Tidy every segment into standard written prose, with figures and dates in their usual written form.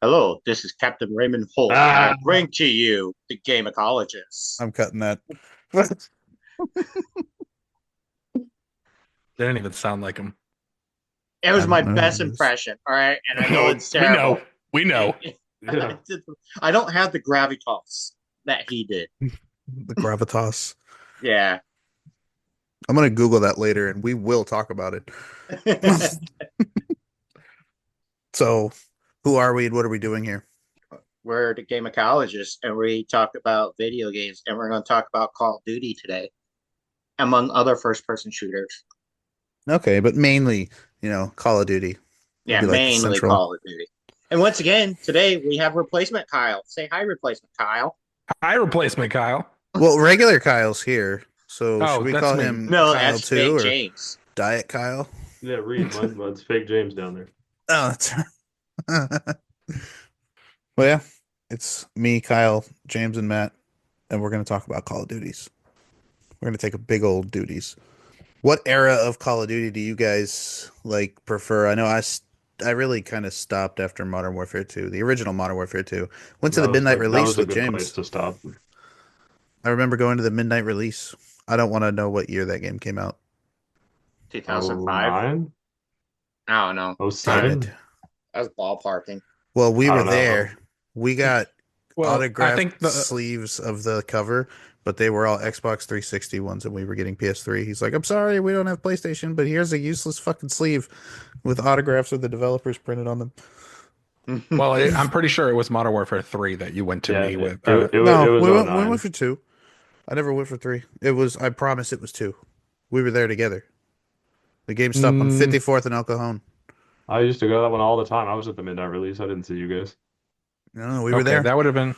Hello, this is Captain Raymond Holt, and I Ah, bring to you the Gameacologists. I'm cutting that. didn't even sound like him. It I was my don't know who best it is. impression, all right? And I know Oh, it's we know. terrible. We know. I Yeah. don't have the gravitas that he did. The gravitas. Yeah. I'm gonna Google that later, and we will talk about it. So, who are we, and what are we doing here? We're the Gameacologists, and we talk about video games, and we're going to talk about Call of Duty today, among other first person shooters. Okay, but mainly, Call of Duty would Yeah, be like the mainly central. Call of Duty. And once again, today we have replacement Kyle. Say hi, replacement Kyle. High replacement, Kyle. Well, regular Kyle's here, so should Oh, we that's call me. him No, Kyle that's too, fake or James. Diet Kyle? Yeah, Reed, mine's fake James down there. Oh, that's well, yeah. It's me, Kyle, James, and Matt, and we're gonna talk about Call of Duties. We're gonna take a big old duties. What era of Call of Duty do you guys like prefer? I know I really kind of stopped after Modern Warfare 2, the original Modern Warfare 2. Went to That the was midnight like that release was a with good place James. to stop. I remember going to the midnight release. I don't want to know what year that game came out. Oh 2005. 09? I don't know. Oh Damn it. 07? I was ballparking. Well, we I were don't know. there. We got Well, I think autographed the sleeves of the cover, but they were all Xbox 360 ones, and we were getting PS3. He's like, I'm sorry, we don't have PlayStation, but here's a useless fucking sleeve with autographs of the developers printed on them. well, I'm pretty sure it was Modern Warfare 3 that you went to Yeah, me with. it No, was we went 09. for two. I never went for three. It was, I promise it was two. We were there together. The game stopped on mm, 54th and El Cajon. I used to go to that one all the time. I was at the midnight release. I didn't see you guys. No, we were okay, there. that would have been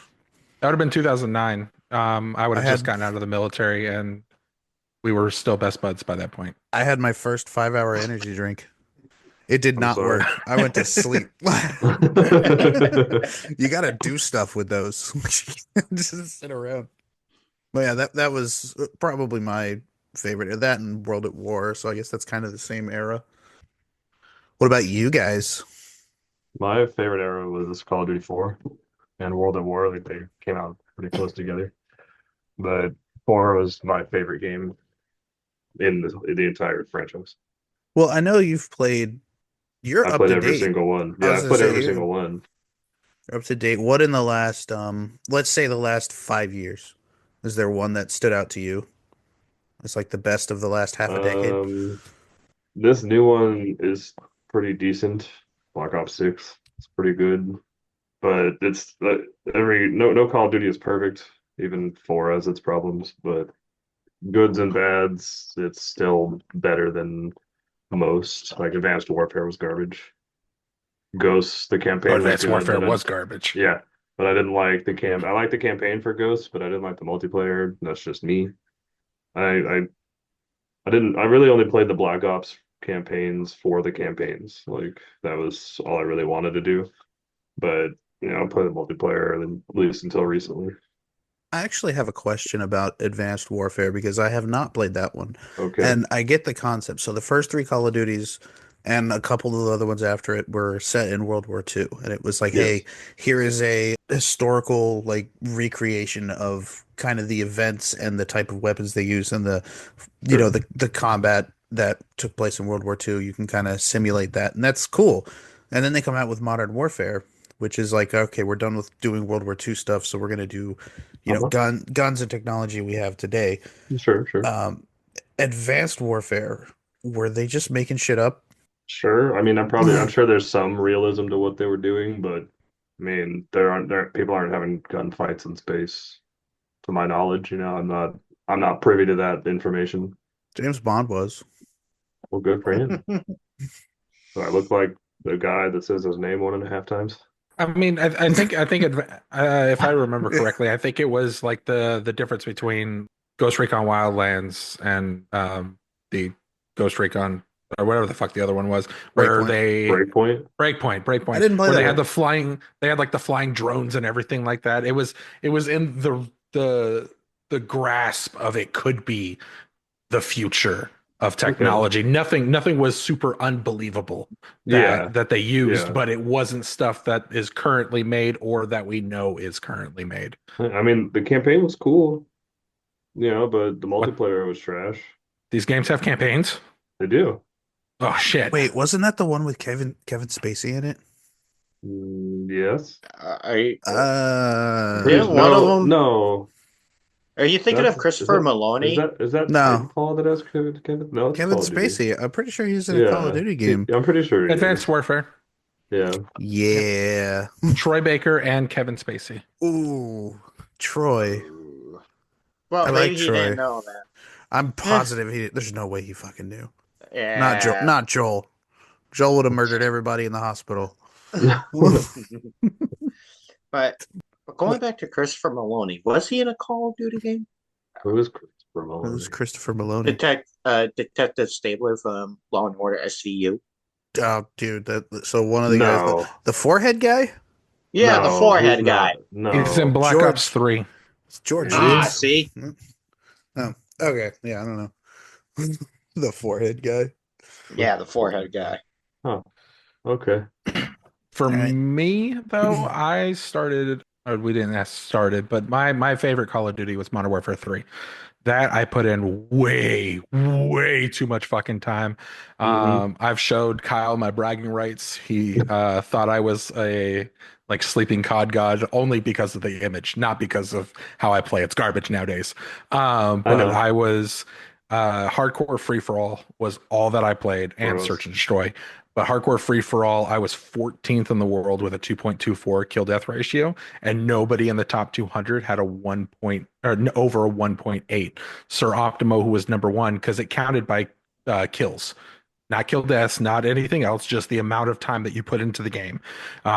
2009. I would I have just had gotten out of the military, and we were still best buds by that point. I had my first 5 hour energy drink. It did I'm not sorry. work. I went to sleep. You gotta do stuff with those. Just sit around. But yeah, that was probably my favorite. That and World at War. So I guess that's kind of the same era. What about you guys? My favorite era was Call of Duty 4 and World at War. Like they came out pretty close together. But 4 was my favorite game in the entire franchise. Well, I know you've played. You're I up played to every date. single one. I Yeah, was I gonna played say every you're single one. up to date. What in the last let's say the last 5 years? Is there one that stood out to you? It's like the best of the last half a decade. Um, this new one is pretty decent. Black Ops 6. It's pretty good, but it's every no Call of Duty is perfect. Even 4 has its problems, but goods and bads, it's still better than most. Like Advanced Warfare was garbage. Ghosts, the Oh, campaign was Advanced good, Warfare but was garbage. yeah, but I didn't like the cam. I like the campaign for Ghosts, but I didn't like the multiplayer. That's just me. I I I didn't. I really only played the Black Ops campaigns for the campaigns. Like that was all I really wanted to do. But I played the multiplayer at least until recently. I actually have a question about Advanced Warfare because I have not played that one. Okay. And I get the concept. So the first three Call of Duties and a couple of the other ones after it were set in World War II. And it was like, hey, Yes. here is a historical like recreation of kind of the events and the type of weapons they use and the Sure. the combat that took place in World War II. You can kind of simulate that. And that's cool. And then they come out with Modern Warfare, which is like, okay, we're done with doing World War II stuff, so we're gonna do Uh-huh. guns and technology we have today. Sure. Sure. Um, Advanced Warfare, were they just making shit up? Sure. I mean, I'm sure there's some realism to what they were doing, but I mean, there people aren't having gunfights in space, to my knowledge. I'm not privy to that information. James Bond was. Well, good for him. Do I look like the guy that says his name 1.5 times? I mean, if I remember correctly, I think it was like the difference between Ghost Recon Wildlands and the Ghost Recon or whatever the fuck the other one was, where Breakpoint. they Breakpoint? I Breakpoint, didn't play where that they had one. they had like the flying drones and everything like that. It was in the grasp of it could be the future of Okay. technology. Nothing was super unbelievable Yeah. that they used, Yeah. but it wasn't stuff that is currently made or that we know is currently made. I mean, the campaign was cool, but the What multiplayer was trash. these games have campaigns? They do. Oh shit. Wait, wasn't that the one with Kevin Spacey in it? Yes. I I'm Uh, pretty didn't sure. one of No, them. no. Are you thinking That's of is Christopher that is Maloney? that is that no, Titanfall that has Kevin? No, it's Kevin Call of Duty. Spacey. I'm pretty sure he's in a Call of Yeah. Duty game. I'm pretty sure he Advanced is. Warfare. Yeah. Yep. Yeah. Troy Baker and Kevin Spacey. Ooh, Troy. Ooh. I Well, maybe like he didn't Troy. know that. I'm Eh, positive he. There's no way he fucking knew. Not Joel. yeah. Not Joel. Joel would have murdered everybody in the hospital. But going back to Christopher Maloney, was he in a Call of Duty game? Who is Christopher Who's Maloney? Christopher Maloney? Detective Stabler from Law and Order SVU. Oh, dude. So one of the guys, No. the forehead guy, Yeah, the No, he's forehead not. guy. He's in No. Black Ops George 3. it's George Ah, Yates. see? Oh, okay. Yeah, I don't know. The forehead guy. Yeah, the forehead guy. Huh. Okay. For All right. me, though, I started, or we didn't ask started, but my favorite Call of Duty was Modern Warfare 3. That I put in way too much fucking time. Hmm. I've showed Kyle my bragging rights. He thought I was a like sleeping COD god only because of the image, not because of how I play. It's garbage nowadays. I But know. I was hardcore free for all was all that I played and Gross. search and destroy. But hardcore free for all, I was 14th in the world with a 2.24 kill death ratio, and nobody in the top 200 had a 1 point or over a 1.8. Sir Optimo, who was number one, because it counted by kills, not kill deaths, not anything else, just the amount of time that you put into the game.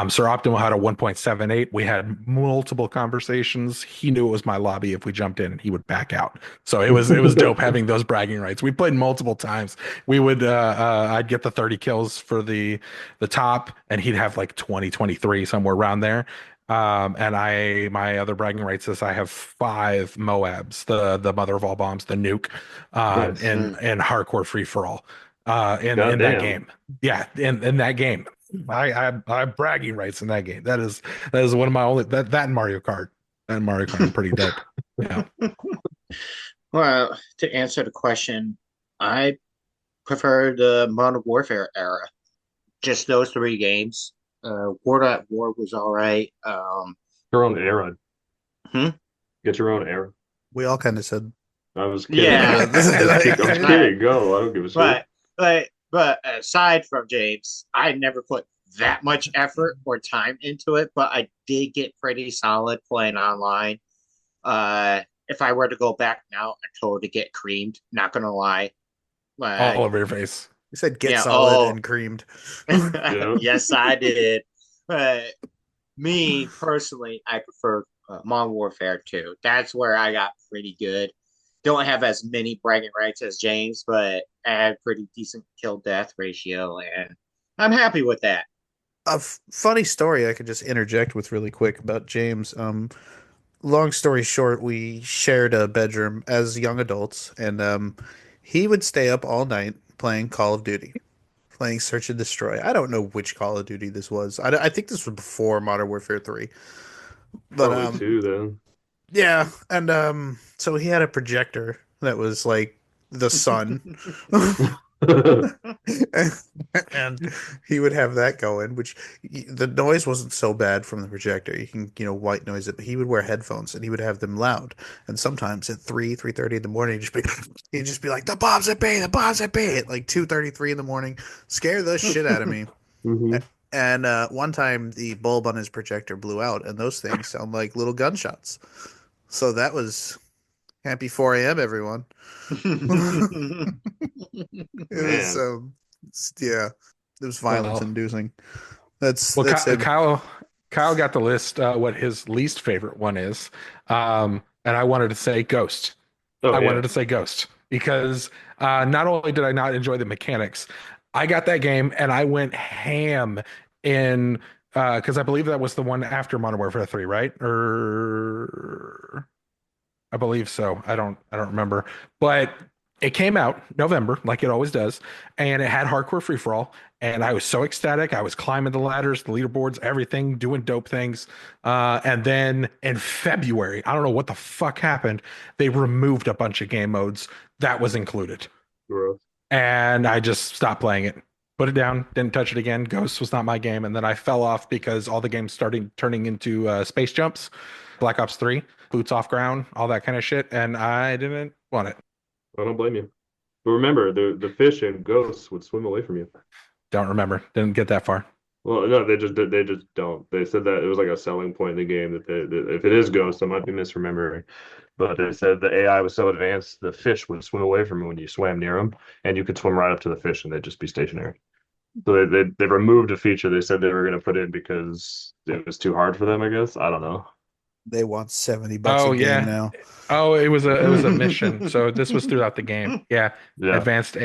Sir Optimo had a 1.78. We had multiple conversations. He knew it was my lobby if we jumped in and he would back out. So it was dope having those bragging rights. We played multiple times. We would I'd get the 30 kills for the top and he'd have like 20, 23 somewhere around there. And my other bragging rights is I have 5 Moabs, the mother of all bombs, the nuke, Nice. in hardcore free for all in God that damn. game. Yeah, in that game. I have bragging rights in that game. That is one of my only that and Mario Kart. And Mario Kart are pretty dope. Yeah. Well, to answer the question, I prefer the Modern Warfare era. Just those three games. World at War was all right. Your own era. Hmm? Get your own era. We all kind of said. I was kidding. Yeah, I'm just right. kidding. Go. I don't give a shit. But aside from James, I never put that much effort or time into it, but I did get pretty solid playing online. If I were to go back now, I totally get creamed. Not gonna lie. All Like, over your face. You said get yeah, solid oh, and creamed. Yeah. yes, I did. But me personally, I prefer Modern Warfare 2. That's where I got pretty good. Don't have as many bragging rights as James, but I had pretty decent kill death ratio, and I'm happy with that. Funny story I could just interject with really quick about James. Long story short, we shared a bedroom as young adults, and he would stay up all night playing Call of Duty, playing Search and Destroy. I don't know which Call of Duty this was. I think this was before Modern Warfare 3. But Probably two then. yeah, and so he had a projector that was like the sun. And he would have that going, which the noise wasn't so bad from the projector. You can, white noise it, but he would wear headphones and he would have them loud. And sometimes at 3:30 in the morning, he'd just be like, the bombs at bay, the bombs at bay at like 2:33 in the morning, scare the shit out of me. Hmm. And one time the bulb on his projector blew out, and those things sound like little gunshots. So that was happy 4 a.m. everyone. It was Man. yeah, it was violence Well, inducing. That's well, that's him. Kyle got the list what his least favorite one is. And I wanted to say Ghost. Oh I yeah. wanted to say Ghost because not only did I not enjoy the mechanics, I got that game and I went ham in because I believe that was the one after Modern Warfare 3, right? Or I believe so. I don't remember. But it came out November, like it always does, and it had hardcore free for all. And I was so ecstatic. I was climbing the ladders, the leaderboards, everything, doing dope things. And then in February, I don't know what the fuck happened. They removed a bunch of game modes that was included, Gross. and I just stopped playing it. Put it down, didn't touch it again. Ghost was not my game, and then I fell off because all the games started turning into space jumps, Black Ops 3, boots off ground, all that kind of shit, and I didn't want it. I don't blame you. But remember, the fish and ghosts would swim away from you. Don't remember. Didn't get that far. Well, no, they just don't. They said that it was like a selling point in the game that if it is ghost, I might be misremembering, but they said the AI was so advanced the fish would swim away from you when you swam near them, and you could swim right up to the fish and they'd just be stationary. So they removed a feature they said they were going to put in because it was too hard for them, I guess. I don't know. They want $70 a Oh game yeah. now. Oh, it was a mission. So this was throughout the game. Yeah, Yeah. advanced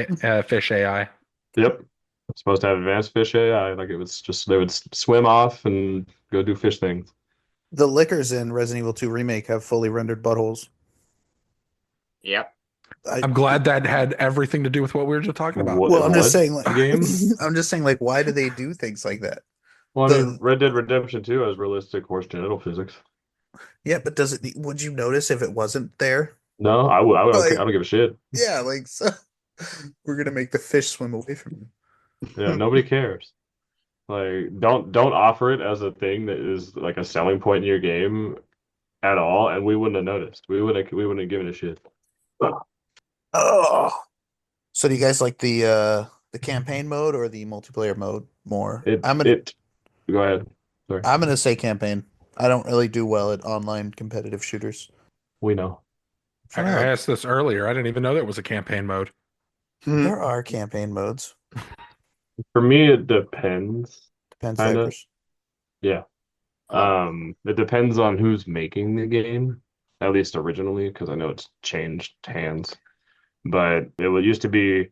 fish AI. Yep. It's supposed to have advanced fish AI. Like it was just they would swim off and go do fish things. The liquors in Resident Evil 2 Remake have fully rendered buttholes. Yep. I'm glad that had everything to do with what we were just talking about. Well, I'm just What saying, like, game? I'm just saying, like, why do they do things like that? Well, I mean, Red Dead Redemption 2 has realistic horse genital physics. Yeah, but would you notice if it wasn't there? No, I don't care. Like, I don't give a shit. yeah, like, so we're gonna make the fish swim away from you. Yeah, nobody cares. Like, don't offer it as a thing that is like a selling point in your game at all, and we wouldn't have noticed. We wouldn't have given a shit. Oh, so do you guys like the campaign mode or the multiplayer mode more? It go ahead. Sorry. I'm gonna say campaign. I don't really do well at online competitive shooters. We know. I asked this earlier. I didn't even know there was a campaign mode. There are campaign modes. For me, it depends. Depends Kind of. diapers. Yeah. It depends on who's making the game, at least originally, because I know it's changed hands. But used to be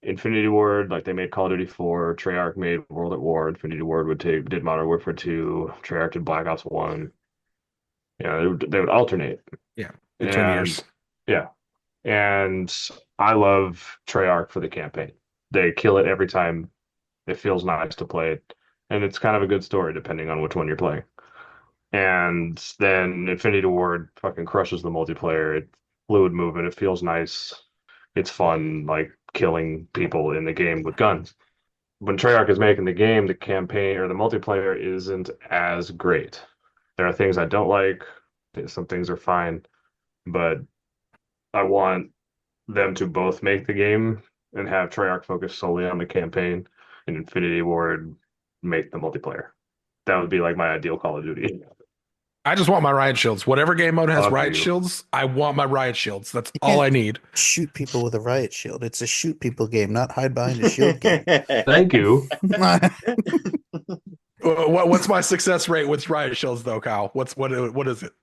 Infinity Ward, like they made Call of Duty 4, Treyarch made World at War, Infinity Ward did Modern Warfare 2, Treyarch did Black Ops 1. Yeah, they would alternate. Yeah, between And years. yeah. And I love Treyarch for the campaign. They kill it every time. It feels nice to play it. And it's kind of a good story depending on which one you're playing. And then Infinity Ward fucking crushes the multiplayer. It's fluid movement. It feels nice. It's fun, like killing people in the game with guns. When Treyarch is making the game, the campaign or the multiplayer isn't as great. There are things I don't like. Some things are fine, but I want them to both make the game and have Treyarch focus solely on the campaign and Infinity Ward make the multiplayer. That would be like my ideal Call of Duty. I just want my riot shields. Whatever game mode has Fuck riot you. shields, I want my riot shields. That's You all can't I need. shoot people with a riot shield. It's a shoot people game, not hide behind a shield game. Thank you. What's my success rate with riot shields though, Kyle? What is it?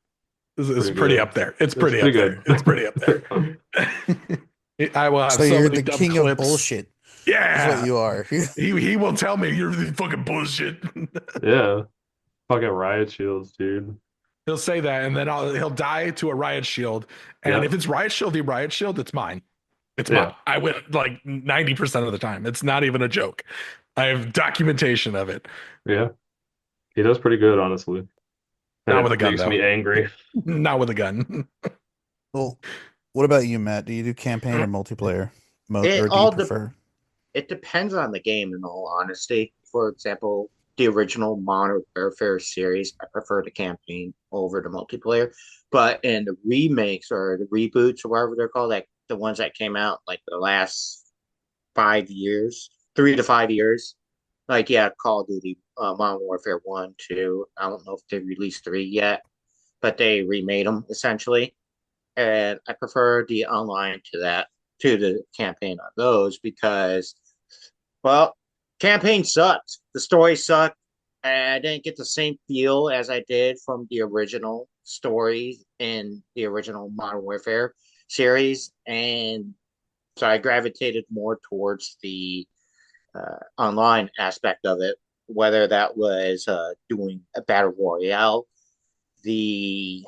It's Pretty pretty good. up there. It's It's pretty up pretty there. good. It's pretty up there. I will have So so you're many the dumb king of clips. bullshit. Is Yeah. what you are. He will tell me you're the fucking bullshit. Yeah. Fucking riot shields, dude. He'll say that, and then he'll die to a riot shield. And Yeah. if it's riot shield, it's mine. It's Yeah. mine. I win like 90% of the time. It's not even a joke. I have documentation of it. Yeah. He does pretty good, honestly. And Not it with a gun, makes though. me angry. Not with a gun. Well, what about you, Matt? Do you do campaign or multiplayer mode, It or do you all prefer? it depends on the game, in all honesty. For example, the original Modern Warfare series, I prefer the campaign over the multiplayer. But in the remakes or the reboots or whatever they're called, like the ones that came out like the last 5 years, 3 to 5 years, like yeah, Call of Duty, Modern Warfare 1, 2. I don't know if they released 3 yet, but they remade them essentially. And I prefer the online to the campaign on those because, well, campaign sucked. The story sucked. And I didn't get the same feel as I did from the original stories in the original Modern Warfare series, and so I gravitated more towards the online aspect of it, whether that was doing a battle royale, the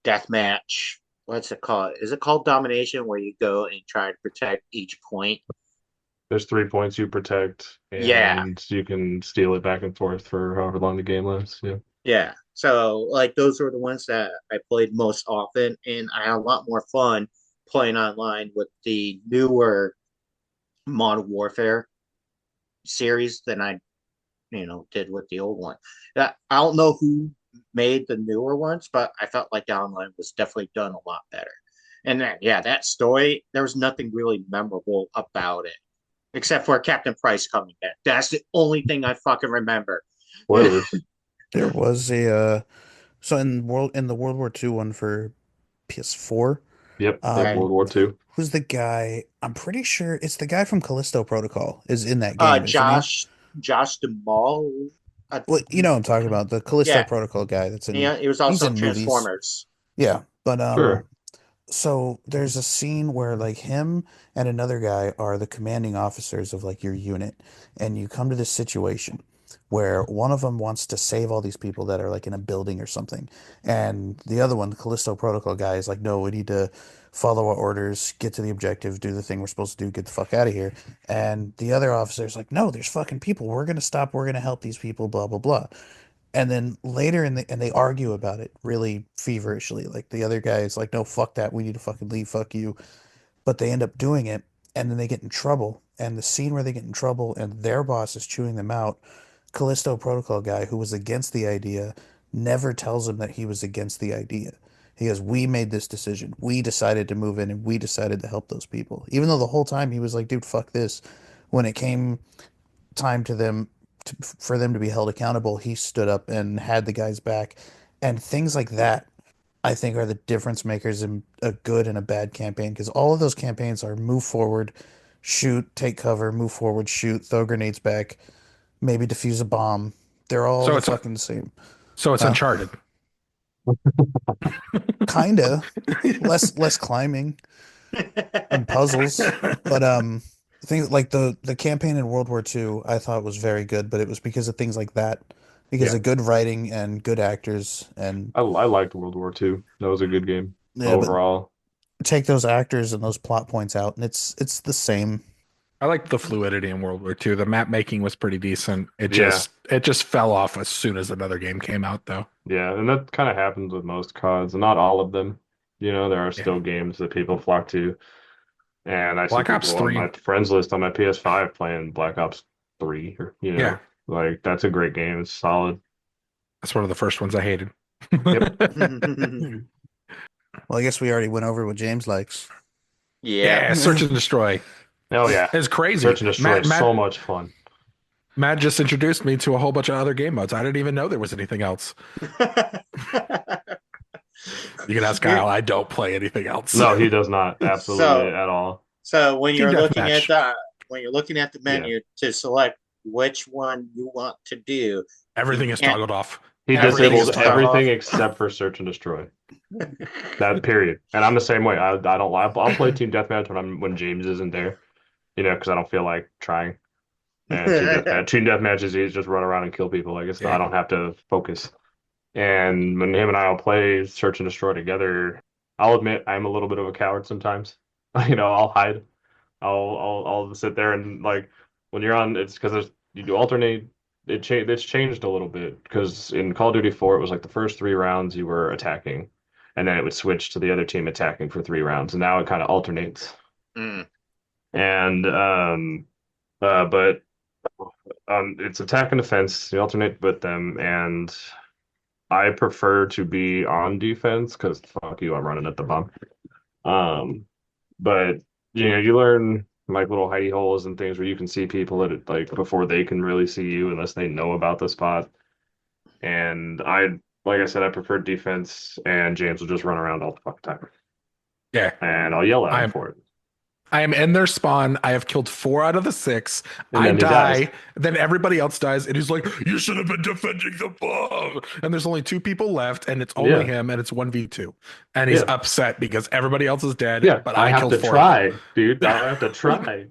deathmatch, what's it called? Is it called domination, where you go and try to protect each point? There's 3 points you protect, Yeah, and you can steal it back and forth for however long the game lasts. Yeah. yeah. So like those were the ones that I played most often, and I had a lot more fun playing online with the newer Modern Warfare series than I did with the old one. I don't know who made the newer ones, but I felt like the online was definitely done a lot better. And then, yeah, that story, there was nothing really memorable about it, except for Captain Price coming back. That's the only thing I fucking remember. Spoilers. There was a so in the World War II one for PS4. Yep, Right. World War II. Who's the guy? I'm pretty sure it's the guy from Callisto Protocol is in that game, isn't he? Josh Duhamel. Uh, Well, you know what I'm talking about, the Callisto yeah, Protocol guy that's in yeah. He was he's also in in movies. Transformers. Yeah, but Sure. so there's a scene where like him and another guy are the commanding officers of like your unit, and you come to this situation where one of them wants to save all these people that are like in a building or something, and the other one, the Callisto Protocol guy, is like, no, we need to follow our orders, get to the objective, do the thing we're supposed to do, get the fuck out of here. And the other officer is like, no, there's fucking people. We're gonna stop. We're gonna help these people. Blah blah blah. And then later and they argue about it really feverishly. Like the other guy is like, no, fuck that. We need to fucking leave. Fuck you. But they end up doing it and then they get in trouble. And the scene where they get in trouble and their boss is chewing them out, Callisto Protocol guy who was against the idea never tells him that he was against the idea. He goes, we made this decision. We decided to move in and we decided to help those people. Even though the whole time he was like, dude, fuck this. When it came time for them to be held accountable, he stood up and had the guys back. And things like that, I think, are the difference makers in a good and a bad campaign because all of those campaigns are move forward, shoot, take cover, move forward, shoot, throw grenades back, maybe defuse a bomb. They're all So the it's fucking same. so it's Huh? Uncharted. Kinda less climbing and puzzles, but things like the campaign in World War II, I thought was very good, but it was because of things like that, because Yeah. of good writing and good actors, and I liked World War II. That was a good game yeah, but overall. take those actors and those plot points out, and it's the same. I liked the fluidity in World War II. The map making was pretty decent. Yeah. It just fell off as soon as another game came out, though. Yeah, and that kind of happens with most CODs. Not all of them. There are Yeah. still games that people flock to. And I see Black Ops people on 3. my friends list on my PS5 playing Black Ops 3, or, Yeah, like that's a great game. It's solid. that's one of the first ones I hated. Yep. Well, I guess we already went over what James likes. Yeah. Yeah, Search and Destroy. Oh yeah. It's crazy. Search and Destroy is so much fun. Matt just introduced me to a whole bunch of other game modes. I didn't even know there was anything else. You can ask Kyle. I don't play anything else. No, he does not. Absolutely so at all. so when Team you're looking at Deathmatch. the Yeah. menu to select which one you want to do, Everything you is can't. toggled off. He Everything disables is turned off. everything except for Search and Destroy. That period. And I'm the same way. I don't. I'll play Team Deathmatch when James isn't there. Because I don't feel like trying. And Team Deathmatch is easy, just run around and kill people. Like I Yeah. don't have to focus. And when him and I will play Search and Destroy together, I'll admit I'm a little bit of a coward sometimes. I'll hide. I'll sit there and like when you're on, it's because you do alternate. It's changed a little bit because in Call of Duty 4 it was like the first 3 rounds you were attacking, and then it would switch to the other team attacking for 3 rounds, and now it kind of alternates. Mm. And but it's attack and defense. You alternate with them, and I prefer to be on defense because fuck you, I'm running at the bomb. Um, but you learn like little hidey holes and things where you can see people at it like before they can really see you unless they know about the spot. And like I said, I prefer defense, and James will just run around all the fucking time, Yeah. and I'll yell at him I'm for it, I am in their spawn. I have killed 4 out of the 6. and I then he dies. die. Then everybody else dies. And he's like, you should have been defending the bomb. And there's only 2 people left. And it's only Yeah, him. And it's 1v2. And he's yeah, upset because everybody else is dead. yeah. But I I have killed to 4 of them. try, dude. I have to try.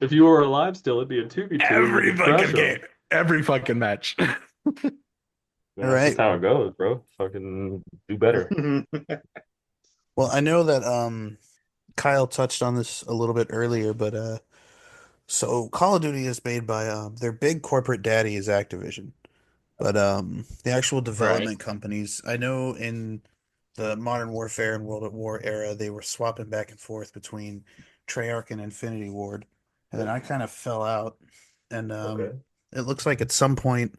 If you were alive still, it'd be a 2v2, and you Every could crush fucking them. game. Every fucking match. All That's just right. how it goes, bro. Fucking do better. Well, I know that Kyle touched on this a little bit earlier, but so Call of Duty is made by their big corporate daddy is Activision. But the actual Right. development companies, I know in the Modern Warfare and World at War era, they were swapping back and forth between Treyarch and Infinity Ward. And then I kind of fell out. And Okay. it looks like at some point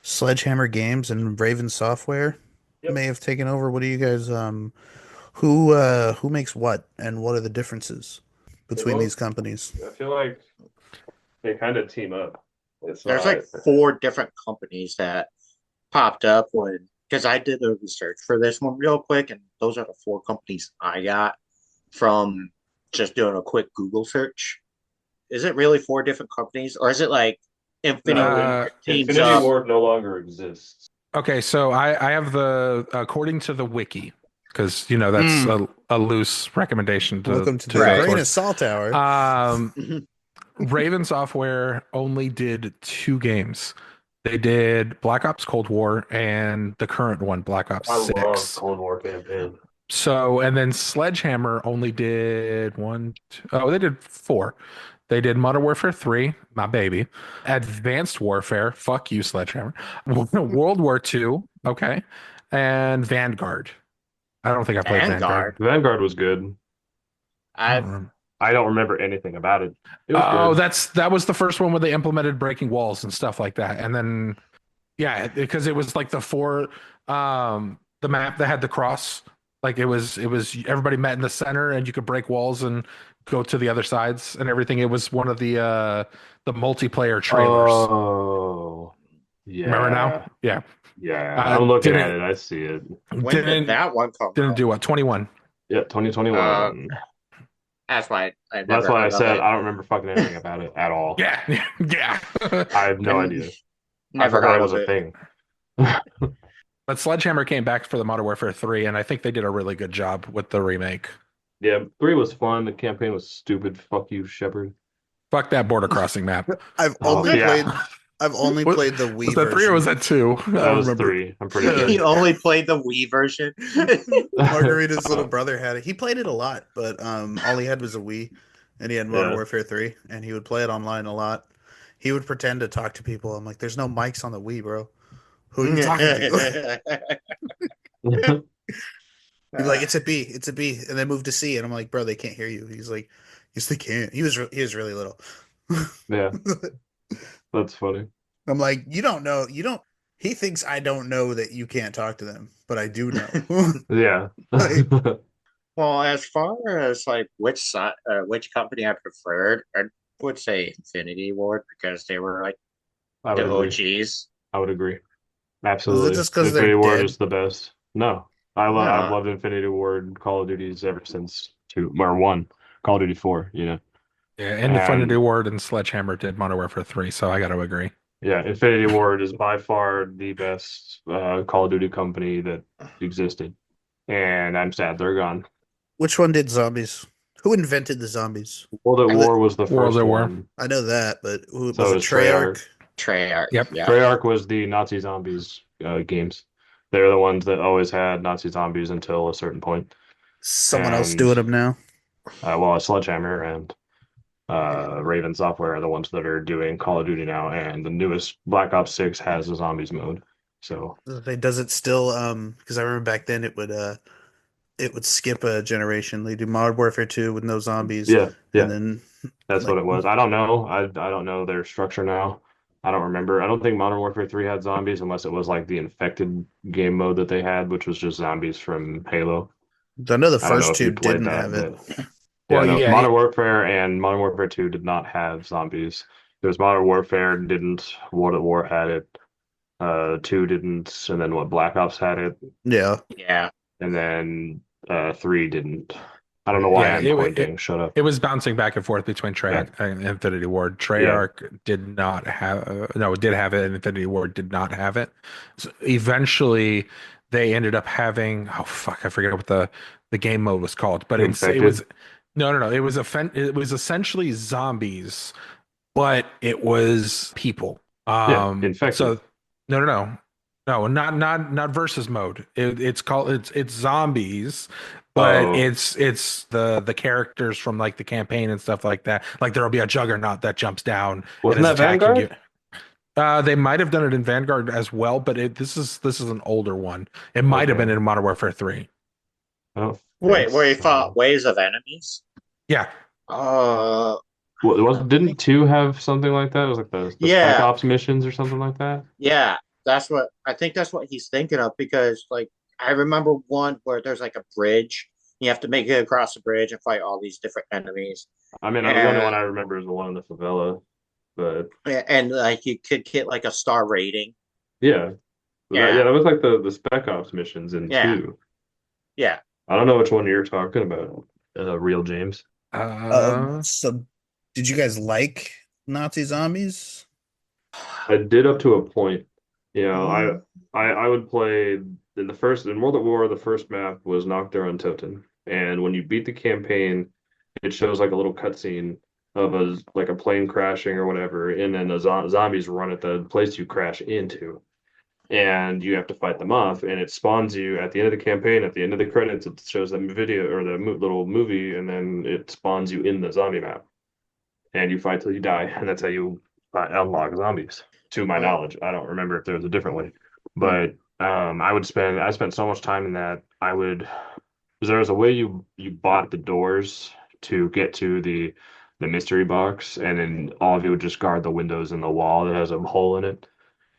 Sledgehammer Games and Raven Software Yep. may have taken over. What do you guys who makes what and what are the differences They between both, these companies? I feel like they kind of team up. It's There's not, like four different companies that popped up when because I did the research for this one real quick, and those are the four companies I got from just doing a quick Google search. Is it really four different companies, or is it like Infinity no, Ward teams Infinity up? Ward no longer exists. Okay, so I have the according to the wiki, because that's Mm. a loose recommendation Welcome to to the that Right. grain of source. salt hour. Um, Raven Software only did two games. They did Black Ops Cold War and the current one, Black Ops I love 6. Cold War campaign. So, and then Sledgehammer only did one, oh, they did four. They did Modern Warfare 3, my baby. Advanced Warfare, fuck you, Sledgehammer. World War 2, okay. And Vanguard. I don't think I played Vanguard. Vanguard. Vanguard was good. I don't I've remember. I don't remember anything about it. It was Oh, good. that was the first one where they implemented breaking walls and stuff like that. And then yeah, because it was like the map that had the cross. Like it was everybody met in the center and you could break walls and go to the other sides and everything. It was one of the multiplayer trailers. Oh, Remember now? yeah. Yeah. Yeah. I'm looking at Didn't it. I see it. when did didn't that one come didn't out? do what? 21. Yeah, Uh, 2021. that's why I That's never why I heard of said it. I don't remember fucking anything about it at all. Yeah. Yeah. I have no And idea. I never forgot heard it was of a it. thing. But Sledgehammer came back for the Modern Warfare 3, and I think they did a really good job with the remake. Yeah, 3 was fun. The campaign was stupid. Fuck you, Shepard. Fuck that border crossing map. I've Oh, only yeah. played I've only Was, played the was Wii that 3 or was version. that 2? I That don't was remember. 3. I'm pretty He sure. only played the Wii version. Margarita's little Uh, brother had it. He played it a lot, but all he had was a Wii, and he had Modern yeah. Warfare 3, and he would play it online a lot. He would pretend to talk to people. I'm like, "There's no mics on the Wii, bro. Who are you talking to?" He'd be like, "It's a B, it's a B," and then move to C, and I'm like, "Bro, they can't hear you." He's like, "Yes, they can." He was really little. Yeah, that's funny. I'm like, "You don't know. You don't." He thinks I don't know that you can't talk to them, but I do know. Yeah. Like, Well, as far as like which company I preferred, I would say Infinity Ward because they were like I would the agree. OGs. I would agree. is it Absolutely. just because they're Infinity Ward dead? is the best. No, I've No, loved Infinity Ward Call of Duties ever since 2 or 1, Call of Duty 4, Yeah, and Infinity And Ward and Sledgehammer did Modern Warfare 3, so I got to agree. yeah, Infinity Ward is by far the best Call of Duty company that existed. And I'm sad they're gone. Which one did zombies? Who invented the zombies? World at Was it? War was the World first at War. one. I know that, but who was So it? is Treyarch. Treyarch? Treyarch. Yep. Yeah. Treyarch was the Nazi zombies games. They're the ones that always had Nazi zombies until a certain point. Someone else And doing them now. well, Sledgehammer and Raven Software are the ones that are doing Call of Duty now, and the newest Black Ops 6 has a zombies mode. So Does it still? Because I remember back then it would skip a generation. They do Modern Warfare 2 with no zombies, yeah, and yeah, then that's what like it was. I don't know. I don't know their structure now. I don't remember. I don't think Modern Warfare 3 had zombies unless it was like the infected game mode that they had, which was just zombies from Halo. I know the I don't know first if two you played didn't have that, it. but yeah, Well, no, yeah, Modern Warfare and Modern Warfare 2 did not have zombies. There's Modern Warfare didn't, World at War had it, 2 didn't, and then what, Black Ops had it, Yeah, Yeah. and then 3 didn't. I don't know why yeah. I'm pointing. Shut up. It was bouncing back and forth between Yeah, Treyarch and Infinity Ward. yeah. Treyarch did not have, no, it did have it, and Infinity Ward did not have it. So eventually, they ended up having, oh fuck, I forget what the game mode was called, but it was Infected. no, it was essentially zombies, but it was people. Yeah, infected. So no, no, no. No, not versus mode. It's called it's zombies, but Oh, it's the characters from like the campaign and stuff like that. Like there'll be a juggernaut that jumps down and wasn't is that attacking you. Vanguard? They might have done it in Vanguard as well, but this is an older one. It might have been Okay. in Modern Warfare 3. I don't think Wait, where he fought so. waves of enemies? Yeah. Uh, Well, it was I didn't think, two have something like that? It was like the Spec yeah, Ops missions or something like that. yeah. That's what he's thinking of because, like, I remember one where there's like a bridge. You have to make it across the bridge and fight all these different enemies, I mean, the only one and I remember is the one in the favela. But and like you could get like a star rating. yeah, Yeah, that was like the Spec Ops missions in yeah, two. yeah. I don't know which one you're talking about. Real James. Uh, So did you guys like Nazi zombies? I did up to a point. You know, Mm. I would play in World at War, the first map was Nocturne on Toten. And when you beat the campaign, it shows like a little cutscene of a plane crashing or whatever, and then the zombies run at the place you crash into. And you have to fight them off, and it spawns you at the end of the campaign, at the end of the credits, it shows them video or the little movie, and then it spawns you in the zombie map, and you fight till you die, and that's how you unlock zombies. To my Well, knowledge, I don't remember if there was a different way, hmm. but I spent so much time in that I would because there was a way you bought the doors to get to the mystery box, and then all of you would just guard the windows in the wall that has a hole in it,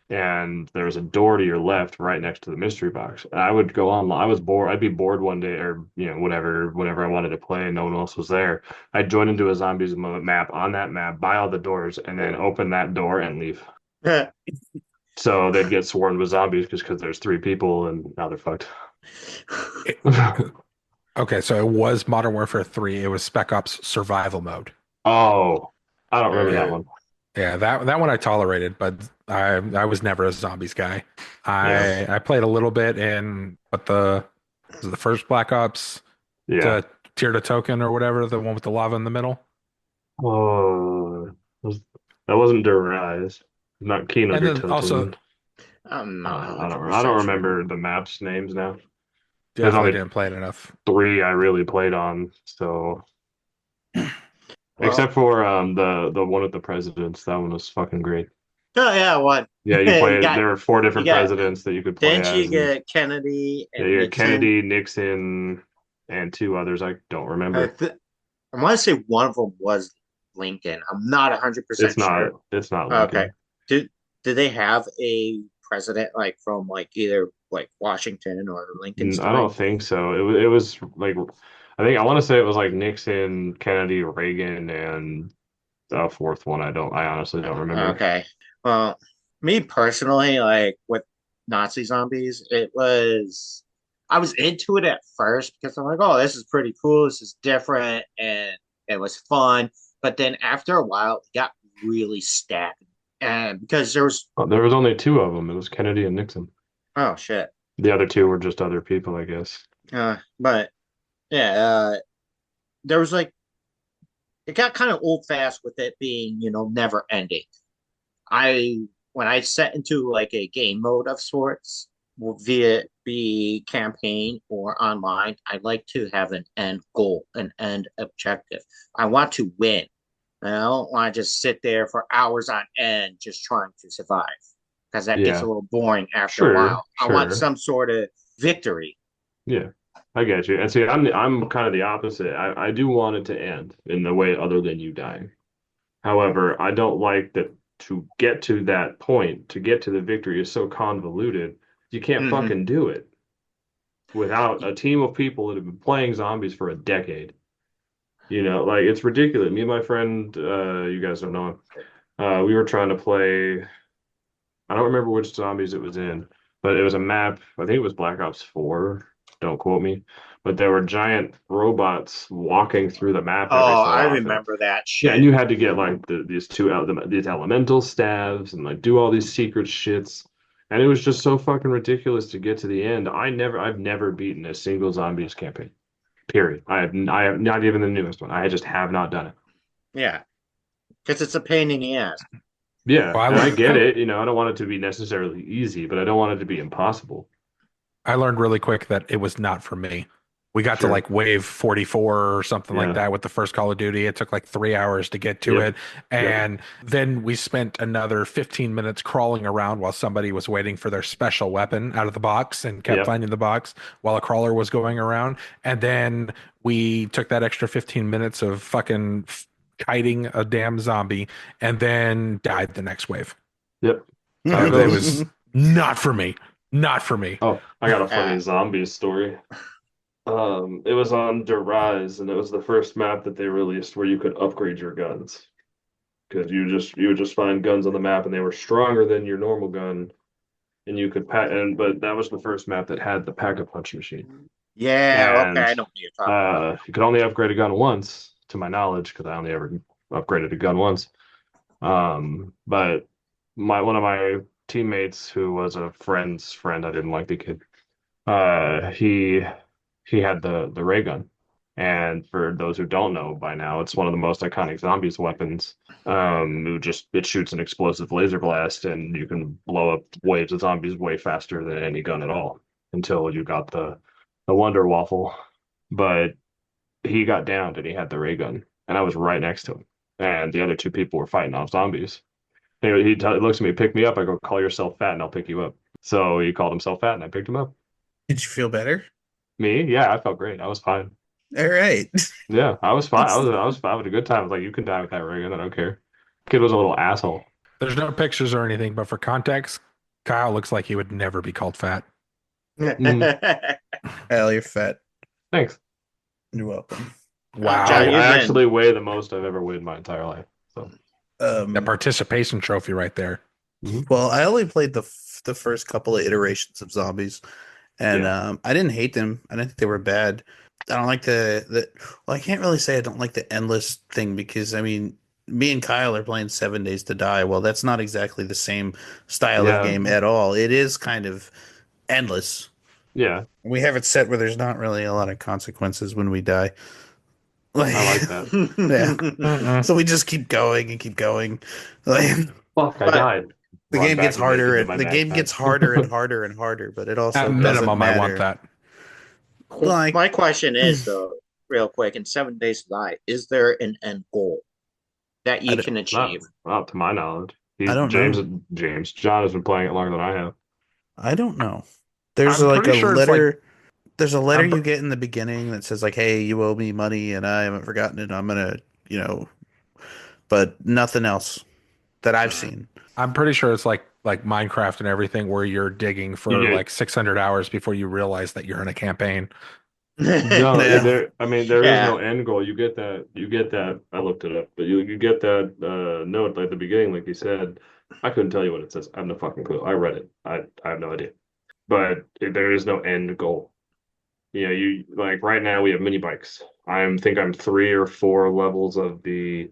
and there was a door to your left right next to the mystery box. And I would go on. I was bored. I'd be bored one day, or whatever, whenever I wanted to play, and no one else was there. I'd join into a zombies map on that map, buy all the doors, and then open that door and leave. So they'd get swarmed with zombies just because there's three people, and now they're fucked. it- okay, so it was Modern Warfare 3. It was Spec Ops survival mode. Oh, I don't remember that Yeah. one. Yeah, that one I tolerated, but I was never a zombies guy. Yeah, I played a little bit in but the was it the first Black Ops yeah. to Tear to Token or whatever, the one with the lava in the middle. Oh, that wasn't Der Rise, not Kino And der then Toten. also I'm not I don't 100% sure. remember the maps names now. There's definitely only didn't play it enough. three I really played on, so Well, except for the one with the presidents, that one was fucking great. oh yeah, what? Yeah, You got there were four you different got presidents that you could play didn't you as, and get Kennedy yeah, and you had Nixon? Kennedy, Nixon, and two others I don't I, remember. th- I want to say one of them was Lincoln. I'm not 100% sure. It's not Okay. Lincoln. Did they have a president like from like either like Washington or Lincoln's I time? don't think so. It was like I think I want to say it was like Nixon, Kennedy, Reagan, and the fourth one. I honestly don't remember. Okay. Well, me personally, like with Nazi zombies, I was into it at first because I'm like, oh, this is pretty cool. This is different and it was fun. But then after a while, it got really stagnant. And because there was, There was only two of them. It was Kennedy and Nixon. oh shit. The other two were just other people, I guess. But yeah, there was like, it got kind of old fast with it being, never ending. I when I set into like a game mode of sorts, via it be campaign or online, I like to have an end goal, an end objective. I want to win. I don't want to just sit there for hours on end just trying to survive because that gets a Yeah, little boring after a sure, while. I want sure. some sort of victory. Yeah, I get you. And see, I'm kind of the opposite. I do want it to end in the way other than you dying. However, I don't like that to get to that point, to get to the victory is so convoluted. You can't Mm-hmm. fucking do it without a team of people that have been playing zombies for a decade. Like it's ridiculous. Me and my friend, you guys don't know him. We were trying to play. I don't remember which zombies it was in, but it was a map. I think it was Black Ops 4. Don't quote me. But there were giant robots walking through the map every Oh, so I often. remember that Yeah, and shit. you had to get like these elemental staves and like do all these secret shits. And it was just so fucking ridiculous to get to the end. I've never beaten a single zombies campaign. Period. I have not even the newest one. I just have not done it. Yeah, because it's a pain in the ass. Yeah, Well, and I get it. I don't want it to be necessarily easy, but I don't want it to be impossible. I learned really quick that it was not for me. We got to Sure. like wave 44 or something like Yeah. that with the first Call of Duty. It took like 3 hours to get to Yep. it. Yep. And then we spent another 15 minutes crawling around while somebody was waiting for their special weapon out of the box and kept Yep. finding the box while a crawler was going around. And then we took that extra 15 minutes of fucking kiting a damn zombie and then died the next wave. Yep. How it It goes. was not for me. Not for me. Oh, I got a Uh, funny zombie story. It was on Der Rise, and it was the first map that they released where you could upgrade your guns. Because you would just find guns on the map and they were stronger than your normal gun, and you could pack and but that was the first map that had the pack-a-punch machine. yeah, okay, And I know what you're talking about. you could only upgrade a gun once, to my knowledge, because I only ever upgraded a gun once. But my one of my teammates who was a friend's friend, I didn't like the kid. He had the ray gun, and for those who don't know by now, it's one of the most iconic zombies weapons. It shoots an explosive laser blast, and you can blow up waves of zombies way faster than any gun at all until you got the Wonder Waffle. But he got downed, and he had the ray gun, and I was right next to him, and the other two people were fighting off zombies. Looks at me, pick me up. I go, call yourself fat, and I'll pick you up. So he called himself fat, and I picked him up. Did you feel better? Me? Yeah, I felt great. I was fine. All right. Yeah, I was fine. I was fine with a good time. I was like, you can die with that ray gun. I don't care. Kid was a little asshole. There's no pictures or anything, but for context, Kyle looks like he would never be called fat. Hell, you're fat. Thanks. You're welcome. Wow. John, I you've actually been weigh the most I've ever weighed in my entire life. So, The participation trophy right there. Well, I only played the first couple of iterations of zombies, and Yeah. I didn't hate them. I didn't think they were bad. I don't like the well, I can't really say I don't like the endless thing because I mean, me and Kyle are playing 7 Days to Die. Well, that's not exactly the same style of Yeah. game at all. It is kind of endless. Yeah. We have it set where there's not really a lot of consequences when we die. Like, I like that. yeah. Mm-mm. So we just keep going and keep going. Like, Fuck, I but died. the Run game back gets and make it harder. to my The game gets backpack. harder and harder and harder, but it At also doesn't minimum, I want matter. that. Like, my question is though, real quick, in 7 Days to Die, is there an end goal that I you don't, can Not, achieve? not to my knowledge. I don't James know. John has been playing it longer than I have. I don't know. There's I'm like pretty a sure it's like letter. There's a letter I'm, you get in the beginning that says like, "Hey, you owe me money, and I haven't forgotten it. I'm gonna, you know," but nothing else that I've Mm. seen. I'm pretty sure it's like Minecraft and everything where you're digging You for get like 600 hours before you realize that you're in a campaign. No, Yeah. I mean, there is Yeah. no end goal. You get that. I looked it up, but you get that note at the beginning, like you said. I couldn't tell you what it says. I have no fucking clue. I read it. I have no idea. But there is no end goal. You like right now we have mini bikes. I'm 3 or 4 levels of the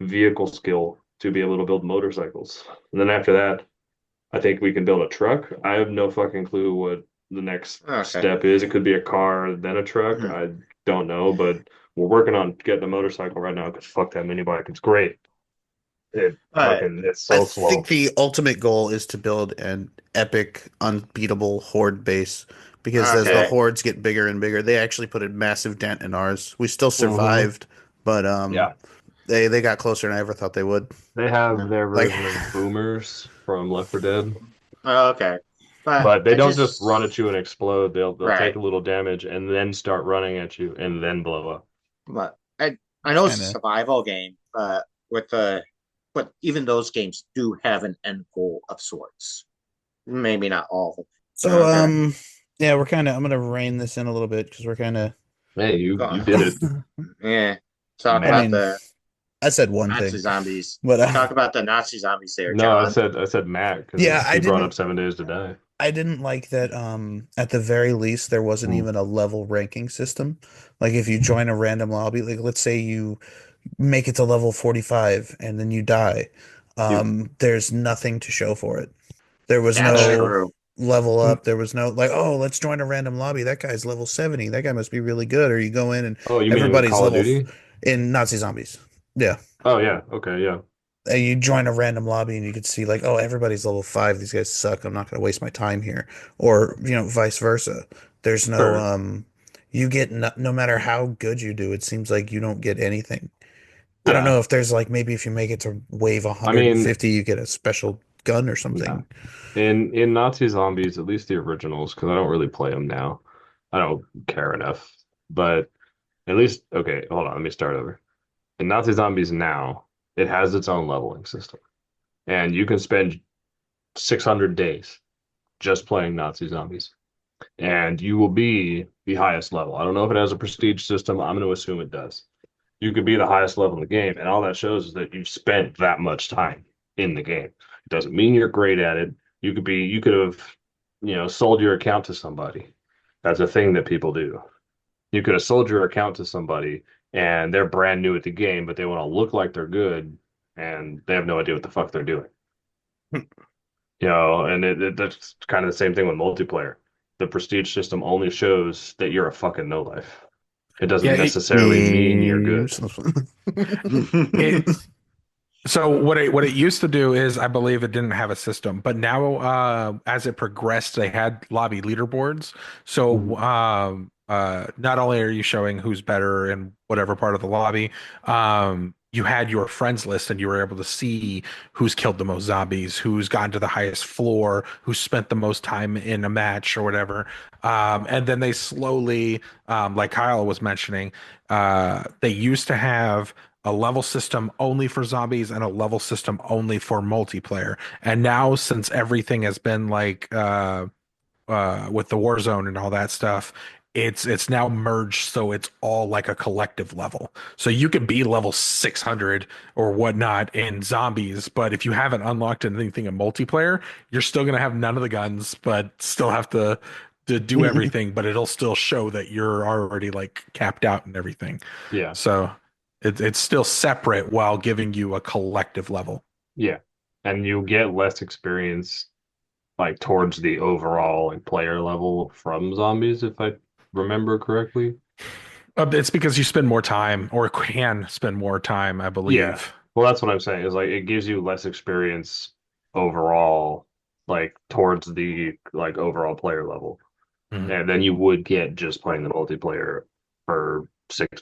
vehicle skill to be able to build motorcycles. And then after that, I think we can build a truck. I have no fucking clue what the next Okay. step is. It could be a car, then a truck. Mhm. I don't know, but we're working on getting a motorcycle right now because fuck that mini bike. It's great. But It's I so think slow. the ultimate goal is to build an epic, unbeatable horde base because as the okay. hordes get bigger and bigger, they actually put a massive dent in ours. We still Hmm. survived, but Yeah. they got closer than I ever thought they would. They have their Like, version of boomers from Left 4 Dead. Okay. But But they I don't just run at just you and explode. They'll take right. a little damage and then start running at you and then blow up. But I know it's a kind of. survival game, with the but even those games do have an end goal of sorts. Maybe not all of them. So, Okay. yeah, I'm gonna rein this in a little bit because we're kind of. Hey, Go you on. did it, Yeah. Talk I about Matt. mean, the I said one Nazi thing, zombies. but Talk about the Nazi zombies there, No, John. I said Matt yeah, because he brought up 7 Days to Die. I didn't like that. At the very least, there wasn't Mm. even a level ranking system. Like, if you join a random lobby, like let's say you make it to level 45 and then you die, You there's nothing to show for it. There was That's no true. level Mm. up. There was no like, oh, let's join a random lobby. That guy's level 70. That guy must be really good. Or you go in and Oh, you mean in everybody's Call of level Duty? in Nazi zombies. Yeah. Oh yeah, okay, yeah. and you join a random lobby and you could see like, oh, everybody's level 5. These guys suck. I'm not going to waste my time here. Or, vice versa. There's no Sure. you get no matter how good you do, it seems like you don't get anything. I don't Yeah. know if there's like maybe if you make it to wave I mean, 150, you get a special gun or yeah. something. In Nazi Zombies, at least the originals, because I don't really play them now. I don't care enough. But at least, okay, hold on, let me start over. In Nazi Zombies now, it has its own leveling system. And you can spend 600 days just playing Nazi Zombies. And you will be the highest level. I don't know if it has a prestige system. I'm going to assume it does. You could be the highest level in the game, and all that shows is that you've spent that much time in the game. It doesn't mean you're great at it. You could have, sold your account to somebody. That's a thing that people do. You could have sold your account to somebody and they're brand new at the game, but they want to look like they're good and they have no idea what the fuck they're doing. And that's kind of the same thing with multiplayer. The prestige system only shows that you're a fucking no life. It Yeah, doesn't it, necessarily mean you're Me. good. it so what it used to do is I believe it didn't have a system, but now as it progressed, they had lobby leaderboards. So Mhm. not only are you showing who's better in whatever part of the lobby, you had your friends list and you were able to see who's killed the most zombies, who's gotten to the highest floor, who spent the most time in a match or whatever. And then they slowly, like Kyle was mentioning, they used to have a level system only for zombies and a level system only for multiplayer. And now, since everything has been like with the Warzone and all that stuff, it's now merged, so it's all like a collective level. So you could be level 600 or whatnot in zombies, but if you haven't unlocked anything in multiplayer, you're still gonna have none of the guns, but still have to do everything, but it'll still show that you're already like capped out and everything. Yeah, So it's still separate while giving you a collective level. yeah. And you get less experience like towards the overall like player level from zombies, if I remember correctly. It's because you spend more time or can spend more time, I Yeah. believe. Well, that's what I'm saying is like it gives you less experience overall, like towards the like overall player level. Mhm. And then you would get just playing the multiplayer for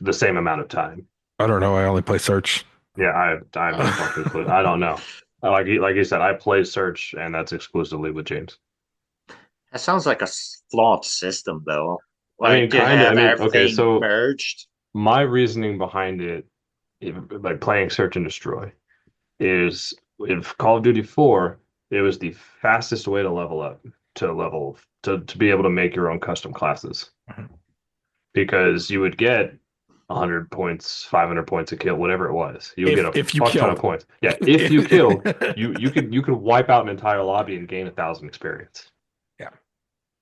the same amount of time. I don't know. I only play search. Yeah, I have no fucking clue. I don't know. Like you said, I play Search, and that's exclusively with James. That sounds like a flawed system, though. I mean, Like to kind of. I have mean, okay, everything so merged. my reasoning behind it, like playing Search and Destroy, is in Call of Duty 4, it was the fastest way to level up to be able to make your own custom classes Mhm. because you would get 100 points, 500 points a kill, whatever it was. You would get a If you fuck ton of killed. points. Yeah, if you killed, you could wipe out an entire lobby and gain 1,000 experience.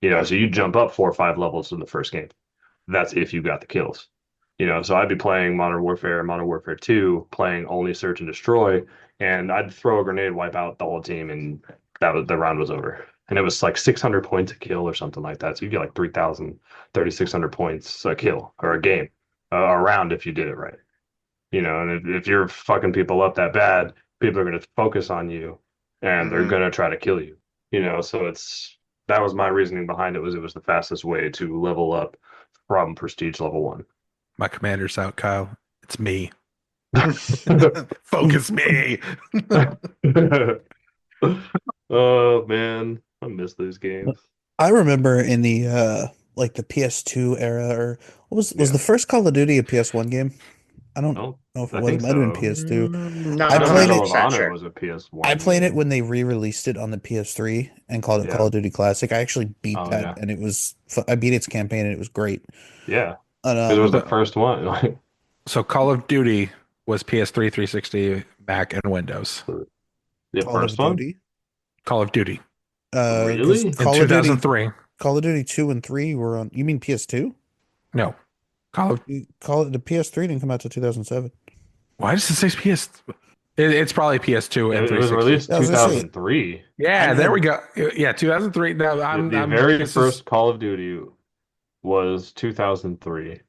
Yeah. So you jump up 4 or 5 levels in the first game. That's if you got the kills. So I'd be playing Modern Warfare, Modern Warfare 2, playing only Search and Destroy, and I'd throw a grenade, wipe out the whole team, and the round was over. And it was like 600 points a kill or something like that. So you get like 3,000, 3,600 points a kill or a game, a round if you did it right. And if you're fucking people up that bad, people are going to focus on you and they're Hmm. going to try to kill you. So that was my reasoning behind it was the fastest way to level up from prestige level 1. My commander's out, Kyle. It's me. Focus me. Oh man, I miss those games. I remember in the like the PS2 era, or was Yeah. the first Call of Duty a PS1 game? I don't Oh, know if it I was. It think might have been so. PS2. Not I I know 100 played Medal it. of percent Honor sure. was a I PS1 played it game. when they re-released it on the PS3 and called it Call Yeah. of Duty Classic. I actually beat Oh that, yeah. and I beat its campaign, and it was great. Yeah. And Because it was the So, first one. Like so Call of Duty was PS3, 360, Mac, and Windows. the Call first of one? Duty, Call of Duty because Really? in 2003. Call of Duty 2 and 3 were on. You mean PS2? No, Call of. The PS3 didn't come out till 2007. Why does it say PS? It's probably PS2 and It was 360. released I was gonna say 2003. I Yeah, there we had go. Yeah, 2003. No, The I'm. very This is first Call of Duty was 2003.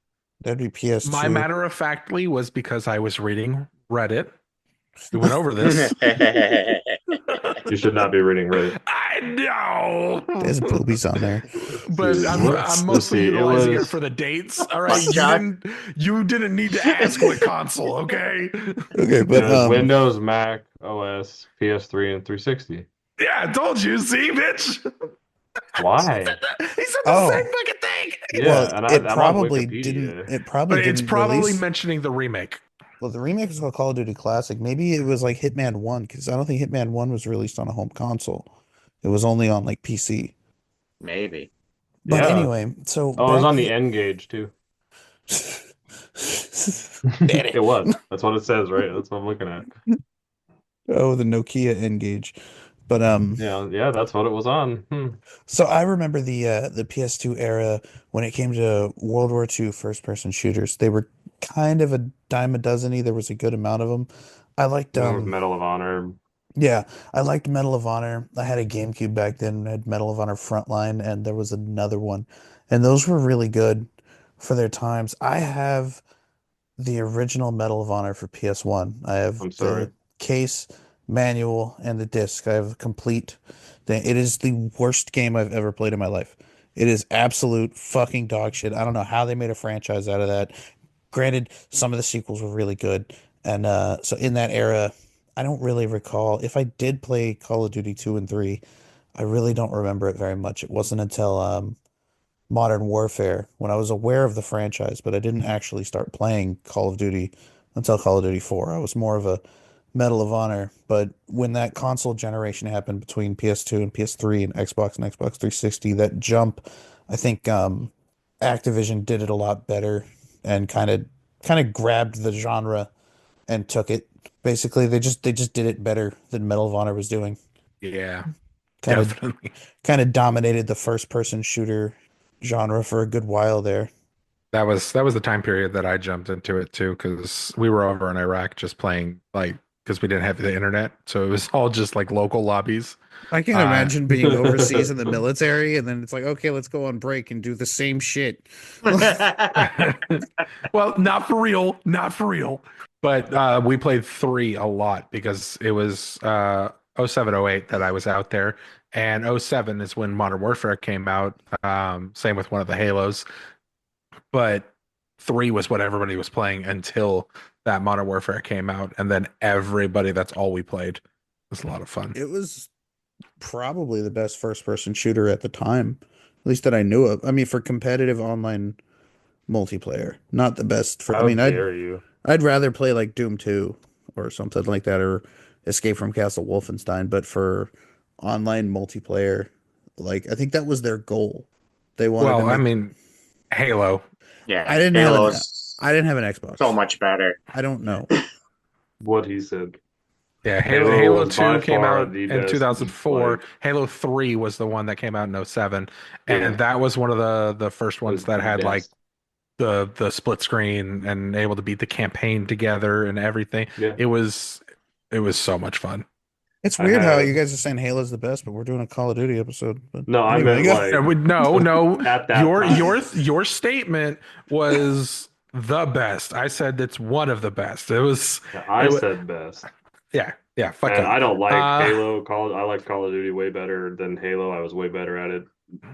that'd be my PS2. matter of factly was because I was reading Reddit We went over this. You should not be reading Reddit. I know, There's boobies on there. but I'm Let's mostly see. It utilizing it was for the dates. All right, Fuck God. you didn't need to ask what console, okay? Okay, but Windows, Mac, OS, PS3, and 360. Yeah, I told you. See, bitch. Why? He said the same oh, fucking thing. well, Yeah, and it I'm on probably didn't. Wikipedia. It probably But it's didn't probably release. mentioning the remake. Well, the remake is called Call of Duty Classic. Maybe it was like Hitman 1 because I don't think Hitman 1 was released on a home console. It was only on like PC. Maybe. But Yeah. anyway, so Oh, it was back on the N gauge too. Daddy. It was. That's what it says, right? That's what I'm looking at. Oh, the Nokia N-Gage. But Yeah, that's what it was on. so I remember the PS2 era when it came to World War II first-person shooters. They were kind of a dime a dozeny. There was a good amount of them. I liked There was Medal of Honor. yeah, I liked Medal of Honor. I had a GameCube back then, I had Medal of Honor Frontline, and there was another one. And those were really good for their times. I have the original Medal of Honor for PS1. I have I'm sorry. the case, manual, and the disc. I have a complete thing. It is the worst game I've ever played in my life. It is absolute fucking dog shit. I don't know how they made a franchise out of that. Granted, some of the sequels were really good. And so in that era, I don't really recall. If I did play Call of Duty 2 and 3, I really don't remember it very much. It wasn't until Modern Warfare when I was aware of the franchise, but I didn't actually start playing Call of Duty until Call of Duty 4. I was more of a Medal of Honor. But when that console generation happened between PS2 and PS3 and Xbox 360, that jump, I think Activision did it a lot better and kind of grabbed the genre and took it. Basically, they just did it better than Medal of Honor was doing. Yeah, Kind of definitely. kind of dominated the first person shooter genre for a good while there. That was the time period that I jumped into it too, because we were over in Iraq just playing like because we didn't have the internet, so it was all just like local lobbies. I can't Uh, imagine being overseas in the military and then it's like, okay, let's go on break and do the same shit. well, not for real, not for real. But we played three a lot because it was 07, 08 that I was out there, and '07 is when Modern Warfare came out. Same with one of the Halos, but three was what everybody was playing until that Modern Warfare came out, and then everybody that's all we played. It was a lot of fun. It was probably the best first person shooter at the time, at least that I knew of. I mean, for competitive online multiplayer, not the best for, I How mean, dare you? I'd rather play like Doom 2 or something like that or Escape from Castle Wolfenstein, but for online multiplayer, like I think that was their goal. They wanted to Well, I make mean, Halo. I Yeah, didn't have an Halo's I didn't have an so Xbox. much better. I don't know. What he said. Yeah, Halo Halo was by 2 came far out the in best. 2004. Like, Halo 3 was the one that came out in '07, yeah, and that was one of the first Was ones that the had like best. the split screen and able to beat the campaign together and everything. yeah. It was so much fun. It's I weird how you had guys are saying Halo's the best, but we're doing a Call of Duty episode. But no. I anyway, meant go. like No. at that Your time. your statement was the best. I said it's one of the best. I it was said best, yeah. Fuck and up. I don't like Uh, Halo. I like Call of Duty way better than Halo. I was way better at it,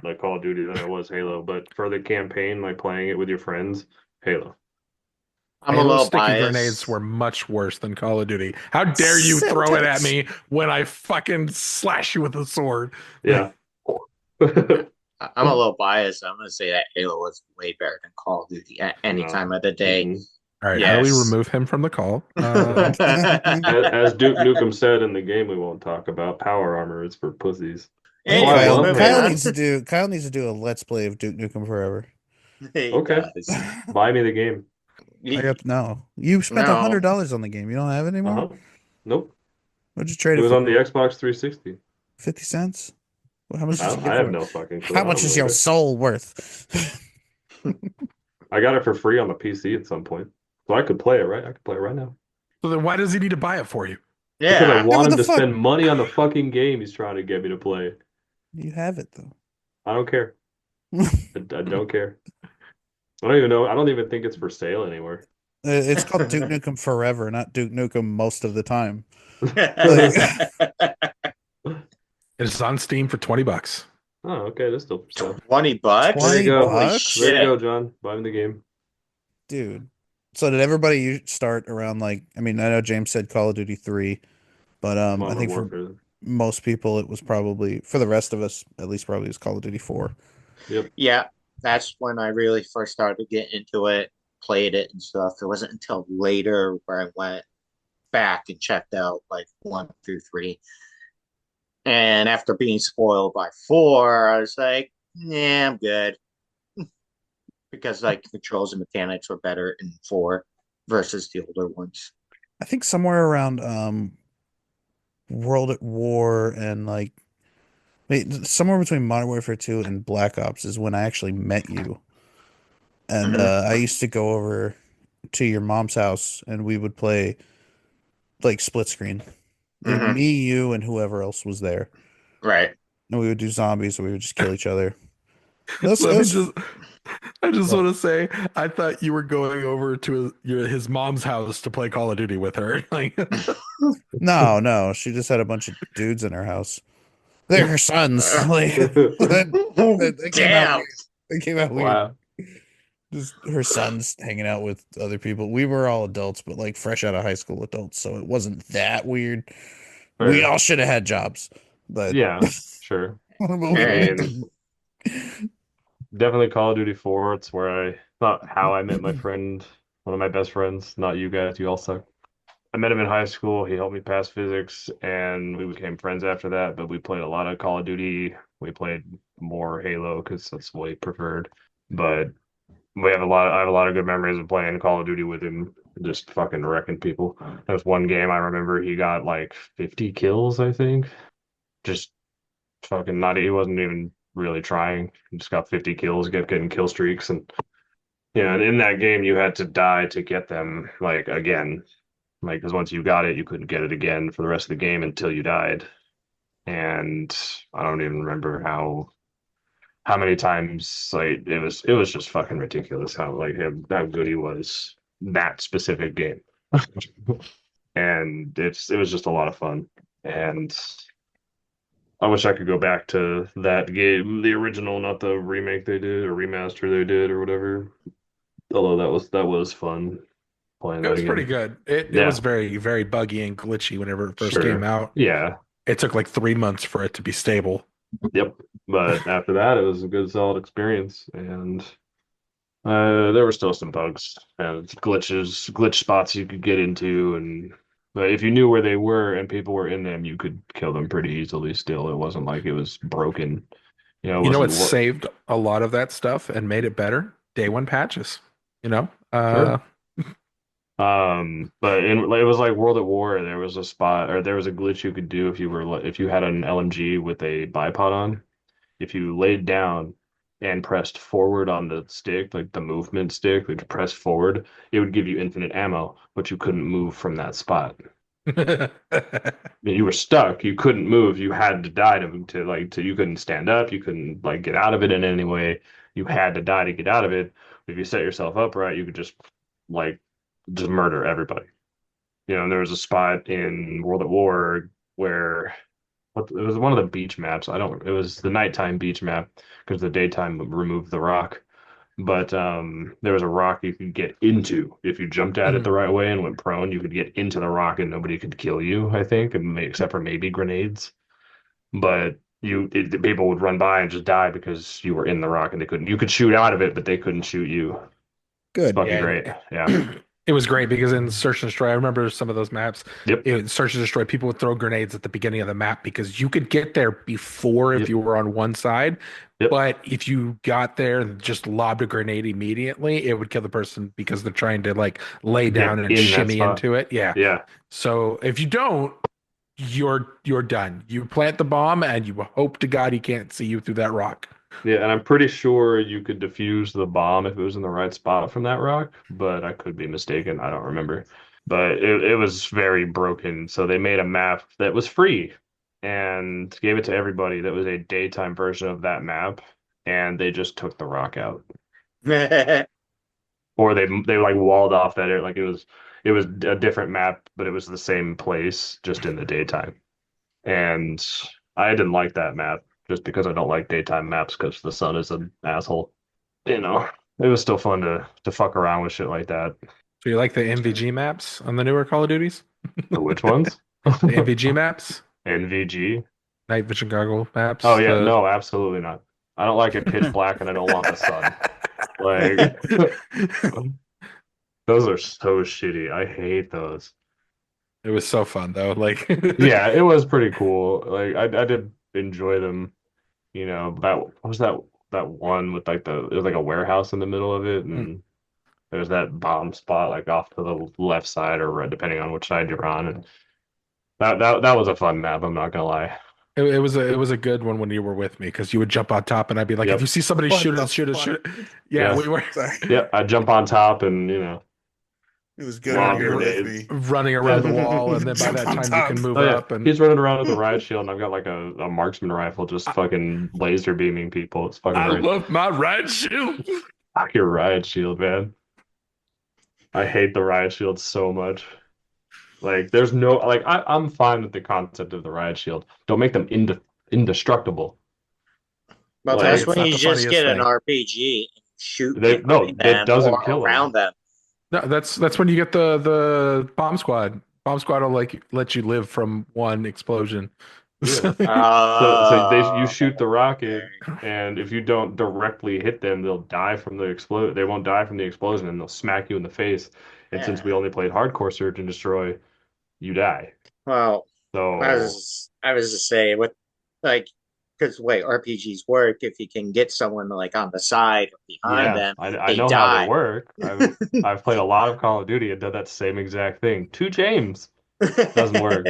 like Call of Duty, than I was Halo. But for the campaign, like playing it with your friends, Halo. I'm a Halo little sticky grenades biased. were much worse than Call of Duty. How dare you throw it at Sentence. me when I fucking slash you with a sword? Yeah. I'm a little biased. I'm gonna say that Halo was way better than Call of Duty at any No. time of the day. Mm-mm. All right, how do we Yes. remove him from the call? As Duke Nukem said in the game we won't talk about, power armor is for pussies. I That's think why I Anyways, love moving Kyle on. Halo. needs to do a let's play of Duke Nukem Forever. He Okay, does. buy me the game. I got no. You spent No, $100 on the game. You don't have it anymore? Uh-huh. Nope. What'd you trade It it was on the for? Xbox 360. 50 cents? Well, how much did you get I for have it? no fucking clue. How I much don't is know your either. soul worth? I got it for free on the PC at some point. So I could play it, right? I could play it right now. So then why does he need to buy it for you? Because I yeah. Hey, want what him the to fuck? spend money on the fucking game he's trying to get me to play. You have it though. I don't care. I don't care. I don't even know. I don't even think it's for sale anywhere. It's called Duke Nukem Forever, not Duke Nukem most of the time. Like, It's on Steam for $20. Oh, okay, that's still for sale. There you 20 bucks? 20 go. Holy bucks? There you shit. go, John. Buy him the game. Dude. So did everybody start around like, I mean, I know James said Call of Duty 3, but I Modern think for Warfare. most people it was probably, for the rest of us at least, probably was Call of Duty 4. Yep. Yeah, that's when I really first started to get into it, played it and stuff. It wasn't until later where I went back and checked out like 1 through 3. And after being spoiled by 4, I was like, yeah, I'm good. Because like controls and mechanics were better in 4 versus the older ones. I think somewhere around World at War and like somewhere between Modern Warfare 2 and Black Ops is when I actually met you. And Hmm. I used to go over to your mom's house and we would play like split screen. It, Hmm. me, you, and whoever else was there. Right. And we would do zombies, or we would just kill each other. It Let me was just I just what? want to say, I thought you were going over to his mom's house to play Call of Duty with her. Like, No, no. She just had a bunch of dudes in her house. They're her sons. Like that came out Damn. weird. It came out weird. Wow. Just her sons hanging out with other people. We were all adults, but like fresh out of high school adults, so it wasn't that weird. We Fair. all should have had jobs, but Yeah, sure. but All we right. I didn't. definitely Call of Duty 4. It's where not how I met my friend, one of my best friends, not you guys, you all suck. I met him in high school. He helped me pass physics, and we became friends after that. But we played a lot of Call of Duty. We played more Halo because that's what he preferred. But I have a lot of good memories of playing Call of Duty with him, just fucking wrecking people. There was one game I remember he got like 50 kills, I think. Just fucking not, he wasn't even really trying. He just got 50 kills, getting kill streaks. And yeah, and in that game, you had to die to get them like again. Like, because once you got it, you couldn't get it again for the rest of the game until you died. And I don't even remember how many times like it was just fucking ridiculous how good he was that specific game. And it was just a lot of fun. And I wish I could go back to that game, the original, not the remake they did or remaster they did or whatever. Although that was fun playing it that was pretty again. good. It was Yeah, very, very buggy and glitchy whenever it first came sure. out. Yeah, It took like 3 months for it to be stable. yep. But after that, it was a good, solid experience, and there were still some bugs and glitch spots you could get into, and but if you knew where they were and people were in them, you could kill them pretty easily. Still, it wasn't like it was broken. It You know what wasn't what. saved a lot of that stuff and made it better? Day one patches. You know? Sure. But it was like World at War. There was a spot, or there was a glitch you could do if you had an LMG with a bipod on. If you laid down and pressed forward on the stick, like the movement stick, like press forward, it would give you infinite ammo, but you couldn't move from that spot. You were stuck. You couldn't move. You had to die to you couldn't stand up. You couldn't like get out of it in any way. You had to die to get out of it. If you set yourself up right, you could like just murder everybody. And there was a spot in World at War where it was one of the beach maps. I don't. It was the nighttime beach map because the daytime removed the rock. But there was a rock you could get into if you jumped at it the Mhm. right way and went prone. You could get into the rock and nobody could kill you. I think, except for maybe grenades. But the people would run by and just die because you were in the rock and they couldn't. You could shoot out of it, but they couldn't shoot you. It's Good. fucking Yeah, great. Yeah. it was great because in Search and Destroy, I remember some of those maps. Yep. In Search and Destroy, people would throw grenades at the beginning of the map because you could get there before if Yep. you were on one side. Yep. But if you got there and just lobbed a grenade immediately, it would kill the person because they're trying to like lay Get down and in that shimmy spot. into it. Yeah. Yeah. So if you don't, you're done. You plant the bomb and you hope to God he can't see you through that rock. Yeah, and I'm pretty sure you could defuse the bomb if it was in the right spot from that rock, but I could be mistaken. I don't remember. But it was very broken. So they made a map that was free and gave it to everybody that was a daytime version of that map, and they just took the rock out. or they like walled off that area. Like it was a different map, but it was the same place just in the daytime. And I didn't like that map just because I don't like daytime maps because the sun is an asshole. You know, it was still fun to fuck around with shit like that. So you like the MVG maps on the newer Call of Duties? The which ones? The MVG maps, NVG? night vision goggle Oh maps. yeah, The no, absolutely not. I don't like it pitch black and I don't want the sun. Like those are so shitty. I hate those. it was so fun though. Like Yeah, it was pretty cool. Like I did enjoy them. You know, that what was that one with like it was like a warehouse in the middle of it, and there's that bomb spot like off to the left side or right, depending on which side you're on. And that was a fun map, I'm not gonna lie. it was a good one when you were with me because you would jump on top and I'd be like, if you Yep. see somebody What shoot the it, shoot it, fuck? shoot it. Yeah, Yes. we were Sorry. Yep. I jump on top and It was good Long when you were with grenades. me. running around the wall, and then by Jump that on time you top. can move Oh yeah. up and He's running around with a riot shield and I've got like a marksman rifle just fucking laser beaming people. It's fucking I great. love my right shield. Fuck your riot shield, man. I hate the riot shield so much. Like, there's no like I'm fine with the concept of the riot shield. Don't make them indestructible. Well, Like, that's Like it's when not you the just funniest get an thing. RPG and shoot they people no, in it them doesn't or kill around them. them. No, that's when you get the bomb squad. Bomb squad will like let you live from one explosion. Yeah. So you Oh, shoot the rocket, okay. and if you don't directly hit them, they'll die from the explode. They won't die from the explosion, and they'll smack you in the face. And since Yeah. we only played hardcore search and destroy, you die. Well, So I was to say what like because the way RPGs work, if you can get someone like on the side or behind yeah, them, I they know how they die. work. I've played a lot of Call of Duty and done that same exact thing to James. Doesn't work.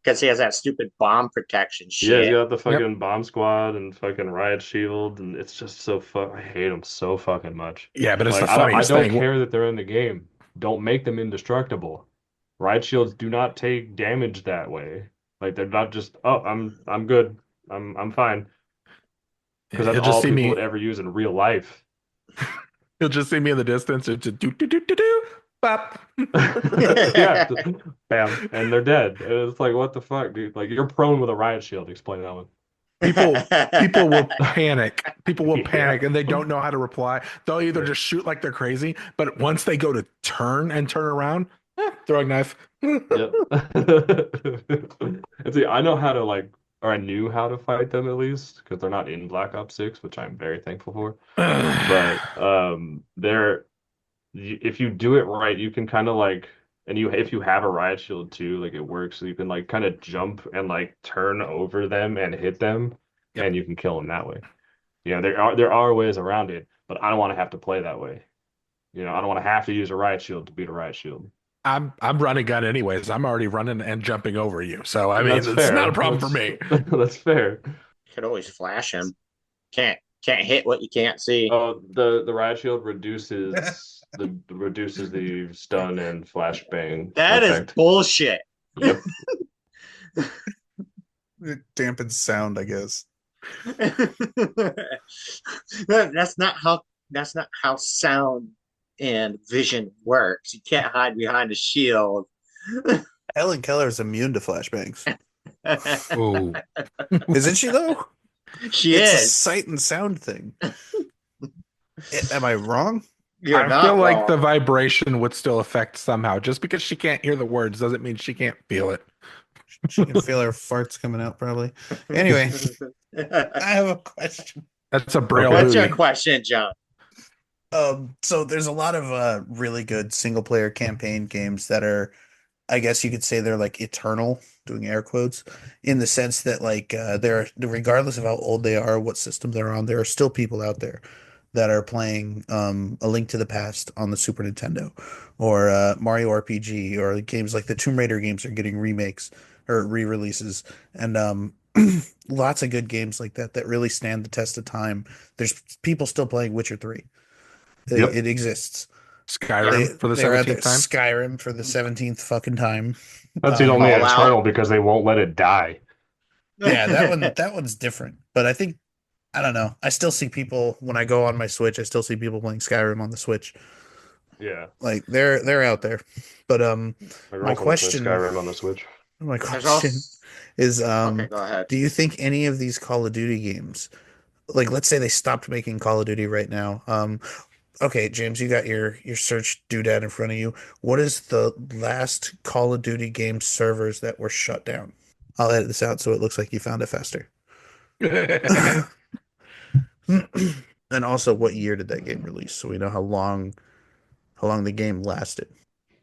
Because he has that stupid bomb protection Yeah, he's shit. got the Yep. fucking bomb squad and fucking riot shield, and it's just so fuck. I hate them so fucking much. Yeah, but it's the Like I funniest don't thing. care that they're in the game. Don't make them indestructible. Riot shields do not take damage that way. Like they're not just I'm good. I'm fine because that's He'll just all see people me. would ever use in real life. He'll just see me in the distance. It's just do do do do do. Bop. Yeah, bam, and they're dead. And it's like what the fuck, dude? Like you're prone with a riot shield. Explain that one. People will panic. People will Yeah. panic and they don't know how to reply. They'll either just shoot like they're crazy, but once they go to turn and turn around, throwing knife. Yep. And see, I know how to like, or I knew how to fight them at least because they're not in Black Ops 6, which I'm very thankful for. But they're if you do it right, you can kind of like, and you if you have a riot shield too, like it works. So you can like kind of jump and like turn over them and hit them, Yep. and you can kill them that way. Yeah, there are ways around it, but I don't want to have to play that way. I don't want to have to use a riot shield to beat a riot shield. I'm running gun anyways. I'm already running and jumping over you. So I mean, That's it's not a fair. problem for me. That's fair. Could always flash him. Can't hit what you can't see. Oh, the riot shield reduces the stun and flashbang That is effect. bullshit. Yep. It dampens sound, I guess. that's not how sound and vision works. You can't hide behind a shield. Helen Keller is immune to flashbangs. Ooh. Isn't she though? She It's a is. sight and sound thing. Am I wrong? You're I not feel like wrong. the vibration would still affect somehow. Just because she can't hear the words doesn't mean she can't feel it. She can feel her farts coming out probably. Anyway, I have a question. That's a braille What's your booty. question, John? So there's a lot of really good single player campaign games that are, I guess you could say they're like eternal, doing air quotes, in the sense that like they're regardless of how old they are, what system they're on, there are still people out there that are playing A Link to the Past on the Super Nintendo, or Mario RPG, or games like the Tomb Raider games are getting remakes or re-releases, and lots of good games like that that really stand the test of time. There's people still playing Witcher 3. Yep. It exists. Skyrim for the They're out there. 17th time. Skyrim for the 17th fucking time. That's the only Fallout. eternal because they won't let it die. Yeah, that one's different. But I think I don't know. I still see people when I go on my Switch. I still see people playing Skyrim on the Switch. Yeah, Like they're out there. But my my girlfriend plays question Skyrim on the Switch. my There's question also is okay. Go ahead. do you think any of these Call of Duty games, like let's say they stopped making Call of Duty right now, okay, James, you got your search doodad in front of you. What is the last Call of Duty game servers that were shut down? I'll edit this out so it looks like you found it faster. And also, what year did that game release? So we know how long the game lasted.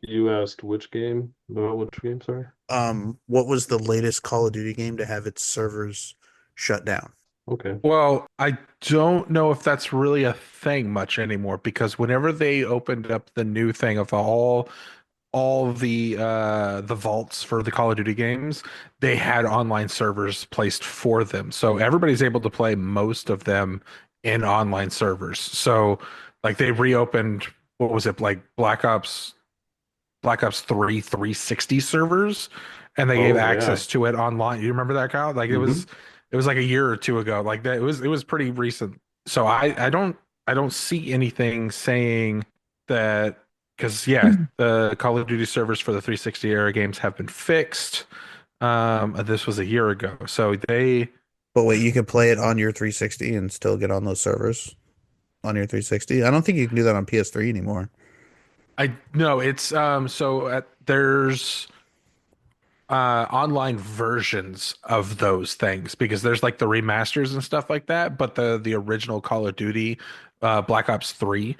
You asked which game? About which game, sorry? What was the latest Call of Duty game to have its servers shut down? Okay. Well, I don't know if that's really a thing much anymore because whenever they opened up the new thing of all the vaults for the Call of Duty games, they had online servers placed for them. So everybody's able to play most of them in online servers. So like they reopened what was it like Black Ops 3 360 servers and they gave Oh yeah. access to it online. You remember that, Kyle? Like Hmm. it was like a year or two ago. Like that it was pretty recent. So I don't see anything saying that because yeah, the Call of Duty servers for the 360 era games have been fixed. This was a year ago. So they But wait, you can play it on your 360 and still get on those servers on your 360. I don't think you can do that on PS3 anymore. I no, it's there's online versions of those things because there's like the remasters and stuff like that, but the original Call of Duty, Black Ops 3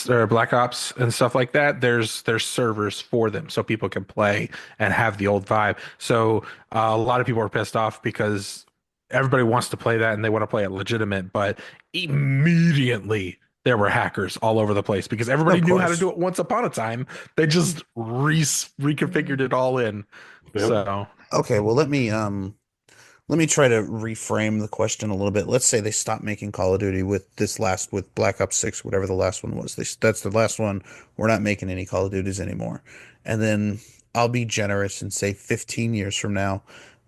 or Black Ops and stuff like that, there's servers for them so people can play and have the old vibe. So a lot of people are pissed off because everybody wants to play that and they want to play it legitimate, but immediately there were hackers all over the place because everybody Of knew how to course. do it once upon a time. They just reconfigured it all in. Yep. So, Okay, well let me try to reframe the question a little bit. Let's say they stop making Call of Duty with Black Ops 6, whatever the last one was. That's the last one. We're not making any Call of Duties anymore. And then I'll be generous and say 15 years from now,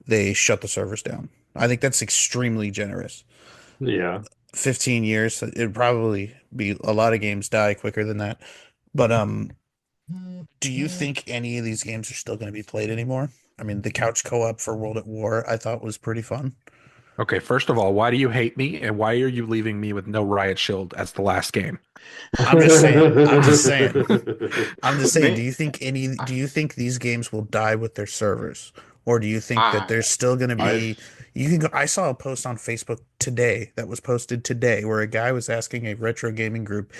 they shut the servers down. I think that's extremely generous. Yeah. 15 years, it'd probably be a lot of games die quicker than that. But do you think any of these games are still going to be played anymore? I mean, the couch co-op for World at War I thought was pretty fun. okay, first of all, why do you hate me and why are you leaving me with no riot shield as the last game? I'm just saying. I'm just saying. I'm just saying, Me, do you think these games will die with their servers? Or do you think that I, there's still going to I've be you can go I saw a post on Facebook today that was posted today where a guy was asking a retro gaming group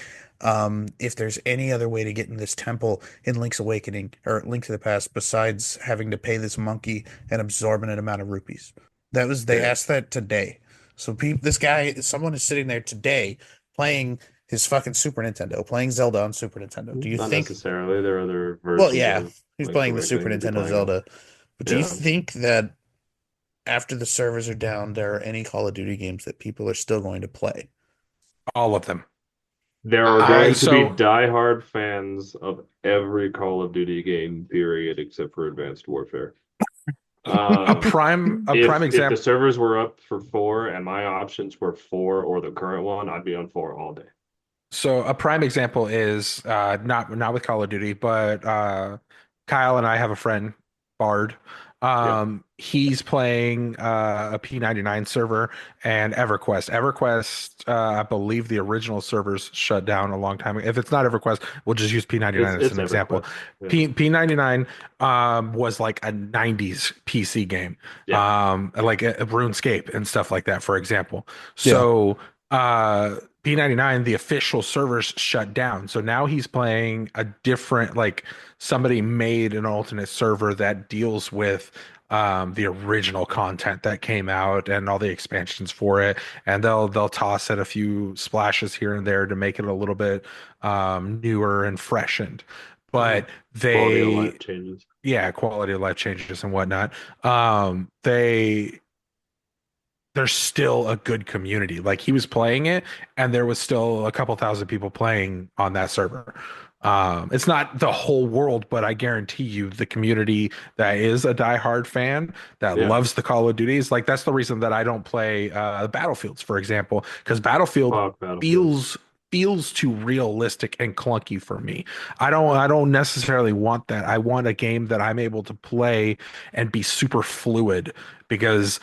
if there's any other way to get in this temple in Link's Awakening or Link to the Past besides having to pay this monkey an absorbent amount of rupees. They yeah, asked that today. So someone is sitting there today playing his fucking Super Nintendo, playing Zelda on Super Nintendo. Do you not think necessarily. There are other well, versions yeah, of he's Link's playing the Super Awakening you'd be Nintendo playing on. Zelda. But do you Yeah. think that after the servers are down, there are any Call of Duty games that people are still going to play? All of them. There are I, going to be So diehard fans of every Call of Duty game, period, except for Advanced Warfare. Um, a prime if the example. servers were up for four and my options were four or the current one, I'd be on four all day. So a prime example is not with Call of Duty, but Kyle and I have a friend, Bard. Yeah. He's playing a P99 server and EverQuest. EverQuest, I believe the original servers shut down a long time ago. If it's not EverQuest, we'll just use P99 as It's an example. EverQuest. Yeah. P99 was like a 90s PC game, Yeah. like a RuneScape and stuff like that, for example. Yeah. So P99, the official servers shut down. So now he's playing a different, like somebody made an alternate server that deals with the original content that came out and all the expansions for it. And they'll toss in a few splashes here and there to make it a little bit newer and freshened. Uh, But quality of they, life changes. yeah, quality of life changes and whatnot. They there's still a good community. Like he was playing it, and there was still a couple thousand people playing on that server. It's not the whole world, but I guarantee you the community that is a diehard fan that Yeah. loves the Call of Duties, like that's the reason that I don't play Battlefields, for example, because Battlefield Fuck Battlefield. feels too realistic and clunky for me. I don't necessarily want that. I want a game that I'm able to play and be super fluid because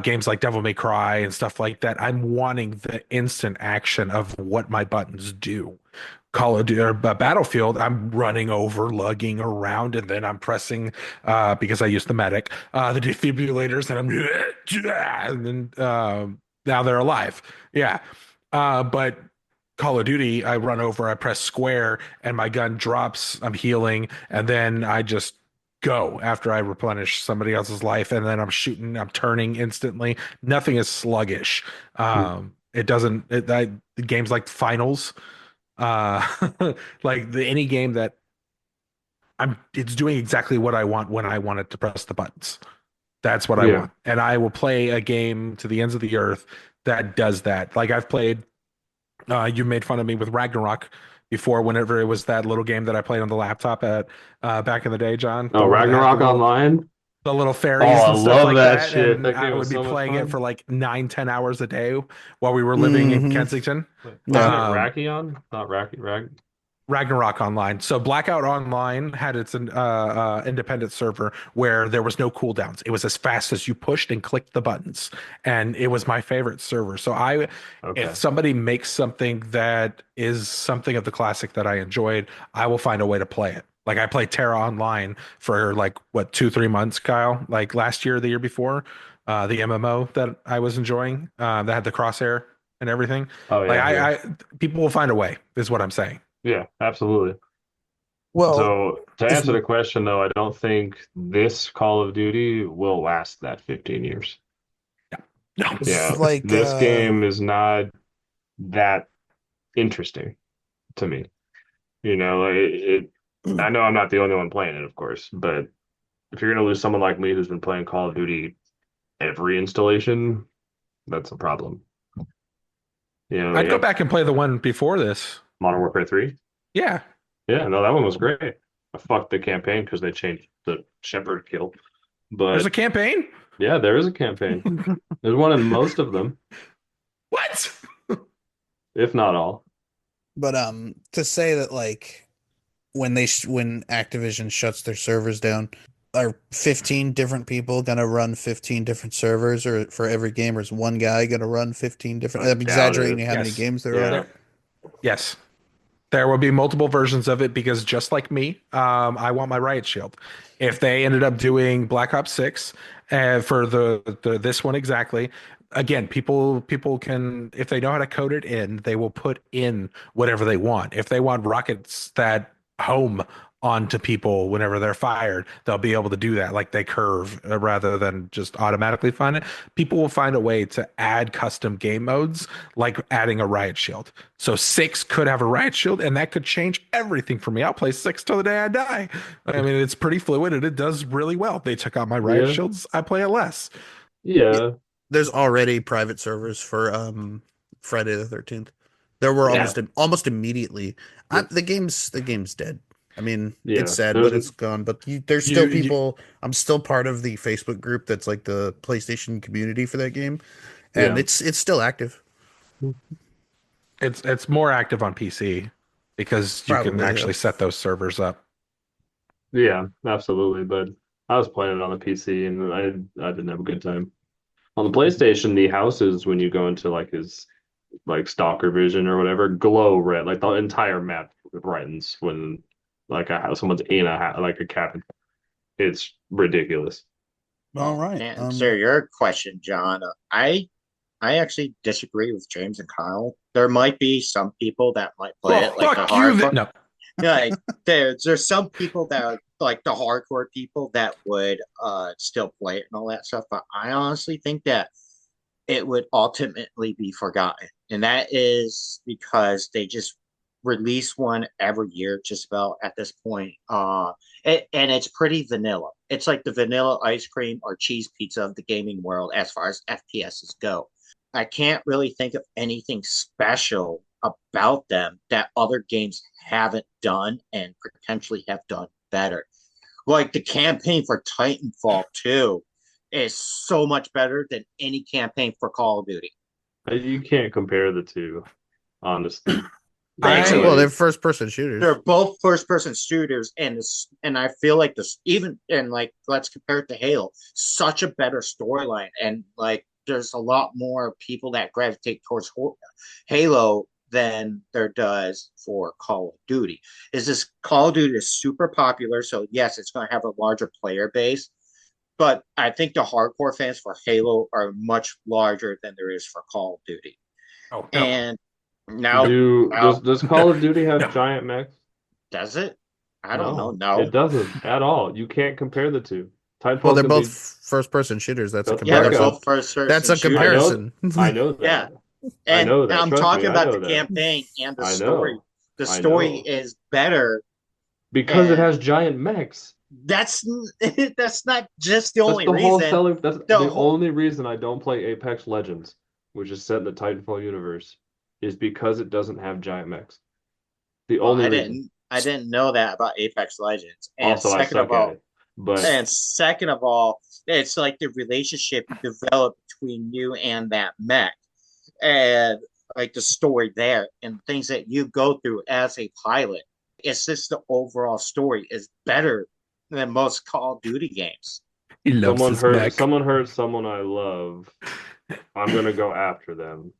games like Devil May Cry and stuff like that, I'm wanting the instant action of what my buttons do. Call of Duty or Battlefield, I'm running over, lugging around, and then I'm pressing because I use the medic, the defibrillators, and I'm and then now they're alive. Yeah. But Call of Duty, I run over, I press square, and my gun drops, I'm healing, and then I just go after I replenish somebody else's life, and then I'm shooting, I'm turning instantly. Nothing is sluggish. It doesn't games like finals like any game that it's doing exactly what I want when I want it to press the buttons. That's what I Yeah. want. And I will play a game to the ends of the earth that does that. Like I've played you made fun of me with Ragnarok before whenever it was that little game that I played on the laptop at back in the day, John, Oh, the one that had Ragnarok Online. the little Oh, fairies I and stuff love like that that. shit. And That I game was would be so much playing it for fun. like 9, 10 hours a day while we were living in Hmm. Kensington. Wasn't Yeah. it Um, Rakion? Not Rag. Ragnarok Online. So Blackout Online had its independent server where there was no cooldowns. It was as fast as you pushed and clicked the buttons, and it was my favorite server. So if Okay. somebody makes something that is something of the classic that I enjoyed, I will find a way to play it. Like I played Terra Online for like what 2, 3 months, Kyle. Like last year, or the year before, the MMO that I was enjoying that had the crosshair and everything. Oh Like yeah, yeah, people will find a way, is what I'm saying. yeah. Absolutely. Well, So to if answer the question though, I don't think this Call of Duty will last that 15 years. No. it's Yeah, like this game is not that interesting to me. I know I'm not the only one playing it, of course, but if you're gonna lose someone like me who's been playing Call of Duty every installation, that's a problem. I'd You go have back and play the one before this. Modern Warfare 3. Yeah. Yeah, no, that one was great. I fucked the campaign because they changed the Shepherd kill. There's a But campaign? yeah, there is a campaign. There's one in most of them, What? if not all. but to say that like when Activision shuts their servers down, are 15 different people gonna run 15 different servers, or for every game, or is one guy gonna run 15 different? I I'm doubt exaggerating it. how many Yes. games there are. Yeah. There. Yes. There will be multiple versions of it because just like me, I want my riot shield. If they ended up doing Black Ops 6 for the this one exactly, again, people can if they know how to code it in, they will put in whatever they want. If they want rockets that home onto people whenever they're fired, they'll be able to do that like they curve rather than just automatically find it. People will find a way to add custom game modes like adding a riot shield. So 6 could have a riot shield, and that could change everything for me. I'll play 6 till the day I die. I mean, it's pretty fluid and it does really well. They took out my riot Yeah. shields. I play it less. Yeah, Yeah. there's already private servers for Friday the 13th. There were Yeah. almost immediately. Yep. The game's dead. I mean, it's Yeah. sad, There's but it's gone. But there's still You people. I'm still part of the Facebook group that's like the PlayStation community for that game, and yeah. it's still active. it's more active on PC because you can Probably, yeah. actually set those servers up. Yeah, absolutely. But I was playing it on the PC and I didn't have a good time. On the PlayStation, the houses when you go into like his like stalker vision or whatever glow red. Like the entire map brightens when like a house someone's in a house, like a cabin. It's ridiculous. All Well, right. to answer your question, John, I actually disagree with James and Kyle. There might be some people that might play Well, it like the fuck you. hardcore. No. Yeah, like, there's some people that are like the hardcore people that would still play it and all that stuff. But I honestly think that it would ultimately be forgotten. And that is because they just release one every year, just about at this point. And it's pretty vanilla. It's like the vanilla ice cream or cheese pizza of the gaming world as far as FPSs go. I can't really think of anything special about them that other games haven't done and potentially have done better. Like the campaign for Titanfall 2 is so much better than any campaign for Call of Duty. You can't compare the two, honestly. Like, Actually, Well, they're like first person shooters. they're both first person shooters, and I feel like this even and like let's compare it to Halo, such a better storyline, and like there's a lot more people that gravitate towards Halo than there does for Call of Duty. Is this Call of Duty is super popular, so yes, it's going to have a larger player base, but I think the hardcore fans for Halo are much larger than there is for Call of Duty. Oh no, And no, does Call of Duty have no. giant mechs? does it? I don't know. No, No. it doesn't at all. You can't compare the two. Well, Titanfall's they're gonna both be first person shooters. That's a Yeah, they're okay. comparison. both first That's person a I shooters. know, comparison. I know Yeah. that. I And know that. I'm Trust me, talking I about the know that. campaign and the I story. know. The I story know. is better, Because it and has giant mechs. that's that's not just the That's only the whole reason. selling. That's The the whole only reason I don't play Apex Legends, which is set in the Titanfall universe, is because it doesn't have giant mechs. The well, only reason. I didn't know that about Apex Legends. Also, I suck at it. But It's like the relationship you develop between you and that mech, and like the story there and things that you go through as a pilot. It's just the overall story is better than most Call of Duty games. He loves his mech. someone hurt someone I love, I'm gonna go after them.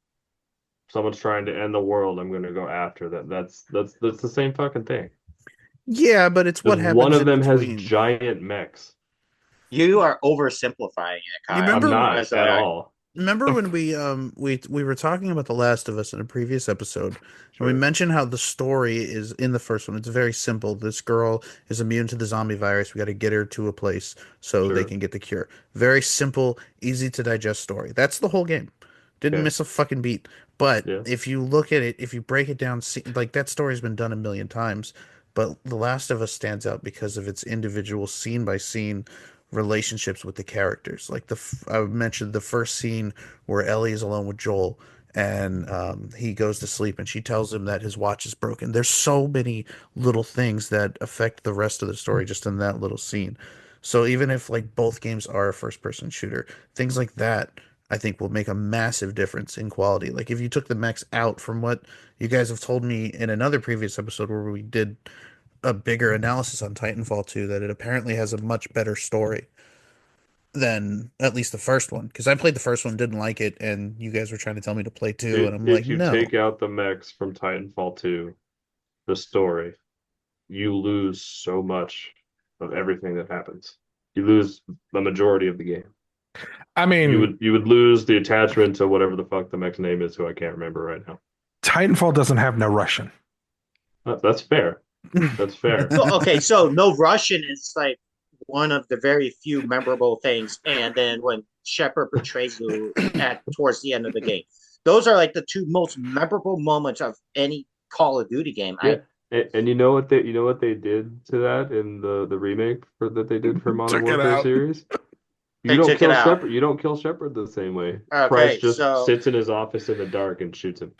Someone's trying to end the world, I'm gonna go after them. That's the same fucking thing. Yeah, but it's what Because one happens of in them has between. giant mechs. You are oversimplifying it, You Kyle. I'm remember not at Honestly, all. remember when we were talking about The Last of Us in a previous episode, and we Sure, mentioned how the story is in the first one. It's very simple. This girl is immune to the zombie virus. We got to get her to a place so they sure. can get the cure. Very simple, easy to digest story. That's the whole game. Didn't Okay. miss a fucking beat. But Yeah. if you look at it, if you break it down, like that story's been done a million times. But The Last of Us stands out because of its individual scene by scene relationships with the characters. Like I mentioned the first scene where Ellie is alone with Joel and he goes to sleep and she tells him that his watch is broken. There's so many little things that affect the rest of the story just in that little scene. So even if like both games are a first person shooter, things like that I think will make a massive difference in quality. Like if you took the mechs out from what you guys have told me in another previous episode where we did a bigger analysis on Titanfall 2 that it apparently has a much better story than at least the first one. Because I played the first one, didn't like it, and you guys were trying to tell me to play two, and I'm like, If you no. take out the mechs from Titanfall 2, the story, you lose so much of everything that happens. You lose the majority of the game. I mean, You would lose the attachment to whatever the fuck the mech's name is, who I can't remember right now. Titanfall doesn't have no Russian. That's fair. That's fair. well, okay, so no Russian is like one of the very few memorable things. And then when Shepard betrays you at towards the end of the game, those are like the two most memorable moments of any Call of Duty game. Yeah. And you know what they did to that in the remake that they did for Modern Check it Warfare out. series? They took it out. You don't kill Shepard the same way. Price Okay, just so sits in his office in the dark and shoots him.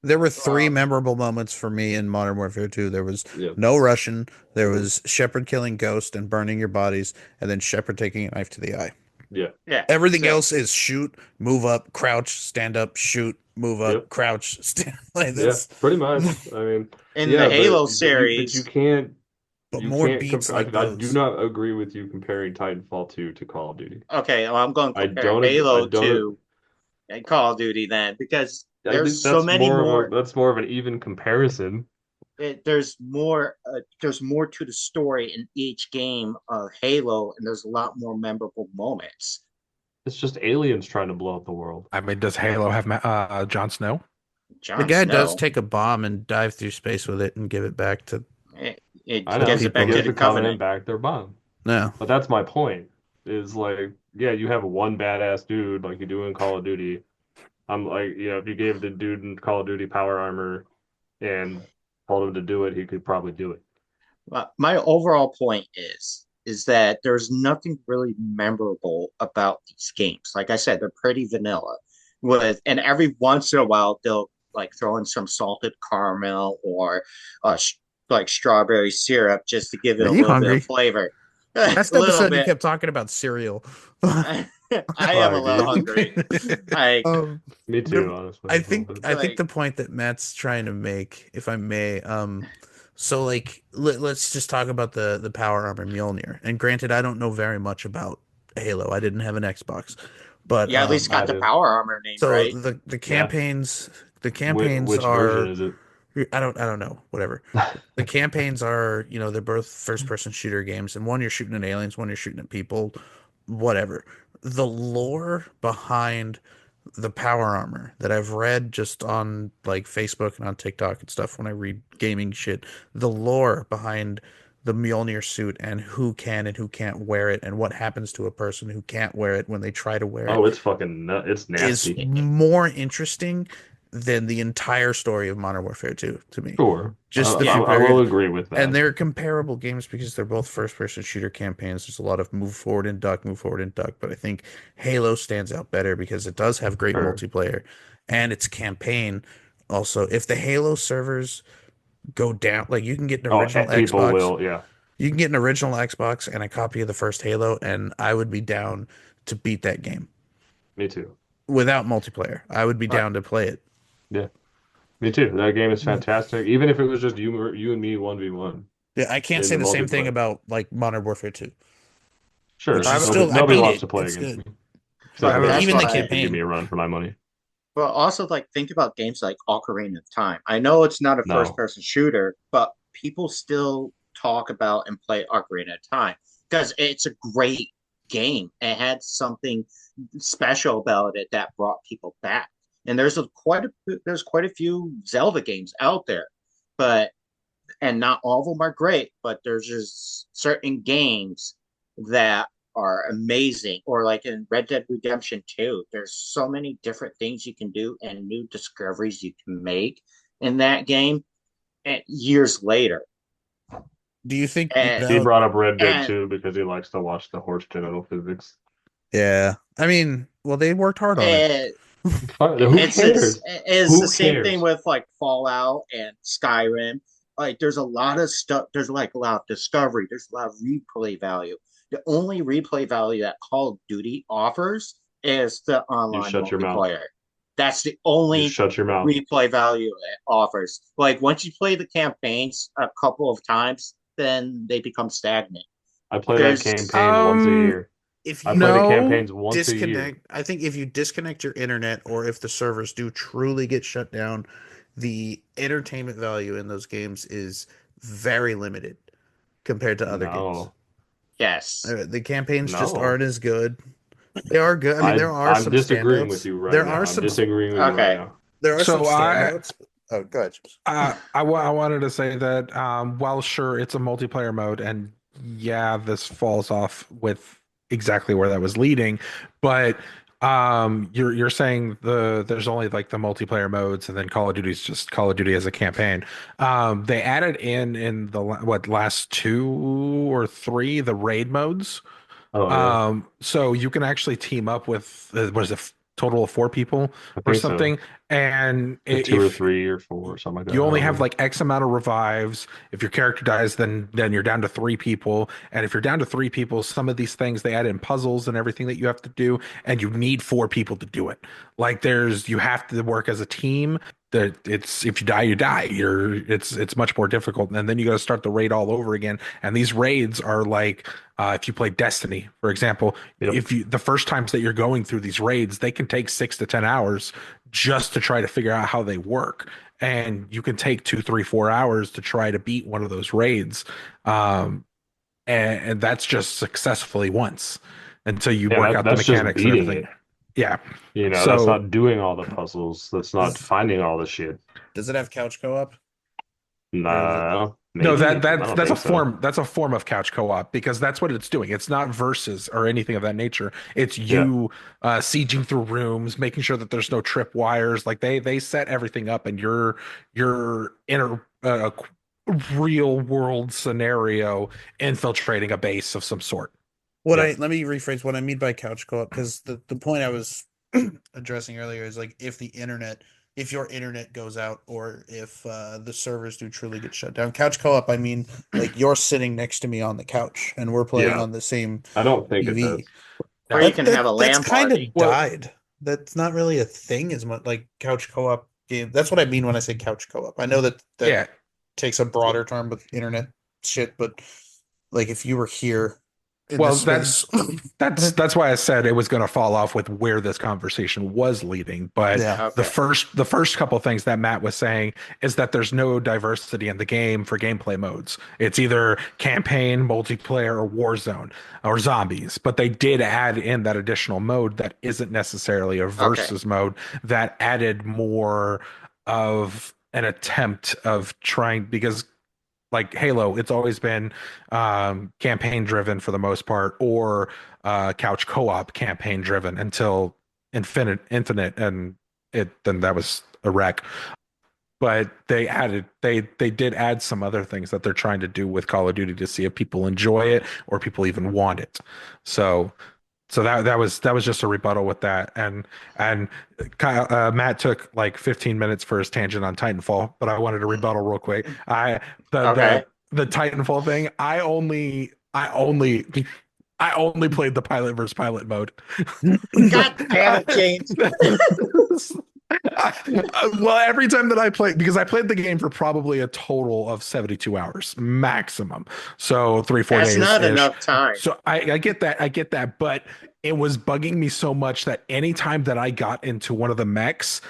There were three well, memorable moments for me in Modern Warfare 2. There was Yeah. no Russian, there Mhm. was Shepard killing Ghost and burning your bodies, and then Shepard taking a knife to the eye. Yeah. yeah. Everything So else is shoot, move up, crouch, stand up, shoot, move up, Yep. crouch, stand like Yeah. this. Pretty much. I mean, in the yeah, Halo but series, But you more can't beats like I do those. not agree with you comparing Titanfall 2 to Call of Duty. okay, well, I'm going to compare I Halo don't to and Call of Duty then because I there's think so many more. that's more of an even comparison. There's more to the story in each game of Halo, and there's a lot more memorable moments. It's just aliens trying to blow up the world. I mean, does Halo have Jon Snow? The Jon guy does Snow, take a bomb and dive through space with it and give it back to it I the know. gives it people He back to gives that. the the Covenant Covenant. back their bomb. No. But that's my point. Is like, yeah, you have one badass dude like you do in Call of Duty. I'm like, if you gave the dude in Call of Duty power armor and told him to do it, he could probably do it. My overall point is that there's nothing really memorable about these games. Like I said, they're pretty vanilla. And every once in a while they'll like throw in some salted caramel or like strawberry syrup just to give it Are a you little bit of hungry? flavor. A Last little episode, you bit. kept talking about cereal. I am a Sorry, little dude. hungry. Like, um, Me too, the, honestly, I a little think bit. I think like the point that Matt's trying to make, if I may, so like let's just talk about the Power Armor Mjolnir. And granted, I don't know very much about Halo. I didn't have an Xbox, but you at least I got the did. power armor name so right. the Yeah. campaigns the campaigns Which version are is it? I don't know, whatever. The campaigns are, they're both first person shooter games, and one you're shooting at aliens, one you're shooting at people, whatever. The lore behind the power armor that I've read just on like Facebook and on TikTok and stuff when I read gaming shit, the lore behind the Mjolnir suit and who can and who can't wear it and what happens to a person who can't wear it when they try to wear it Oh, it's fucking it's is nasty. more interesting than the entire story of Modern Warfare 2 to me. Sure. Just the Yeah. I very will agree with and that. they're comparable games because they're both first-person shooter campaigns. There's a lot of move forward and duck, move forward and duck. But I think Halo stands out better because it does have great Sure. multiplayer and its campaign. Also, if the Halo servers go down, like you can get an Oh, original people Xbox, will, yeah. you can get an original Xbox and a copy of the first Halo, and I would be down to beat that game Me too. without multiplayer. I would be Right. down to play it. Yeah, me too. That game is fantastic. Even if it was just you and me 1v1 Yeah, I can't in say the the same thing multiplayer. about like Modern Warfare 2, which Sure. is I've, still I Nobody beat wants it. to play It's against good. me. I Except have But a, That's even the why. Xbox, you can give me campaign, a run for my money. But also, like, think about games like Ocarina of Time. I know it's not a No. first-person shooter, but people still talk about and play Ocarina of Time because it's a great game. It had something special about it that brought people back. And there's quite a few Zelda games out there, but and not all of them are great, but there's just certain games that are amazing. Or like in Red Dead Redemption 2, there's so many different things you can do and new discoveries you can make in that game and years later. do you think And He without brought up Red Dead and 2 because he likes to watch the horse genital physics. Yeah. I mean, well, they worked hard on it. and Who cares? it's the Who same thing cares? with like Fallout and Skyrim. Like there's a lot of stuff. There's like a lot of discovery. There's a lot of replay value. The only replay value that Call of Duty offers is the You online shut your mouth. multiplayer. That's the You only shut your mouth. replay value it offers. Like once you play the campaigns a couple of times, then they become stagnant. I play that There's campaign once a year. If I play the you no. campaigns once a year. disconnect, I think if you disconnect your internet or if the servers do truly get shut down, the entertainment value in those games is very limited compared to other games. No, yes. The campaigns just no. aren't as good. They are good. I mean, there are I'm some disagreeing with standouts. you right There now. are I'm some. disagreeing with you right Okay. now. There are some so standouts. Oh, good. I wanted to say that while sure it's a multiplayer mode, and yeah, this falls off with exactly where that was leading, but you're saying there's only like the multiplayer modes, and then Call of Duty's just Call of Duty as a campaign. They added in the last two or three the raid modes. Oh yeah, So you can actually team up with what is it, total of four people I or think so. something, and Like two or if three or four or something like that. you I don't only have remember. like X amount of revives. If your character dies, then you're down to three people. And if you're down to three people, some of these things they add in puzzles and everything that you have to do, and you need four people to do it. Like you have to work as a team. That it's if you die, you die. It's much more difficult, and then you got to start the raid all over again. And these raids are like if you play Destiny, for example, Yep. if you the first times that you're going through these raids, they can take 6 to 10 hours just to try to figure out how they work, and you can take 2, 3, 4 hours to try to beat one of those raids, um, and that's just successfully once until you Yeah, work out the that's just mechanics and beating everything. it. Yeah. That's So not doing all the puzzles. That's not Does finding all the shit. does it have couch co-op or is it? No, no, maybe. I don't that's a think so. form of couch co-op because that's what it's doing. It's not versus or anything of that nature. It's Yeah. you sieging through rooms, making sure that there's no trip wires. Like they set everything up, and you're in a real world scenario infiltrating a base of some sort. Yeah. Let me rephrase what I mean by couch co-op because the point I was addressing earlier is like if the internet if your internet goes out or if the servers do truly get shut down. Couch co-op, I mean, like you're sitting next to me on the couch and we're playing Yeah, on the same I don't think it TV. does. Or Yeah. you can have a That's LAN kind party. of Well, died. That's not really a thing as much like couch co-op game. That's what I mean when I say couch co-op. I know that yeah. takes a broader term with internet shit, but like if you were here in Well, this space, that's why I said it was going to fall off with where this conversation was leading. But yeah. Okay. the first couple things that Matt was saying is that there's no diversity in the game for gameplay modes. It's either campaign, multiplayer, or Warzone or zombies. But they did add in that additional mode that isn't necessarily a Okay. versus mode that added more of an attempt of trying because like Halo, it's always been campaign driven for the most part, or couch co-op campaign driven until Infinite, and it then that was a wreck. But they did add some other things that they're trying to do with Call of Duty to see if people enjoy it or people even want it. So that was just a rebuttal with that, and Kyle, Matt took like 15 minutes for his tangent on Titanfall, but I wanted to rebuttal real quick. I the Okay. the the Titanfall thing. I only played the pilot versus pilot mode. God damn it, James. Well, every time that I played, because I played the game for probably a total of 72 hours maximum, so 3 4 That's days not ish. enough time. So I get that, but it was bugging me so much that anytime that I got into one of the mechs,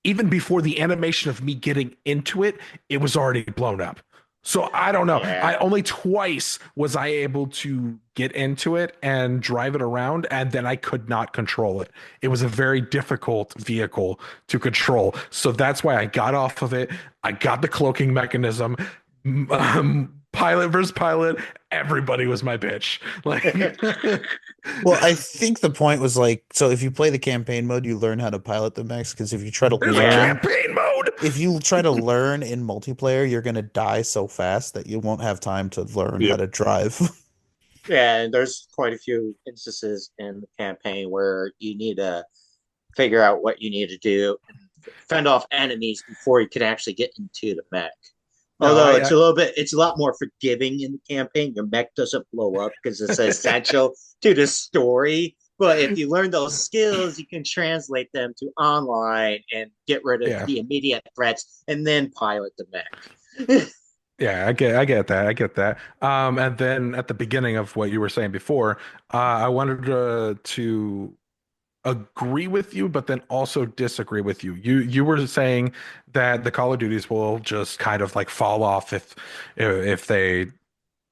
even before the animation of me getting into it, it was already blown up. So I don't know. Yeah. I only twice was I able to get into it and drive it around, and then I could not control it. It was a very difficult vehicle to control. So that's why I got off of it. I got the cloaking mechanism. Pilot versus pilot, everybody was my bitch. Like, Well, I think the point was like, so if you play the campaign mode, you learn how to pilot the mechs. Because if you try to there's a Yeah. learn, campaign mode. if you try to learn in multiplayer, you're gonna die so fast that you won't have time to learn how Yep. to drive. Yeah, and there's quite a few instances in the campaign where you need to figure out what you need to do and fend off enemies before you can actually get into the mech. No, Although I it's a lot more forgiving in the campaign. Your mech doesn't blow up because it's essential to the story. But if you learn those skills, you can translate them to online and get rid of yeah. the immediate threats and then pilot the mech. Yeah, I get that. And then at the beginning of what you were saying before, I wanted to agree with you, but then also disagree with you. You were saying that the Call of Duties will just kind of like fall off if they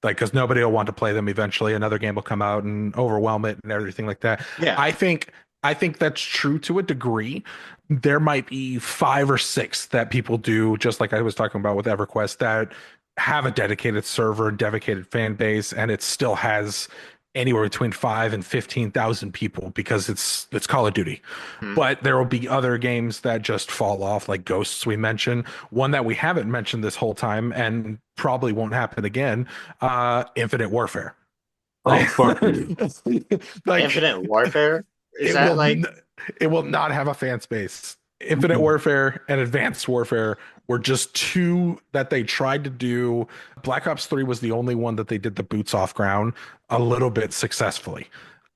like because nobody will want to play them eventually. Another game will come out and overwhelm it and everything like that. Yeah. I think that's true to a degree. There might be five or six that people do, just like I was talking about with EverQuest, that have a dedicated server and dedicated fan base, and it still has anywhere between 5 and 15,000 people because it's Call of Duty. Hmm. But there will be other games that just fall off, like Ghosts we mentioned. One that we haven't mentioned this whole time and probably won't happen again, Infinite Warfare. Oh, Like, fuck you. like Infinite Warfare? Is it that will like it will not have a fan space. Infinite Warfare and Advanced Warfare were just two that they tried to do. Black Ops 3 was the only one that they did the boots off ground a little bit successfully.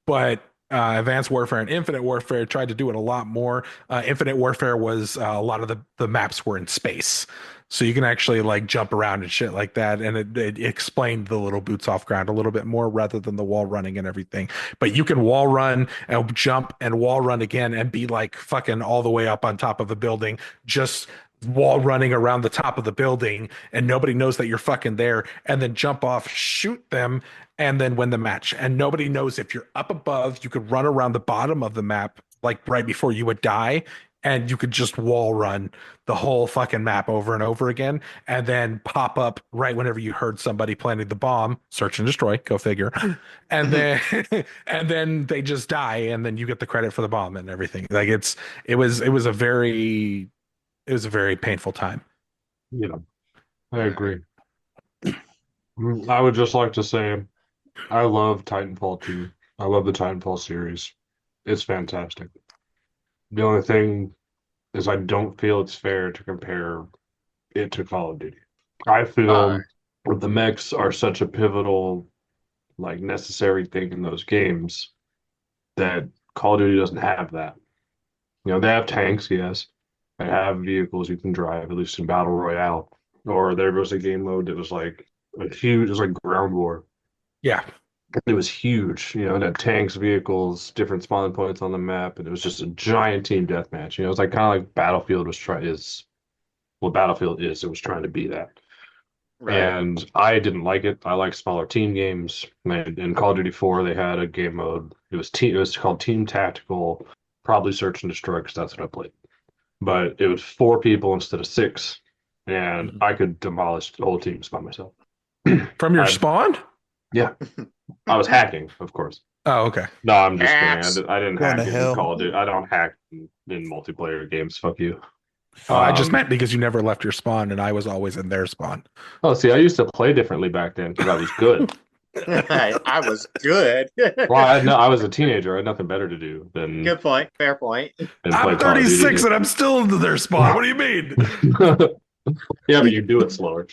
But Advanced Warfare and Infinite Warfare tried to do it a lot more. Infinite Warfare was a lot of the maps were in space. So you can actually like jump around and shit like that. And it explained the little boots off ground a little bit more rather than the wall running and everything. But you can wall run and jump and wall run again and be like fucking all the way up on top of a building, just wall running around the top of the building and nobody knows that you're fucking there and then jump off, shoot them and then win the match. And nobody knows if you're up above, you could run around the bottom of the map like right before you would die and you could just wall run the whole fucking map over and over again and then pop up right whenever you heard somebody planting the bomb, search and destroy, go figure. And then and then they just die and then you get the credit for the bomb and everything. Like it was a very painful time. Yeah, I agree. I would just like to say I love Titanfall 2. I love the Titanfall series. It's fantastic. The only thing is I don't feel it's fair to compare it to Call of Duty. I All right. feel the mechs are such a pivotal, like necessary thing in those games that Call of Duty doesn't have that. They have tanks, yes. They have vehicles you can drive, at least in Battle Royale. Or there was a game mode that was like a huge, it was like Ground War. Yeah. It was huge, it had tanks, vehicles, different spawn points on the map, and it was just a giant team deathmatch. It was like kind of like Battlefield was trying is what Battlefield is. It was trying to be that. Right. And I didn't like it. I like smaller team games. And in Call of Duty 4, they had a game mode. It was called Team Tactical, probably Search and Destroy because that's what I played. But it was 4 people instead of 6, and Mhm. I could demolish whole teams by myself. From your I spawn? Yeah, I was hacking, of course. Oh, okay. No, I'm just kidding. Hacks. I didn't Going to hack in hell. Call of Duty. I don't hack in multiplayer games. Fuck you. Oh, I just Um, meant because you never left your spawn and I was always in their spawn. oh, see, I used to play differently back then because I was good. I was good. Well, I was a teenager. I had nothing better to do Good point. Fair point. than play I'm Call of 36 Duty. and I'm still in their spawn. What do you mean? Yeah, but you do it slower.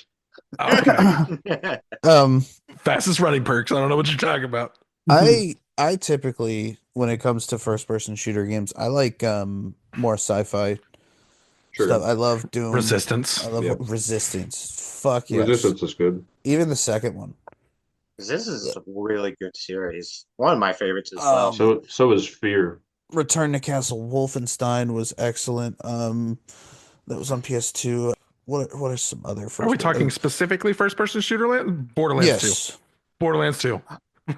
Okay. Um, Fastest running perks. I don't know what you're talking about. I typically, when it comes to first person shooter games, I like more sci-fi stuff. Sure. I love Doom. Resistance. I love Yep. Resistance. Fuck yes. Resistance is good. Even the second one. This Yeah. is a really good series. One of my favorites as well. So is Fear. Return to Castle Wolfenstein was excellent. That was on PS2. What are some other Are we first? talking specifically first person shooter land? Borderlands 2. Yes. Borderlands 2.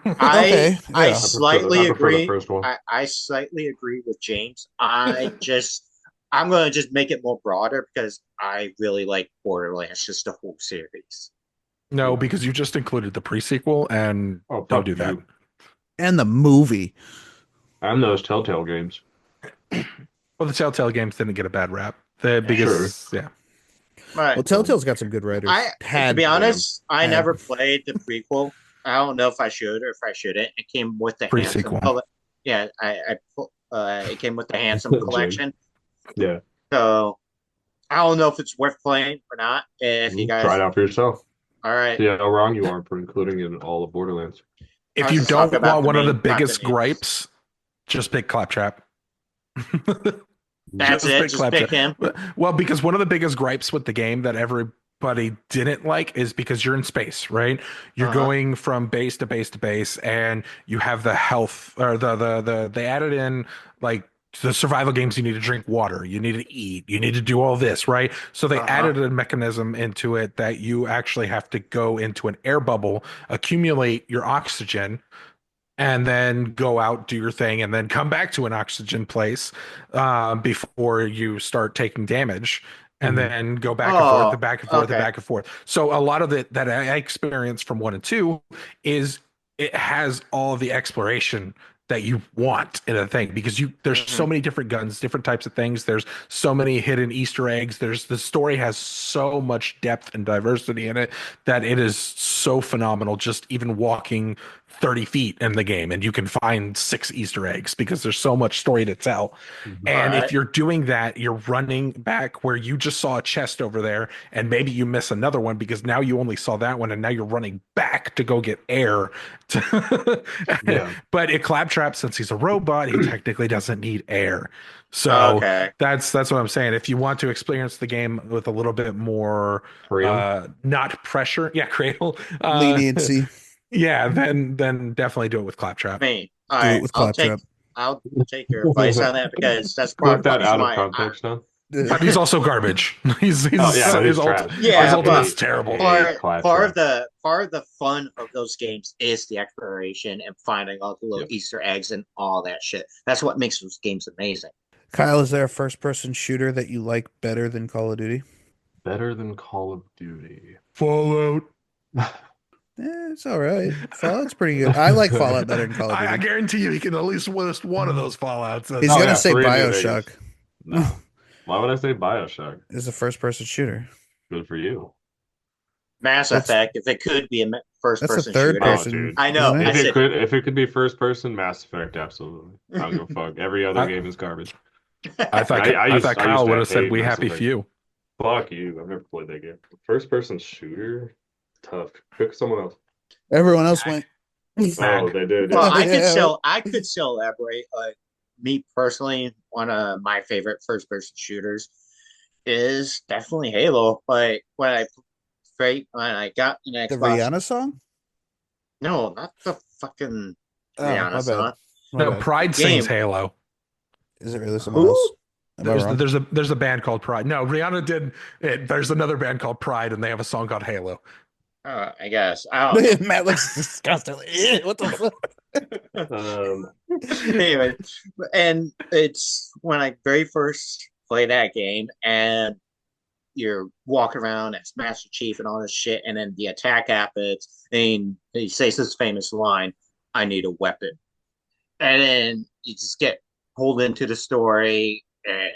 Okay, I yeah. slightly I prefer the agree. first one. I slightly agree with James. I'm gonna just make it more broader because I really like Borderlands, just the whole series. No, because you just included the pre-sequel and Oh, don't fuck do that. you. And the movie. And those Telltale games. Well, the Telltale games didn't get a bad rap. The Sure. biggest, yeah. But Well, Telltale's got some good writers. to be honest, I had. never played the prequel. I don't know if I should or if I shouldn't. It came with the Handsome Pre-sequel. Yeah, it came with the Handsome James. collection. Yeah. So I don't know if it's worth playing or not. If you guys, Try it out for yourself. all right, See how wrong you are for including it in all of Borderlands. If I'll you just talk don't about want the one of the main biggest continues. gripes, just pick Claptrap. That's it. Just pick him. Well, because one of the biggest gripes with the game that everybody didn't like is because you're in space, right? You're going from base to base to base, and you have the health or they added in like the survival games. You need to drink water, you need to eat, you need to do all this, right? So they added a mechanism into it that you actually have to go into an air bubble, accumulate your oxygen, and then go out, do your thing, and then come back to an oxygen place before you start taking damage, and then go back and forth, Oh, and back and forth, and okay. back and forth. So a lot of it that I experienced from 1 and 2 is it has all the exploration that you want in a thing because there's so many different guns, different types of things. There's so many hidden Easter eggs. The story has so much depth and diversity in it that it is so phenomenal. Just even walking 30 feet in the game and you can find 6 Easter eggs because there's so much story to tell. And Right. if you're doing that, you're running back where you just saw a chest over there and maybe you miss another one because now you only saw that one and now you're running back to go get air. Yeah. But it Claptrap, since he's a robot, he technically doesn't need air. So Okay. that's what I'm saying. If you want to experience the game with a little bit more not pressure, yeah, cradle, Leniency. yeah, then definitely do it with Claptrap. Me. All Do it right. with Claptrap. I'll take your advice on that because that's Clip part of the that reason out of why context now. But he's also garbage. He's Oh, yeah, it his is trash. Yeah, his ultimate's but terrible. part of the fun of those games is the exploration and finding all the little Easter eggs and all that shit. That's what makes those games amazing. Kyle, is there a first-person shooter that you like better than Call of Duty? Better than Call of Duty. Fallout. It's all right. Fallout's pretty good. I like Fallout better than Call of Duty. I guarantee you he can at least list one of those Fallouts. He's Oh, gonna yeah, say 3 in BioShock. No. Why would I say BioShock? Is a first-person shooter. Good for you. Mass Effect, if it could be a first That's a person third shooter. person. dude. I know. isn't it? I said If it could be first person, Mass Effect, absolutely. I don't give a fuck. Every other game is garbage. I thought I used Kyle would to have said hate we Mass happy Effect. few. Fuck you. I've never played that game. First person shooter? Tough. Pick someone else. Everyone else went. Oh, Mag. they did, Well, yeah. Yeah. I could still elaborate. Me personally, one of my favorite first person shooters is definitely Halo. Like when I got an The Xbox, Rihanna song? no, not the fucking Oh, Rihanna my bad. song. My No, bad. The Pride sings game. Halo. Is it really someone else? Who? Am I wrong? There's a band called Pride. No, Rihanna did it. There's another band called Pride, and they have a song called Halo. I guess I don't Matt looks disgusted. What the fuck? Um, know. Anyway, and it's when I very first played that game, and you're walking around as Master Chief and all this shit, and then the attack happens, and he says this famous line, "I need a weapon," and then you just get pulled into the story, and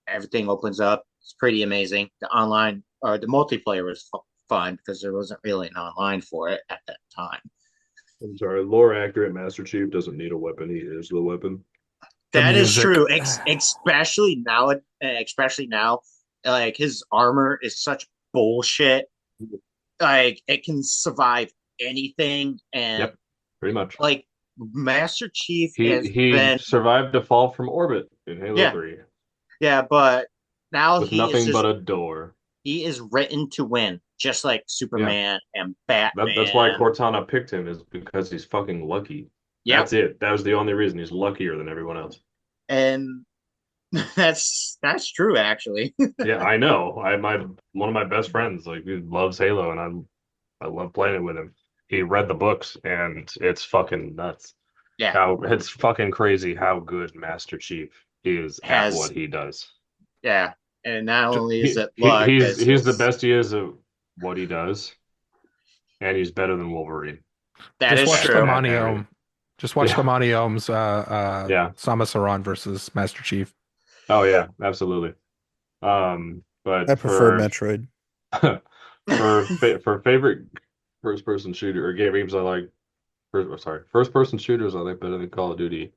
everything opens up. It's pretty amazing. The online or the multiplayer was fun because there wasn't really an online for it at that time. I'm sorry. Lore accurate Master Chief doesn't need a weapon. He is the weapon. The That is music. true, especially now. Like his armor is such bullshit. Like it can survive anything, and Yep, pretty much. like Master Chief has He been, survived a fall from orbit in Halo yeah, 3 yeah, but now with nothing but a door. he is written to win, just like Yeah, Superman and that's why Batman. Cortana picked him is because he's fucking lucky. Yep, That's it. That was the only reason he's luckier than everyone else. and that's true actually. Yeah, I know. I my one of my best friends like he loves Halo, and I love playing it with him. He read the books, and it's fucking nuts. Yeah, How it's fucking crazy how good Master Chief is at what has he does. yeah, and not only is He, it luck, it's he's the just best he is at what he does, and he's better than Wolverine that Just is watch at, the true. at everything. Maniom. Just watch the Yeah, Manioms. yeah. Samus Aran versus Master Chief. Oh yeah, absolutely. I But prefer Metroid. for favorite first person shooter or games I like first person shooters I like better than Call of Duty.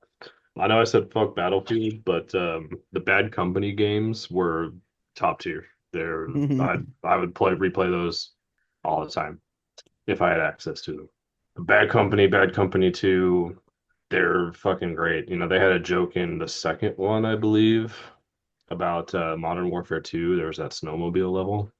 I know I said fuck Battlefield, but the Bad Company games were top tier. They're I would replay those all the time if I had access to them. Bad Company 2, they're fucking great. You know, they had a joke in the second one, I believe, about Modern Warfare 2. There was that snowmobile level.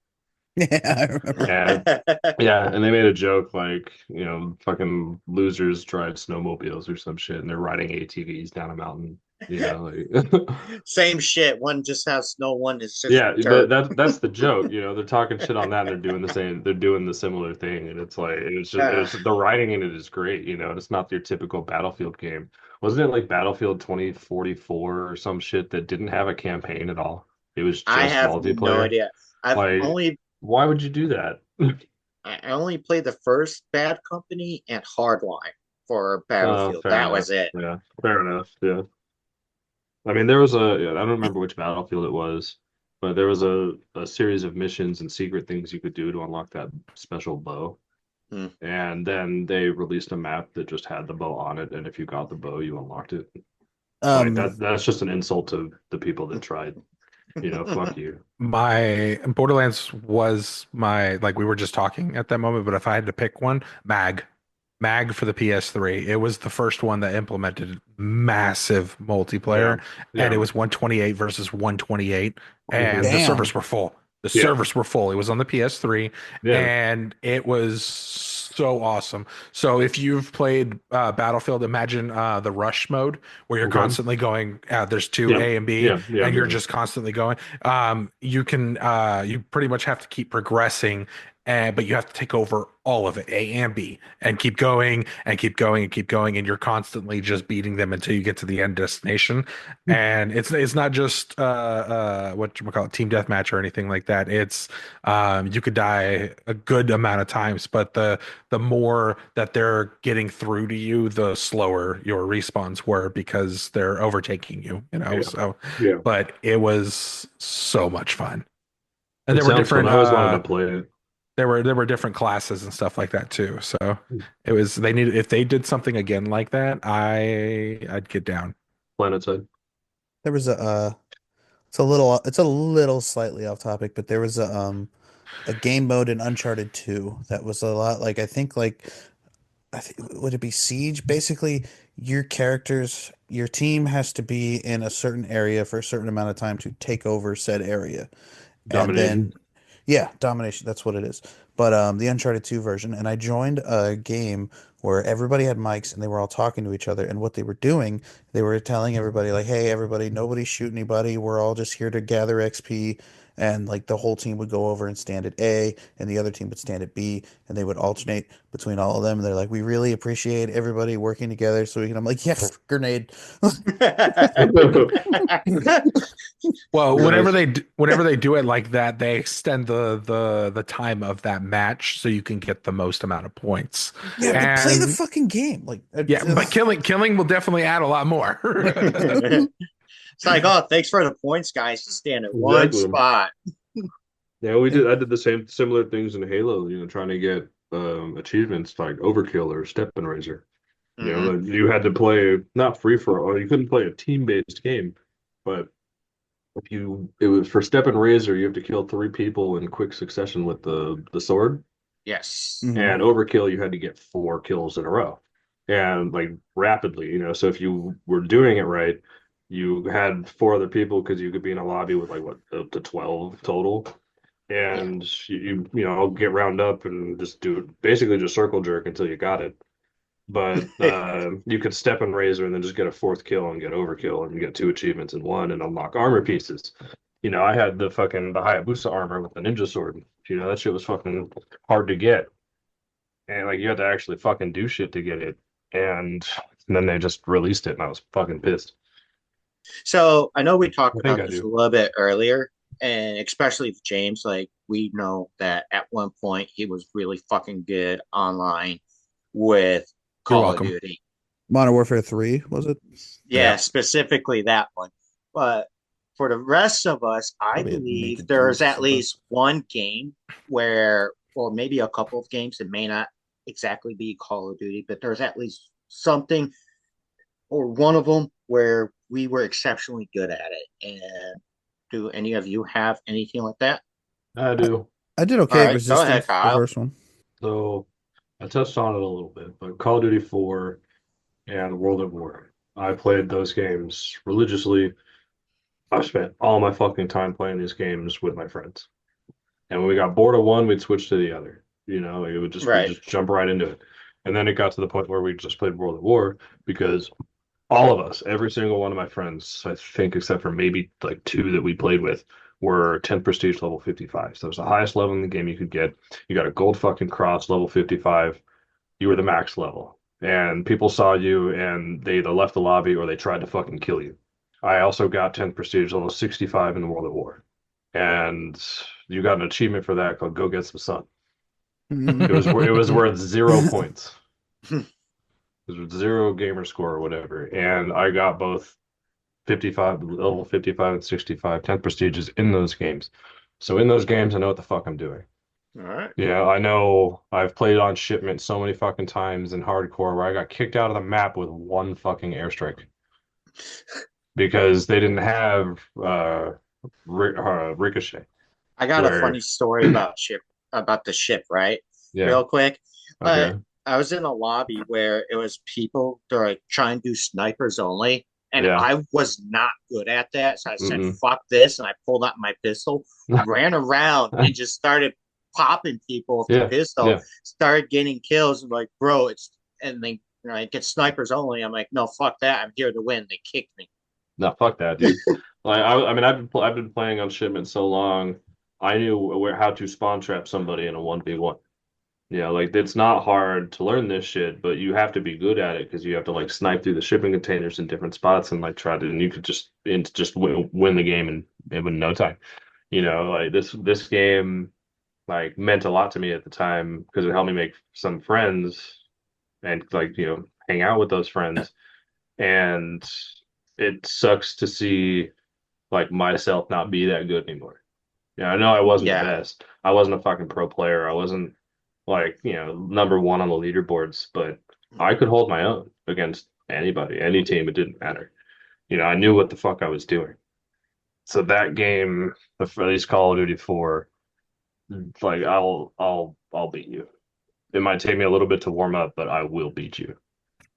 Yeah, I remember. And yeah, and they made a joke like, you know, fucking losers drive snowmobiles or some shit and they're riding ATVs down a mountain, you know, like Same shit. One just has snow, one is just yeah, but dirt. that's the joke, you know, they're talking shit on that and they're doing the similar thing and it's like Uh, the writing in it is great, you know, and it's not your typical Battlefield game. Wasn't it like Battlefield 2044 or some shit that didn't have a campaign at all? It was I just have no multiplayer. idea. I've Like, only why would you do that? I only played the first Bad Company and Hardline for Oh, Battlefield. fair That enough. was it. Yeah, fair enough. Yeah. I mean, there was yeah, I don't remember which battlefield it was, but there was a series of missions and secret things you could do to unlock that special bow. Hmm. And then they released a map that just had the bow on it, and if you got the bow, you unlocked it. Like Um, that's just an insult to the people that tried. You know, fuck you. My Borderlands was my like we were just talking at that moment, but if I had to pick one, Mag for the PS3. It was the first one that implemented massive Yeah. multiplayer, and it Yeah. was 128 versus 128, Hmm. and the servers damn. were full. The Yeah. servers were full. It was on the PS3, Yeah. and it was so awesome. So if you've played Battlefield, imagine the rush mode where you're Okay. constantly going. There's two Yeah. A and B, Yeah. Yeah. and you're Yeah. just constantly going. You can you pretty much have to keep progressing, but you have to take over all of it, A and B, and keep going and keep going and keep going, and you're constantly just beating them until you get to the end destination. And it's not just what you call it, team deathmatch or anything like that. It's you could die a good amount of times, but the more that they're getting through to you, the slower your respawns were because they're overtaking you, you know. Yeah. So, Yeah. but it was so much fun. And It there were sounds fun. different I always wanted to play it. there were different classes and stuff like that too. So it was they needed if they did something again like that, I'd get down. Planet side. There was a it's a little slightly off topic, but there was a game mode in Uncharted 2 that was a lot like I think would it be Siege? Basically, your team has to be in a certain area for a certain amount of time to take over said area. And Domination. then, yeah, domination, that's what it is. But the Uncharted 2 version, and I joined a game where everybody had mics and they were all talking to each other. And what they were doing, they were telling everybody, like, hey, everybody, nobody shoot anybody. We're all just here to gather XP. And like the whole team would go over and stand at A, and the other team would stand at B, and they would alternate between all of them. And they're like, we really appreciate everybody working together. So we can, I'm like, yes, grenade. Well, Nice. whenever they do it like that, they extend the time of that match so you can get the most amount of points. Yeah, but play the And fucking game. Like, yeah, but killing will definitely add a lot more. It's like, oh, thanks for the points, guys. Just stand at one Exactly. spot. Yeah, we yeah. did. I did the same similar things in Halo. Trying to get achievements like Overkill or Step and Razor. Hmm. You had to play not free for all. You couldn't play a team-based game, but if it was for Step and Razor, you have to kill three people in quick succession with the sword. Yes. Mhm. And Overkill, you had to get four kills in a row, and like rapidly. So if you were doing it right, you had four other people because you could be in a lobby with like what up to 12 total, Yeah. and I'll get round up and just do basically just circle jerk until you got it. But you could step and razor and then just get a fourth kill and get overkill and get two achievements in one and unlock armor pieces. I had the Hayabusa armor with the ninja sword. That shit was fucking hard to get, and like you had to actually fucking do shit to get it. And then they just released it, and I was fucking pissed. So I know we talked I think about I this a do. little bit earlier, and especially with James, like we know that at one point he was really fucking good online with You're Call of welcome. Duty. Modern Warfare 3, was it? Yeah, Yeah. specifically that one. But for the rest of us, I Probably believe making there's food. at least one game where, or maybe a couple of games, it may not exactly be Call of Duty, but there's at least something or one of them where we were exceptionally good at it. And do any of you have anything like that? I I, do. I did All okay at right, go ahead, Resistance, the Kyle. first one. So I touched on it a little bit, but Call of Duty 4 and World at War. I played those games religiously. I spent all my fucking time playing these games with my friends. And when we got bored of one, we'd switch to the other. It would just we Right. just jump right into it. And then it got to the point where we just played World at War because all of us, every single one of my friends, I think except for maybe like two that we played with, were 10 prestige level 55. So it was the highest level in the game you could get. You got a gold fucking cross level 55. You were the max level. And people saw you and they either left the lobby or they tried to fucking kill you. I also got 10 prestige level 65 in the World at War. And you got an achievement for that called Go Get Some Sun. It was worth 0 points. It was zero gamer score or whatever. And I got both 55, level 55 and 65, 10 prestiges in those games. So in those games, I know what the fuck I'm doing. All right. Yeah, I know I've played on shipment so many fucking times in hardcore where I got kicked out of the map with one fucking airstrike because they didn't have ricochet. I got a funny Where, story about the ship, right? yeah, Real quick. okay, I was in a lobby where it was people they're like trying to do snipers only. And yeah, I was not good at that. So I said, mm-mm. fuck this. And I pulled out my pistol, ran around and just started popping people with the Yeah, pistol, yeah. started getting kills. I'm like, bro, and they, it gets snipers only. I'm like, no, fuck that. I'm here to win. They kicked me. No, fuck that, dude. Like, I mean, I've been playing on shipment so long, I knew how to spawn trap somebody in a 1v1. Yeah, like it's not hard to learn this shit, but you have to be good at it because you have to like snipe through the shipping containers in different spots and like try to, and you could just win the game in no time. Like this game like meant a lot to me at the time because it helped me make some friends and like hang out with those friends. And it sucks to see like myself not be that good anymore. Yeah, I know I wasn't the Yeah. best. I wasn't a fucking pro player. I wasn't like, number one on the leaderboards, but I could hold my own against anybody, any team. It didn't matter. I knew what the fuck I was doing. So that game, at least Call of Duty 4, like I'll beat you. It might take me a little bit to warm up, but I will beat you.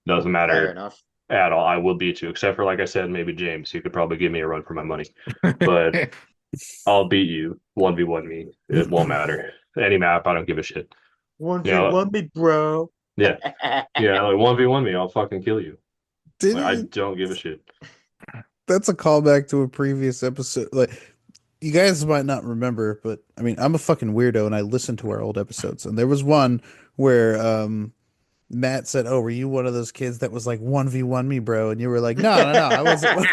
Doesn't Fair matter enough. at all. I will beat you, except for like I said, maybe James. You could probably give me a run for my money, but I'll beat you 1v1 me. It won't matter. Any map, I don't give a shit. One You v know, one me, bro. yeah, yeah, like 1v1 me, I'll fucking kill you. Did Like I it? don't give a shit. That's a callback to a previous episode. Like, you guys might not remember, but I mean, I'm a fucking weirdo, and I listen to our old episodes. And there was one where Matt said, "Oh, were you one of those kids that was like 1v1 me, bro?" And you were like, "No, no, no, I wasn't."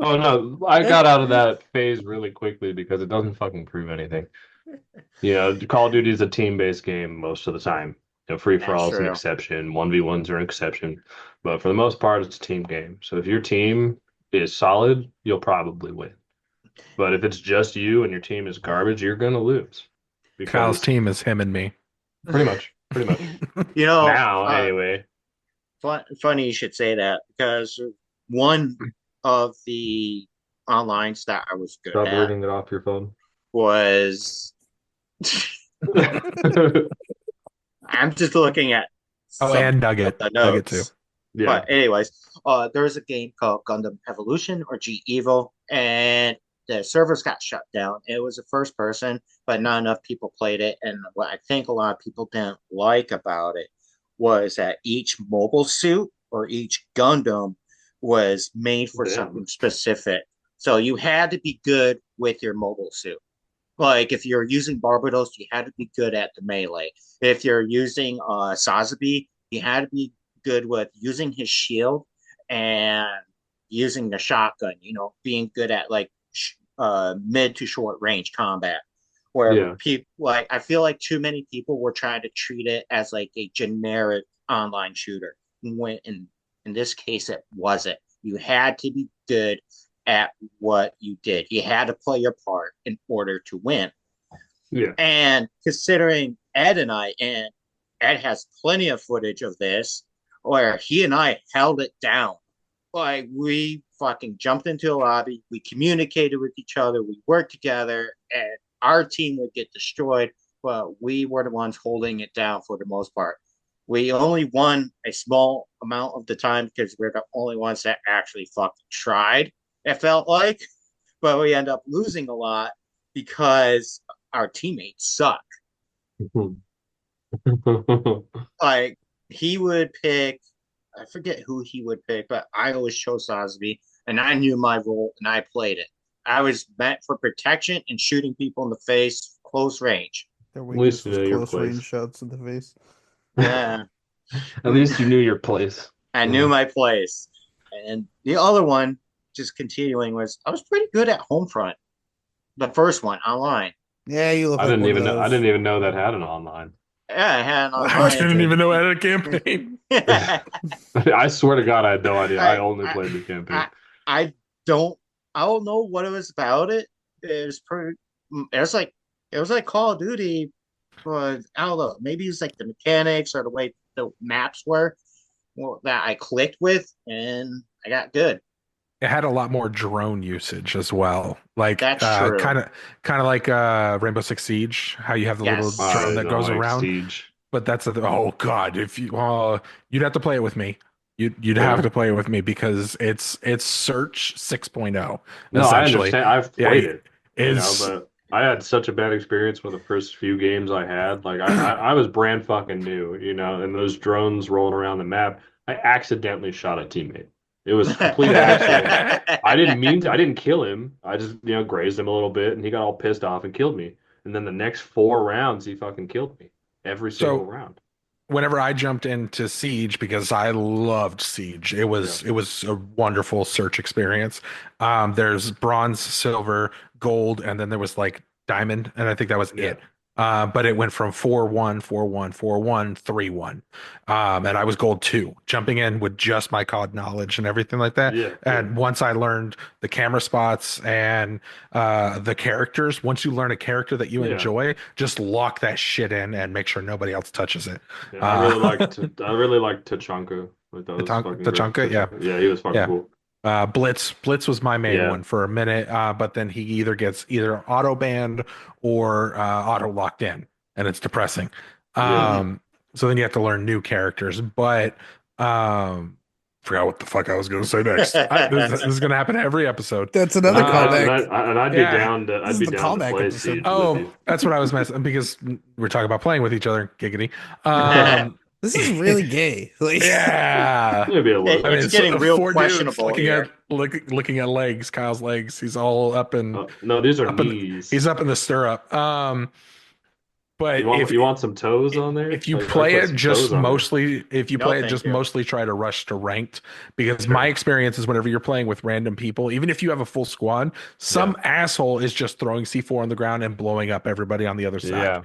Oh no, I got out of that phase really quickly because it doesn't fucking prove anything. You know, Call of Duty is a team-based game most of the time. You know, free for That's all is an true. exception, 1v1s are an exception, but for the most part, it's a team game. So if your team is solid, you'll probably win. But if it's just you and your team is garbage, you're gonna lose Kyle's because team is him and me. pretty much. You know, Now, anyway, funny you should say that because one of the onlines that I was good stop at reading it off your phone. was I'm just looking at Oh, some and of Nugget. the Nugget too. notes. Yeah, But anyways, there was a game called Gundam Evolution or G Evo, and the servers got shut down. It was a first person, but not enough people played it. And what I think a lot of people didn't like about it was that each mobile suit or each Gundam was made for damn. something specific. So you had to be good with your mobile suit. Like if you're using Barbados, you had to be good at the melee. If you're using Sazabi, you had to be good with using his shield and using the shotgun. You know, being good at like mid to short range combat. Where Yeah, people like, I feel like too many people were trying to treat it as like a generic online shooter. When in this case, it wasn't. You had to be good at what you did. You had to play your part in order to win. yeah. And considering Ed and I, and Ed has plenty of footage of this, where he and I held it down. Like we fucking jumped into a lobby, we communicated with each other, we worked together, and our team would get destroyed, but we were the ones holding it down for the most part. We only won a small amount of the time because we're the only ones that actually fucking tried. It felt like, but we end up losing a lot because our teammates suck. Like he would pick, I forget who he would pick, but I always chose Sosby, and I knew my role and I played it. I was meant for protection and shooting people in the face, close range. Their At least weakness you was know your close range place. shots in the face. Yeah, At least you knew your place. I You knew know? my place. And the other one, just continuing, was I was pretty good at Homefront. The first one online. Yeah, you look I like didn't one of even know. I those. didn't even know that had an online. Yeah, I had an I online. didn't even know I had a campaign. I swear to God, I had no idea. I I, only I, played the campaign. I, I don't, I don't know what it was about it. It was pretty. It was like Call of Duty, but I don't know. Maybe it's like the mechanics or the way the maps were, well, that I clicked with, and I got good. It had a lot more drone usage as well. Like That's true. kind of like Rainbow Six Siege, how you have the little Yes. drone I that don't goes like around. Siege. But that's oh God, if you you'd have to play it with me. You'd have Yeah. to play it with me because it's Search 6.0 No, I essentially. understand. I've Yeah, played it it, you know, is but I had such a bad experience with the first few games I had. Like I was brand fucking new, you know, and those drones rolling around the map, I accidentally shot a teammate. It was a complete accident. I didn't mean to, I didn't kill him. I just, you know, grazed him a little bit and he got all pissed off and killed me. And then the next 4 rounds, he fucking killed me every single so round. whenever I jumped into Siege because I loved Siege. Yeah. It was a wonderful search experience. There's bronze, silver, gold, and then there was like diamond, and I think that was Yeah. it. But it went from 4-1, 4-1, 4-1, 3-1. And I was gold two, jumping in with just my COD knowledge and everything like that. Yeah. Yeah. And once I learned the camera spots and the characters, once you learn a character that you Yeah. enjoy, just lock that shit in and make sure nobody else touches it. Yeah. Uh, I really liked Tachanka. Like that was fucking great. Tachanka, yeah, Tachanka. Yeah, he was fucking yeah. cool. Blitz was my main Yeah, one for a minute, but then he either gets either auto banned or auto locked in, and it's depressing. yeah. So then you have to learn new characters. But forgot what the fuck I was going to say next. This is going to happen every episode. That's And another callback. I'd be Yeah. down to This I'd is be the down to callback play episode. Siege with Oh, you. that's what I was messing because we're talking about playing with each other. Giggity. Um, This is really gay. Like, yeah. Maybe a little I mean, It's bit. it's getting real four dudes questionable here. looking at legs, Kyle's legs. He's all No, these are up in he's knees. up in the stirrup. But You want some toes on there? if you I play put it some just toes on there. mostly if you No, play it thank just you. mostly try to rush to ranked, because my Sure. experience is whenever you're playing with random people, even if you have a full squad, Yeah. some asshole is just throwing C4 on the ground and blowing up everybody on the other side. Yeah.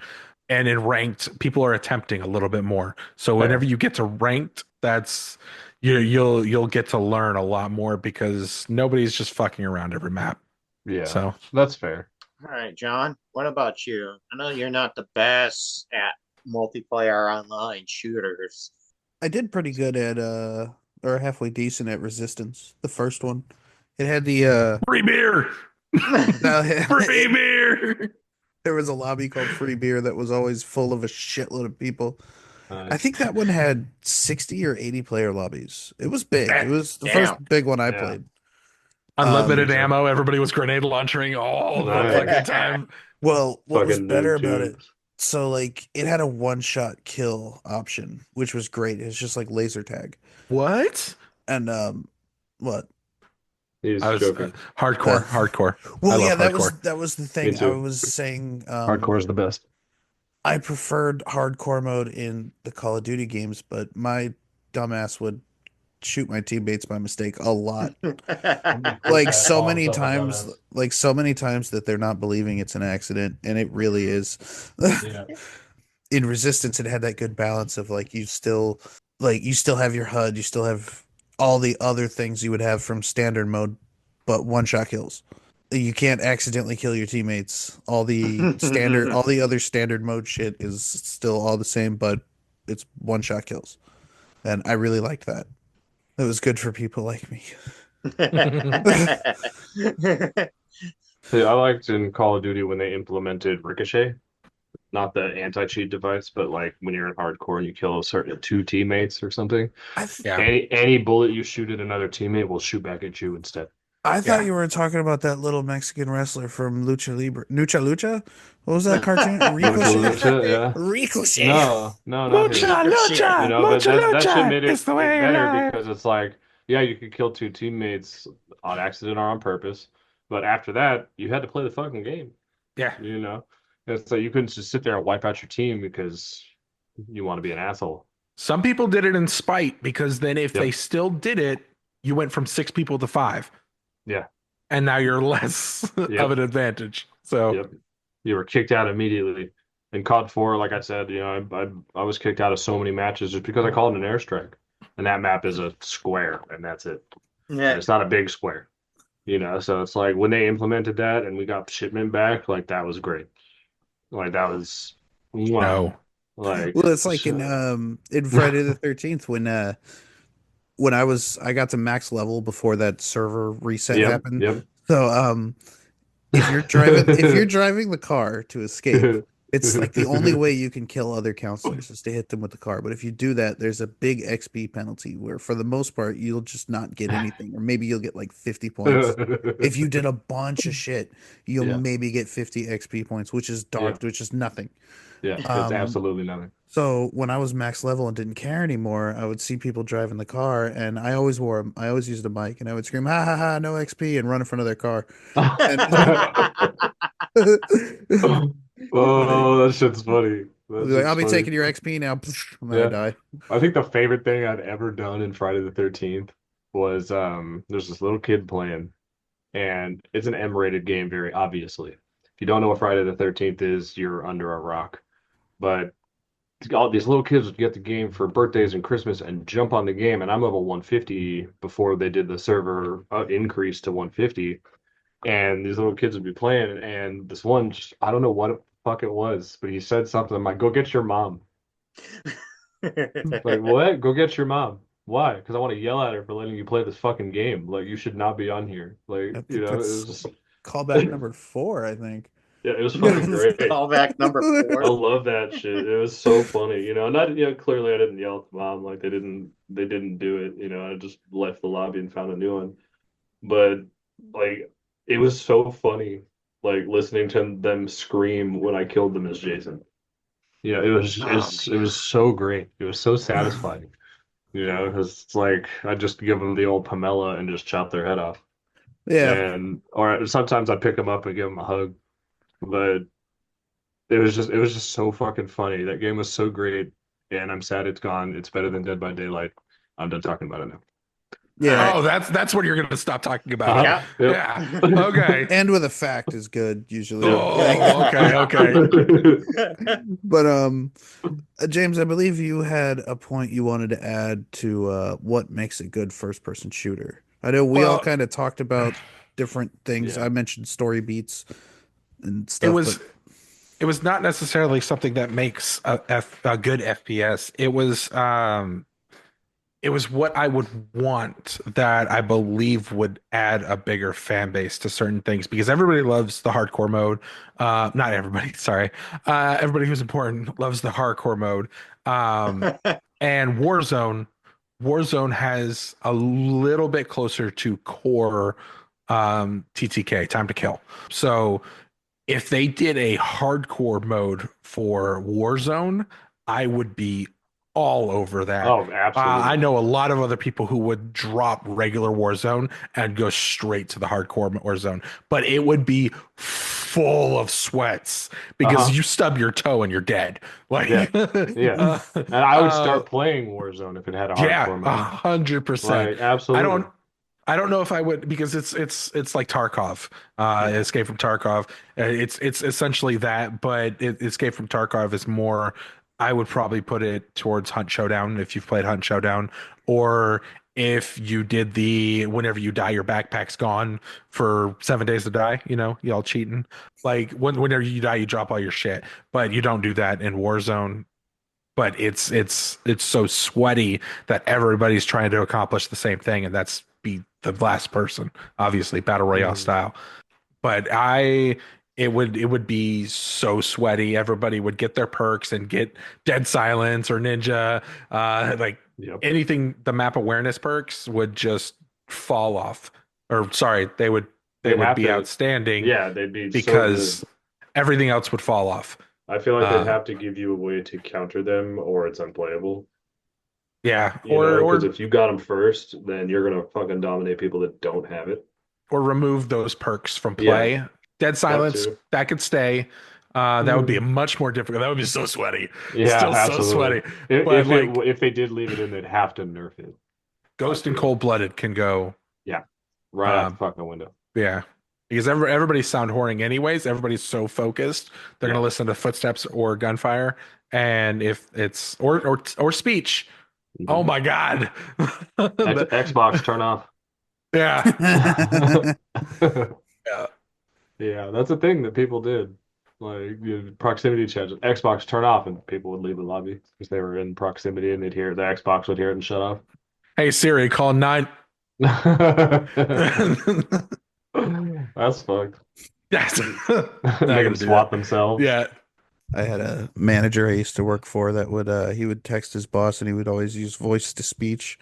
And in ranked, people are attempting a little bit more. So whenever Fair. you get to ranked, that's you'll get to learn a lot more because nobody's just fucking around every map. Yeah. So That's fair. All right, John, what about you? I know you're not the best at multiplayer online shooters. I did pretty good at or halfway decent at Resistance. The first one. It had the free beer, no, free beer. there was a lobby called Free Beer that was always full of a shitload of people. I Nice. think that one had 60 or 80 player lobbies. It was big. It was the Damn. first big one I Yeah. played. Unlimited So- ammo. Everybody was grenade launchering all the Nice. fucking time. Well, what was Fucking better noob about it? tubes. So like it had a one-shot kill option, which was great. It's just like laser tag. What? And what? He's I was joking. hardcore. I Well, love yeah, hardcore. that was the Me thing. I too. was saying Hardcore is the best. I preferred hardcore mode in the Call of Duty games, but my dumbass would shoot my teammates by mistake a lot. Like so many times, that they're not believing it's an accident, and it really is. Yeah. In Resistance, it had that good balance of you still have your HUD, you still have all the other things you would have from standard mode, but one shot kills. You can't accidentally kill your teammates. All the other standard mode shit is still all the same, but it's one shot kills. And I really liked that. It was good for people like me. See, I liked in Call of Duty when they implemented Ricochet, not the anti-cheat device, but like when you're in hardcore and you kill a certain two teammates or something, I th- Yeah. any bullet you shoot at another teammate will shoot back at you instead. I thought Yeah. you were talking about that little Mexican wrestler from Lucha Libre. Lucha? What was that cartoon? Lucha, yeah. Ricochet. No, not his. You know, but that shit made it better because it's like, yeah, you could kill two teammates on accident or on purpose, but after that, you had to play the fucking game. Yeah. You know, and so you couldn't just sit there and wipe out your team because you want to be an asshole. Some people did it in spite because then if Yep. they still did it, you went from 6 people to 5. Yeah. And now you're less Yep. of an advantage. So Yep. You were kicked out immediately. In COD 4, like I said, you know, I was kicked out of so many matches just because I called an airstrike, and that map is a square, and that's it. And Yeah. it's not a big square. You know, so it's like when they implemented that and we got shipment back, like that was great. Like that was mwah. no. Like Well, it's like in Friday the 13th when I got to max level before that server reset Yep, happened. yep. So if you're driving the car to escape, it's like the only way you can kill other counselors is to hit them with the car. But if you do that, there's a big XP penalty where for the most part you'll just not get anything, or maybe you'll get like 50 points. If you did a bunch of shit, you'll Yeah. maybe get 50 XP points, which is which is nothing. Yeah, it's Um, absolutely nothing. So when I was max level and didn't care anymore, I would see people driving the car, and I always used a mic, and I would scream, "Ha ha ha! No XP!" and run in front of their car. Oh, that shit's funny. That Like, shit's I'll be funny. taking your XP now, and then I Yeah. die. I think the favorite thing I'd ever done in Friday the 13th was there's this little kid playing, and it's an M-rated game, very obviously. If you don't know what Friday the 13th is, you're under a rock. But all these little kids would get the game for birthdays and Christmas and jump on the game, and I'm level 150 before they did the server increase to 150. And these little kids would be playing, and this one, I don't know what the fuck it was, but he said something. I'm like, "Go get your mom." Like, what? Go get your mom. Why? Because I want to yell at her for letting you play this fucking game. Like, you should not be on here. I Like, you think know, it that's was just, callback number 4, I think. yeah, it was fucking great. Callback number I 4. love that shit. It was so funny, you know. Not, you know, clearly I didn't yell at the mom like they didn't do it. You know, I just left the lobby and found a new one. But like, it was so funny, like listening to them scream when I killed them as Jason. Yeah, Oh it was so great. It was so satisfying, you know, because it's like I just give them the old Pamela and just chop their head off. Yeah. And or sometimes I pick them up and give them a hug. But it was just so fucking funny. That game was so great, and I'm sad it's gone. It's better than Dead by Daylight. I'm done talking about it now. Yeah. Oh, that's when you're gonna stop talking about it. Uh-huh. yeah. Yep. Yeah. Okay. And with a fact is good usually. Yep. Oh, okay, okay. But James, I believe you had a point you wanted to add to what makes a good first person shooter. I know we all Well, kind of talked about different things. Yeah. I mentioned story beats and it stuff, but was it was not necessarily something that makes a good FPS. It was what I would want that I believe would add a bigger fan base to certain things because everybody loves the hardcore mode. Not everybody, sorry. Everybody who's important loves the hardcore mode. And Warzone has a little bit closer to core TTK, time to kill. So if they did a hardcore mode for Warzone, I would be all over that. Oh, I absolutely. know a lot of other people who would drop regular Warzone and go straight to the hardcore Warzone, but it would be full of sweats because Uh-huh. you stub your toe and you're dead. Yeah. Like, Yeah. And I would start playing Warzone if it had a yeah, hardcore mode. 100%. Like, I absolutely. don't I don't know if I would because it's like Tarkov, Yeah. Escape from Tarkov. It's essentially that, but Escape from Tarkov is more. I would probably put it towards Hunt Showdown if you've played Hunt Showdown, or if you did the whenever you die, your backpack's gone for 7 days to die. You know, y'all cheating. Like whenever you die, you drop all your shit, but you don't do that in Warzone. But it's so sweaty that everybody's trying to accomplish the same thing, and that's be the last person, obviously battle royale Mm. style. But it would be so sweaty. Everybody would get their perks and get dead silence or ninja, like Yep. anything. The map awareness perks would just fall off, or sorry, they They'd would have be to, outstanding yeah, they'd be so because good. everything else would fall off. I feel like they'd Uh, have to give you a way to counter them or it's unplayable. yeah, You or know, because or if you got them first, then you're gonna fucking dominate people that don't have it. or remove those perks from Yeah, play. Dead that silence too. that could stay. That would be a Mm. much more difficult. That would be so sweaty, Yeah, still so absolutely. sweaty. But like If they did leave it in, they'd have to nerf it. I Ghost and feel. Cold Blooded can go. Yeah, right out the Um, fucking window. yeah, because everybody's sound whoring anyways. Everybody's so focused, they're gonna Yeah. listen to footsteps or gunfire, and if it's or speech. Oh Mhm. my god. The- Xbox turn off. yeah. Yeah. Yeah, that's a thing that people did. Like proximity checks, Xbox turn off, and people would leave the lobby because they were in proximity, and they'd hear the Xbox would hear it and shut off. Hey Siri, call nine. That's fucked. Yes. Not Make them gonna do that. swat themselves. Yeah. I had a manager I used to work for that would he would text his boss and he would always use voice to speech.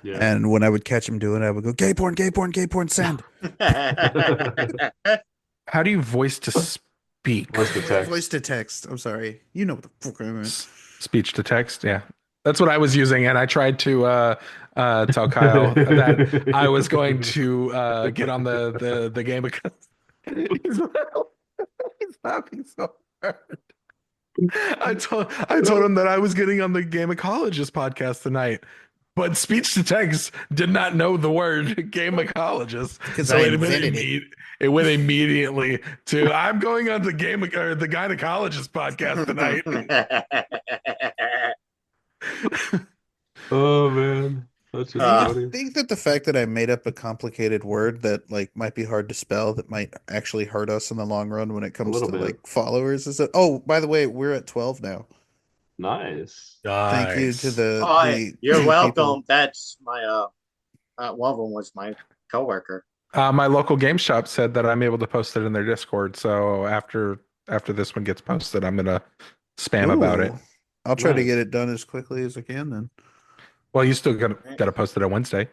Yeah. And when I would catch him doing it, I would go, gay porn, send. How do you voice to speak? Voice to Voice text. to text. I'm sorry. You know what the fuck I meant. Speech to text. Yeah. That's what I was using, and I tried to tell Kyle that I was going to get on the game because he's, he's laughing so hard. I told him that I was getting on the Gameacologist podcast tonight, but speech to text did not know the word Gameacologist, Because so I it went invented it. it went immediately to I'm going on the the Gynecologist podcast tonight. Oh man, that's Do just you funny. think that the fact that I made up a complicated word that like might be hard to spell that might actually hurt us in the long run when it A comes little to bit. like followers is that oh by the way we're at 12 now. Nice. Thank you to Nice. Oh, the you're two people. welcome. That's my one of them was my coworker. My local game shop said that I'm able to post it in their Discord. So after this one gets posted, I'm gonna spam about it. Ooh, I'll try to get Nice. it done as quickly as I can then. Well, you still gotta post it on Wednesday.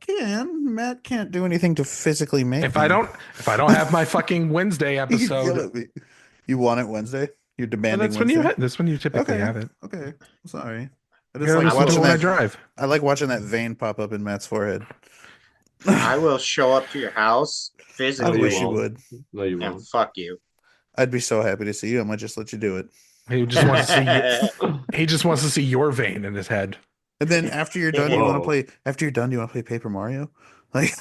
Can Matt can't do anything to physically make If I them. don't if I don't have my fucking Wednesday You can yell episode, at me. You want it Wednesday? You're well, demanding Wednesday? that's when you typically Okay, have it. okay. Sorry. I I just gotta like I listen to it watching will when I that. drive. I like watching that vein pop up in Matt's forehead. I will show up to your house I No, you wish you physically won't. would. No, you and won't. fuck you. I'd be so happy to see you. I might just let you do it. He just wants to see you. He just wants to see your vein in his head. And then after you're done, you want to Whoa. play. After you're done, you want to play Paper Mario. Like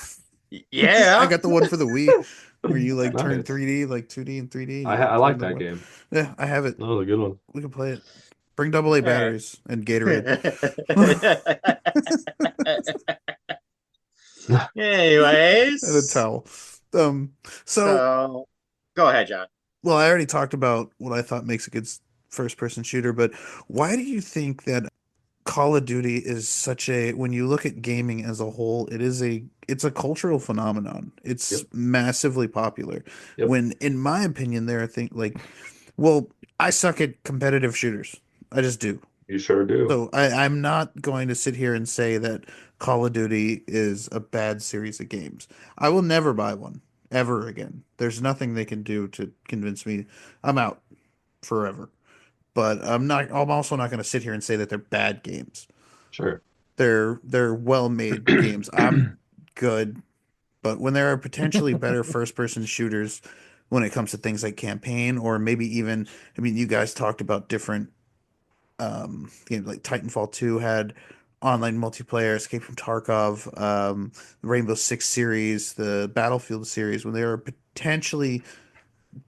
I Yeah. got the one for the Wii where you like turn Nice. 3D, like 2D and 3D, and you like I turn like the that world. game. Yeah, I have it. That was a good one. We can play it. Bring AA Hey. batteries and Gatorade. And a Anyways, towel. Um, so so go ahead, John. well, I already talked about what I thought makes a good first person shooter, but why do you think that Call of Duty is such a, when you look at gaming as a whole, it's a cultural phenomenon. It's Yep. massively popular. Yep. When in my opinion there are things like, well, I suck at competitive shooters. I just do. You sure do. So I'm not going to sit here and say that Call of Duty is a bad series of games. I will never buy one ever again. There's nothing they can do to convince me. I'm out forever. But I'm also not going to sit here and say that they're bad games. Sure. They're well-made games. I'm good, but when there are potentially better first-person shooters when it comes to things like campaign or maybe even, I mean, you guys talked about different games like Titanfall 2 had online multiplayer, Escape from Tarkov, the Rainbow Six series, the Battlefield series, when there are potentially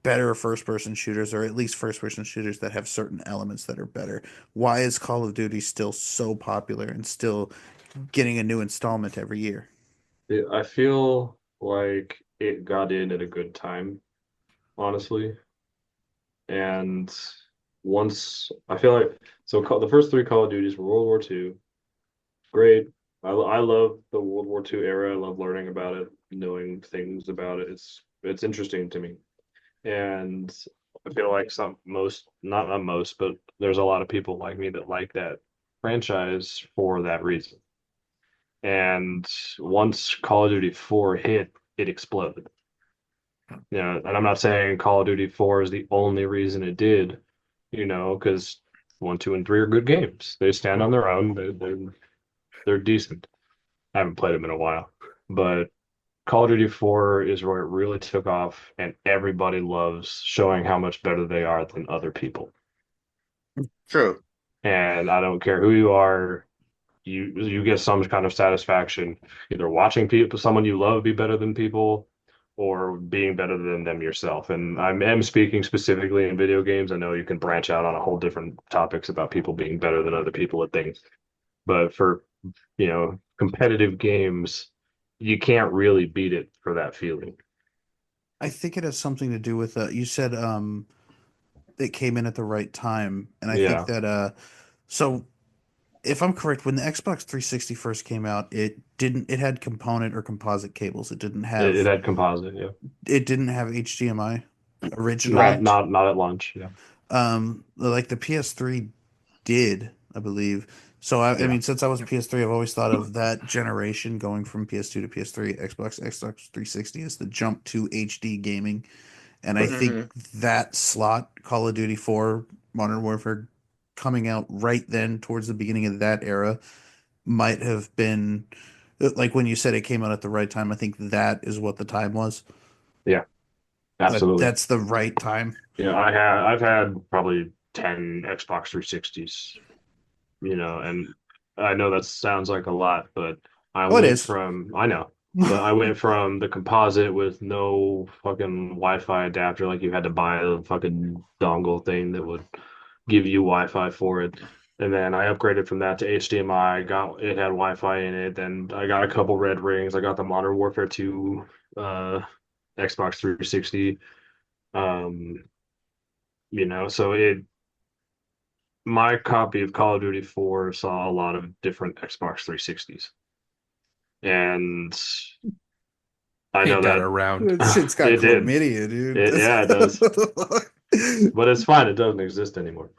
better first person shooters or at least first person shooters that have certain elements that are better. Why is Call of Duty still so popular and still getting a new installment every year? I feel like it got in at a good time, honestly. And once I feel like the first three Call of Duties were World War II. Great. I love the World War II era. I love learning about it, knowing things about it. It's interesting to me. And I feel like not most, but there's a lot of people like me that like that franchise for that reason. And once Call of Duty 4 hit, it exploded. And I'm not saying Call of Duty 4 is the only reason it did, because 1, 2, and 3 are good games. They stand on their own. They're decent. I haven't played them in a while, but Call of Duty 4 is where it really took off, and everybody loves showing how much better they are than other people. True. And I don't care who you are, you get some kind of satisfaction either watching someone you love be better than people or being better than them yourself. And I am speaking specifically in video games. I know you can branch out on a whole different topics about people being better than other people at things, but for competitive games, you can't really beat it for that feeling. I think it has something to do with you said it came in at the right time, and I think Yeah, that so if I'm correct, when the Xbox 360 first came out, it had component or composite cables. it had composite. Yeah, It didn't have HDMI originally. Correct. not at launch. Yeah, Like the PS3 did, I believe. So I yeah, mean, since I was a PS3, I've always thought of that generation going from PS2 to PS3, Xbox 360 is the jump to HD gaming. And I think Hmm. that slot, Call of Duty 4, Modern Warfare, coming out right then towards the beginning of that era, might have been like when you said it came out at the right time. I think that is what the time was. yeah, absolutely. That's the right time. Yeah, I've had probably 10 Xbox 360s, and I know that sounds like a lot, but Oh, it is. I know, but I went from the composite with no fucking Wi-Fi adapter, like you had to buy a fucking dongle thing that would give you Wi-Fi for it. And then I upgraded from that to HDMI. It had Wi-Fi in it. Then I got a couple red rings. I got the Modern Warfare 2 Xbox 360. Um, so my copy of Call of Duty 4 saw a lot of different Xbox 360s. And I It know got that around. That shit's got it did. chlamydia, dude. Yeah, it does. But it's fine. It doesn't exist anymore.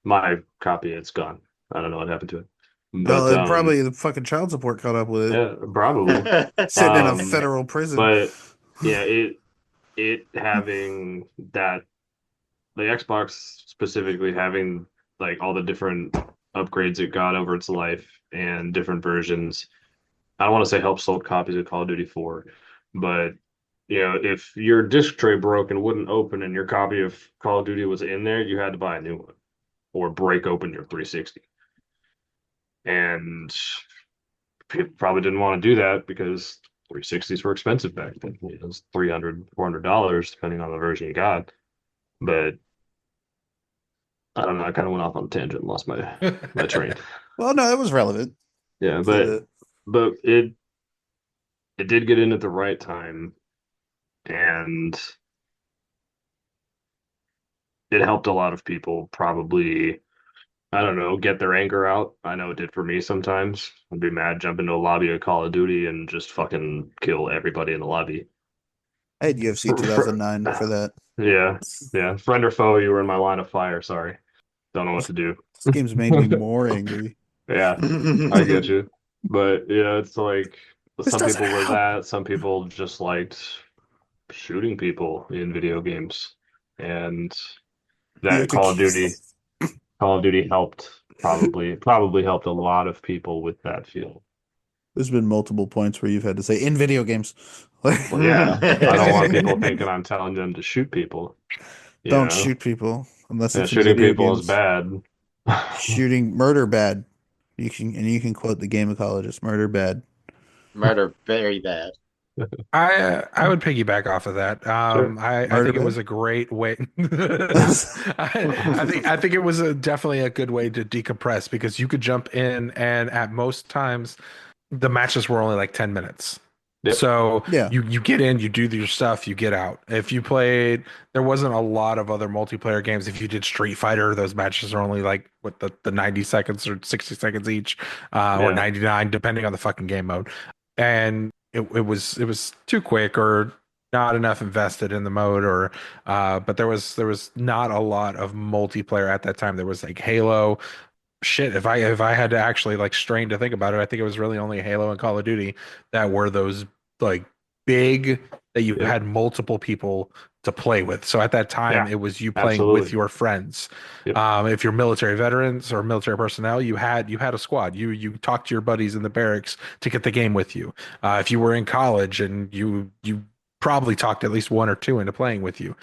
My copy, it's gone. I don't know what happened to it. Well, But it probably the fucking child support caught up with it. yeah, probably. Sitting in a Um, federal prison. but yeah, it having that the Xbox specifically having like all the different upgrades it got over its life and different versions. I don't want to say help sold copies of Call of Duty 4, but if your disc tray broke and wouldn't open and your copy of Call of Duty was in there, you had to buy a new one or break open your 360. And people probably didn't want to do that because 360s were expensive back then. It was $300, $400 depending on the version you got. But I don't know. I kind of went off on a tangent and lost my train. Well, no, it was relevant Yeah, to but the. but it did get in at the right time, and it helped a lot of people probably, I don't know, get their anger out. I know it did for me sometimes. I'd be mad, jump into a lobby of Call of Duty and just fucking kill everybody in the lobby. I had UFC For, for, 2009 for that. yeah, yeah. Friend or foe, you were in my line of fire. Sorry. Don't know what to do. This game's made me more angry. Yeah, I get you. But it's like This some doesn't people were help. that, some people just liked shooting people in video games. And You have that to. Call of Duty helped probably helped a lot of people with that feel. There's been multiple points where you've had to say in video games. Well, yeah, I don't want people thinking I'm telling them to shoot people, you Don't know. shoot people unless Yeah, it's in shooting video people is games. bad. Shooting murder bad. You can quote the Gameacologist, murder bad. Murder very bad. I would piggyback off of that. Sure. I Murder think it bad. was a great way. I think it was definitely a good way to decompress because you could jump in and at most times the matches were only like 10 minutes. Yep. So Yeah. you get in, you do your stuff, you get out. If you played, there wasn't a lot of other multiplayer games. If you did Street Fighter, those matches are only like what the 90 seconds or 60 seconds each, or Yeah. 99, depending on the fucking game mode. And it was too quick or not enough invested in the mode or but there was not a lot of multiplayer at that time. There was like Halo. Shit, if I had to actually like strain to think about it, I think it was really only Halo and Call of Duty that were those like big that you Yep. had multiple people to play with. So at that time, Yeah. it was you playing with Absolutely. your friends. Yep. If you're military veterans or military personnel, you had a squad. You talked to your buddies in the barracks to get the game with you. If you were in college and you probably talked at least one or two into playing with you.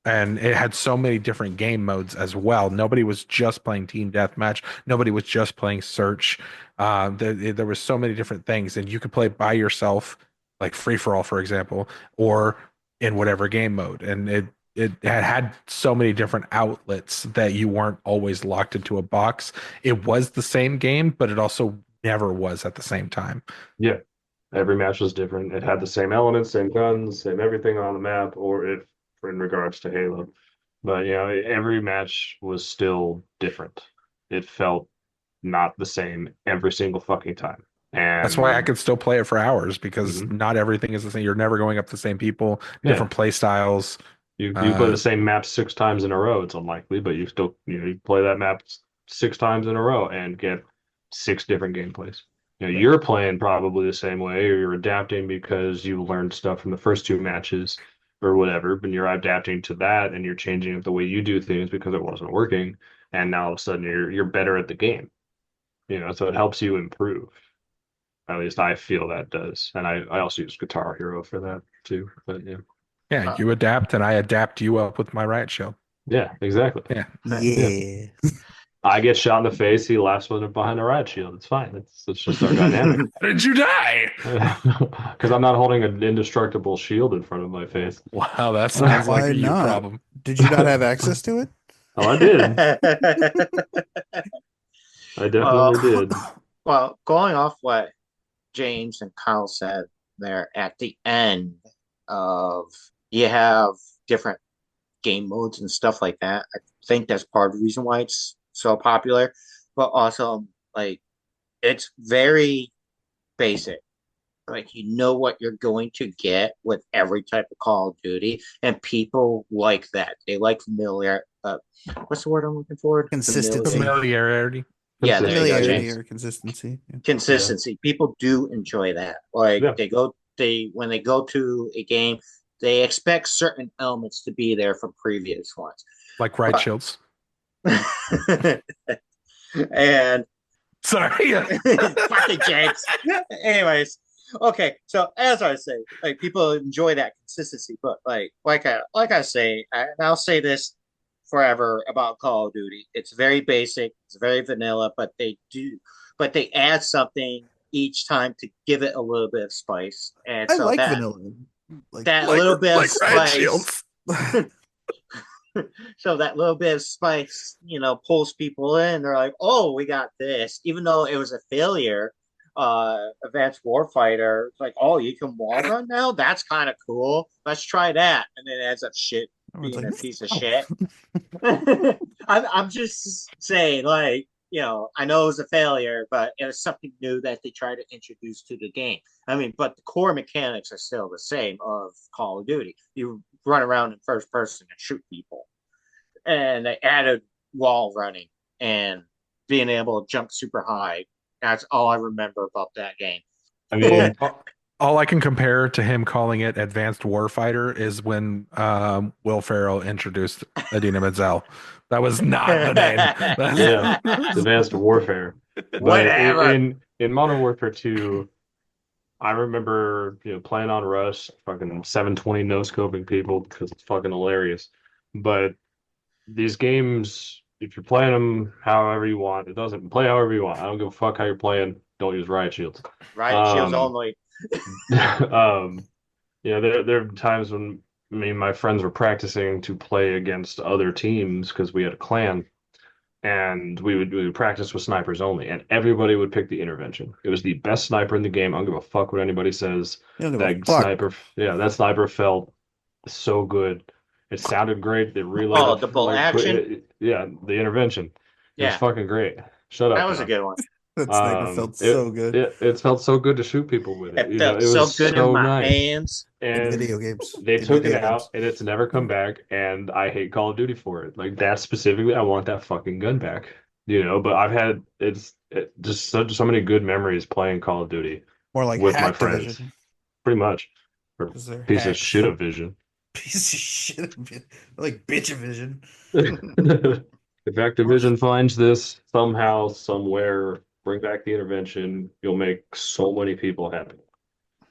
And it had so many different game modes as well. Nobody was just playing team deathmatch. Nobody was just playing search. There was so many different things, and you could play by yourself, like free for all, for example, or in whatever game mode. And it had so many different outlets that you weren't always locked into a box. It was the same game, but it also never was at the same time. Yeah. Every match was different. It had the same elements, same guns, same everything on the map, or if in regards to Halo. But every match was still different. It felt not the same every single fucking time. That's why I And could still play it for hours because mhm, not everything is the same. You're never going up the same people, yeah, different play styles. you play the Uh, same map 6 times in a row. It's unlikely, but you still you play that map 6 times in a row and get 6 different gameplays. You're playing probably the same way, or you're adapting because you learned stuff from the first 2 matches or whatever, but you're adapting to that and you're changing up the way you do things because it wasn't working, and now all of a sudden you're better at the game. So it helps you improve. At least I feel that does. And I also use Guitar Hero for that too. But yeah. yeah, Uh, you adapt and I adapt you up with my riot shield. Yeah, exactly. Yeah. Yeah. Yeah. I get shot in the face, he laughs when I'm behind a riot shield. It's fine. It's just our dynamic. How did you die? Because I'm not holding an indestructible shield in front of my face. Wow, that sounds like Why a you not? problem. Did you not have access to it? Oh, I did. I well, definitely did. well, going off what James and Kyle said there at the end of you have different game modes and stuff like that. I think that's part of the reason why it's so popular. But also, like, it's very basic. Like, you know what you're going to get with every type of Call of Duty, and people like that. They like familiar. What's the word I'm looking for? Consistency. Familiarity. Yeah, there you go, Familiarity James. or consistency. Yeah. Consistency. People do enjoy that. Like Yeah. when they go to a game, they expect certain elements to be there from previous ones. Like riot shields. And Sorry. fucking James. Anyways, okay. So as I say, like people enjoy that consistency, but like I say, and I'll say this forever about Call of Duty. It's very basic, it's very vanilla, but they add something each time to give it a little bit of spice. And I so like that vanilla. Like that little bit of riot spice. shields. So that little bit of spice, pulls people in. They're like, "Oh, we got this," even though it was a failure. Advanced Warfighter, it's like, "Oh, you can wall run now? That's kind of cool. Let's try that." And then it ends up being a piece of shit. I'm just saying, like, I know it was a failure, but it was something new that they tried to introduce to the game. I mean, but the core mechanics are still the same of Call of Duty. You run around in first person and shoot people. And they added wall running and being able to jump super high. That's all I remember about that game. I mean, All I can compare to him calling it Advanced Warfighter is when Will Ferrell introduced Adina Menzel. That was not the name. yeah, it's Advanced Warfare. But Whatever. in Modern Warfare 2, I remember playing on Rush, fucking 720 no scoping people because it's fucking hilarious. But these games, if you're playing them however you want, it doesn't play however you want. I don't give a fuck how you're playing. Don't use riot shields. Riot shields Um, only. um, there are times when me and my friends were practicing to play against other teams because we had a clan, and we would practice with snipers only, and everybody would pick the intervention. It was the best sniper in the game. I don't give a fuck what anybody says. You don't give a That fuck. sniper, yeah, that sniper felt so good. It sounded great. It relayed Oh, up the bolt like action? yeah, the intervention. It was Yeah, fucking great. Shut that up, was a John. good one. That sniper felt It, so good. it felt so good to shoot people with it. It felt It so was good in so my nice. hands. In And video games. they In took it video out, games. and it's never come back. And I hate Call of Duty for it. Like that specifically, I want that fucking gun back. But I've had just so many good memories playing Call of Duty More like with my hack friends, division. pretty much. Or Because they're piece of hacks. shit of vision. Piece of shit. Like bitch vision. If Activision finds this somehow, somewhere, bring back the intervention, you'll make so many people happy.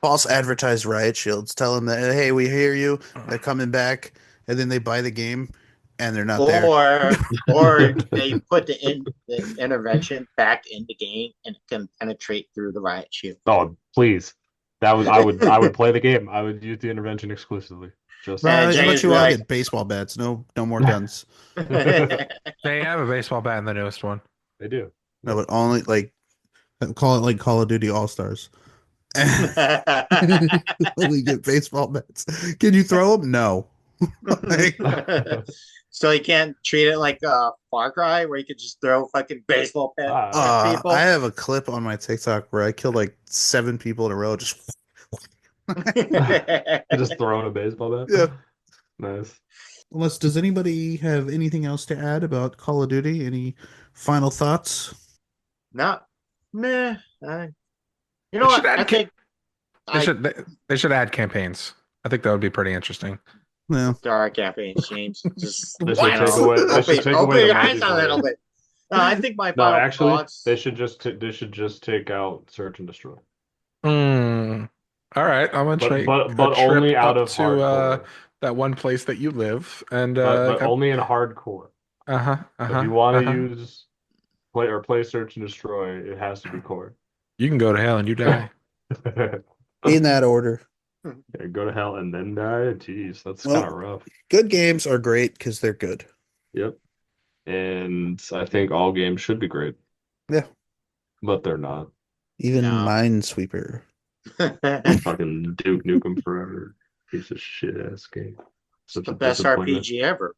False advertised riot shields. Tell them that, hey, we hear you. They're coming back. And then they buy the game and they're not there. Or they put the intervention back in the game and it can penetrate through the riot shield. Oh, please. I would play the game. I would use the intervention exclusively. Just Well, how James about you be all like, get baseball bats? No more guns. they They have a baseball bat in the newest one. do. No, but only call it like Call of Duty All Stars. We get baseball bats. Can you throw them? No. So you can't treat it like a Far Cry where you could just throw fucking baseball bat at people. I have a clip on my TikTok where I killed like 7 people in a row. Just Just throwing a baseball bat. yeah. Nice. Unless, does anybody have anything else to add about Call of Duty? Any final thoughts? No, meh. You know They what? should add I think They should add campaigns. I think that would be pretty interesting. No. there are campaigns, James. Just They should take away. They should take open away the your eyes a little multiplayer. bit. No, I think my No, final actually, thoughts. they should just take out search and destroy. Hmm. All right, I'm gonna try But a only trip out up of to hardcore. that one place that you live, and But only in hardcore. If you want to use play search and destroy, it has to be core. You can go to hell and you die. In that order. Yeah, go to hell and then die. Jeez, that's Well, kind of rough. good games are great because they're good. Yep. And I think all games should be great, Yeah. but they're not. Even No. Minesweeper. Fucking Duke Nukem Forever. Piece of shit ass game. Such The a best disappointment. RPG ever.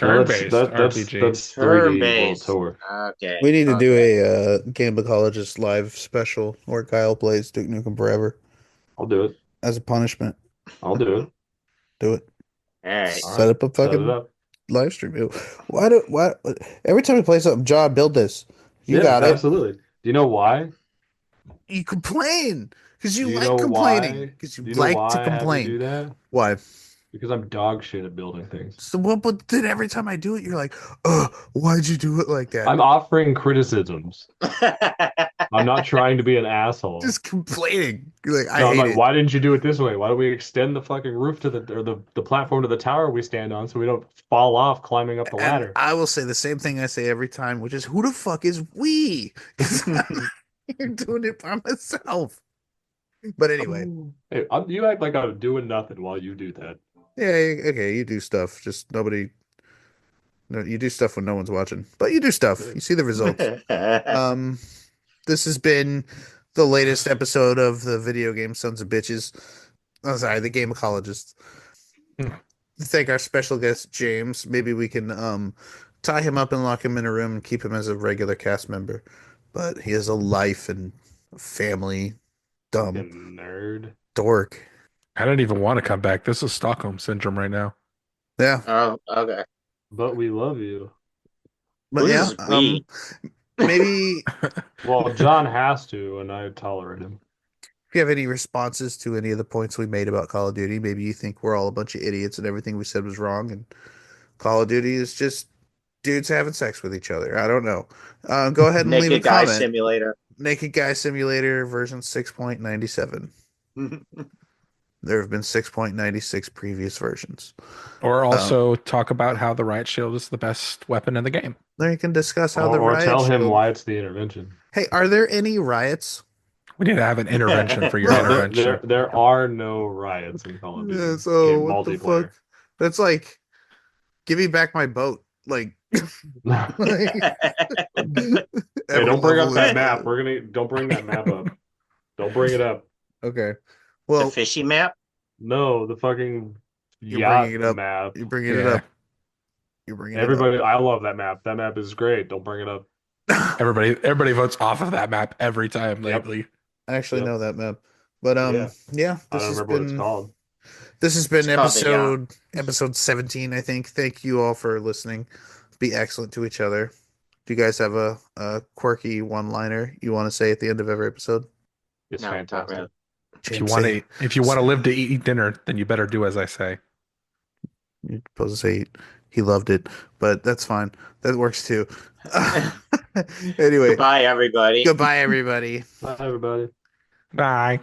No, Turn-based RPG. that's 3D World Turn-based. Tour. Okay. We need to do Okay. a Gameacologist live special where Kyle plays Duke Nukem Forever I'll do it. as a punishment. I'll do it. Do it. All right. All Set right. up a Set it fucking up. live stream. Why every time we play something, John, build this. You Yeah, got it. absolutely. Do you know why? You complain because you Do you like know complaining why? because you Do you know like to why I have you complain. do that? Why? Because I'm dog shit at building things. So what? But then every time I do it, you're like, why'd you do it like that? I'm offering criticisms. I'm not trying to be an asshole. Just complaining. You're like, I No, I'm hate like, it. why didn't you do it this way? Why don't we extend the fucking roof to the platform to the tower we stand on so we don't fall off climbing up the And ladder? I will say the same thing I say every time, which is, who the fuck is we? 'Cause I'm here doing it by myself. But anyway, Hey, you act like I'm doing nothing while you do that. yeah, okay, you do stuff. Just nobody. No, you do stuff when no one's watching, but you do stuff. You see the results. Um, this has been the latest episode of the video game Sons of Bitches. Oh, sorry, the Gameacologists. Thank our special guest James. Maybe we can tie him up and lock him in a room and keep him as a regular cast member. But he has a life and a family. Dumb Fucking nerd. dork. I don't even want to come back. This is Stockholm syndrome right now. Yeah, Oh, okay. But we love you. but Who yeah, is we? maybe Well, John has to, and I tolerate him. if you have any responses to any of the points we made about Call of Duty, maybe you think we're all a bunch of idiots and everything we said was wrong, and Call of Duty is just dudes having sex with each other. I don't know. Go ahead and leave a Naked Guy comment. Simulator. Naked Guy Simulator version 6.97. There have been 6.96 previous versions. Or also talk about how the riot shield is the best weapon in the game. There you can discuss how the Or riot tell him shield. why it's the intervention. Hey, are there any riots? We need to have an intervention for your No, intervention. There are no riots in Call of Duty Yeah, so what the multiplayer. fuck? That's like, give me back my boat. Like, like Hey, don't bring up that is- map. Don't bring that map up. Don't bring it up. Okay. The Well, fishy map? No, the fucking you're yacht bringing it up. map. You're bringing it Yeah. up. You're bringing Everybody, I love that map. That map is great. Don't bring it up. it up. Everybody votes off of that map every time Yep. lately. I actually Yep. know that map. But yeah, I don't remember what it's called. this has been It's called the episode 17, I think. Thank you all for listening. Be excellent to each other. Do you guys have a quirky one-liner you want to say at the end of every episode? It's No, not fantastic. really. James, say- If you want to live to eat dinner, then you better do as I say. you're supposed to say he loved it, but that's fine. That works too. Anyway, Goodbye, everybody. goodbye, everybody. Bye, everybody. Bye.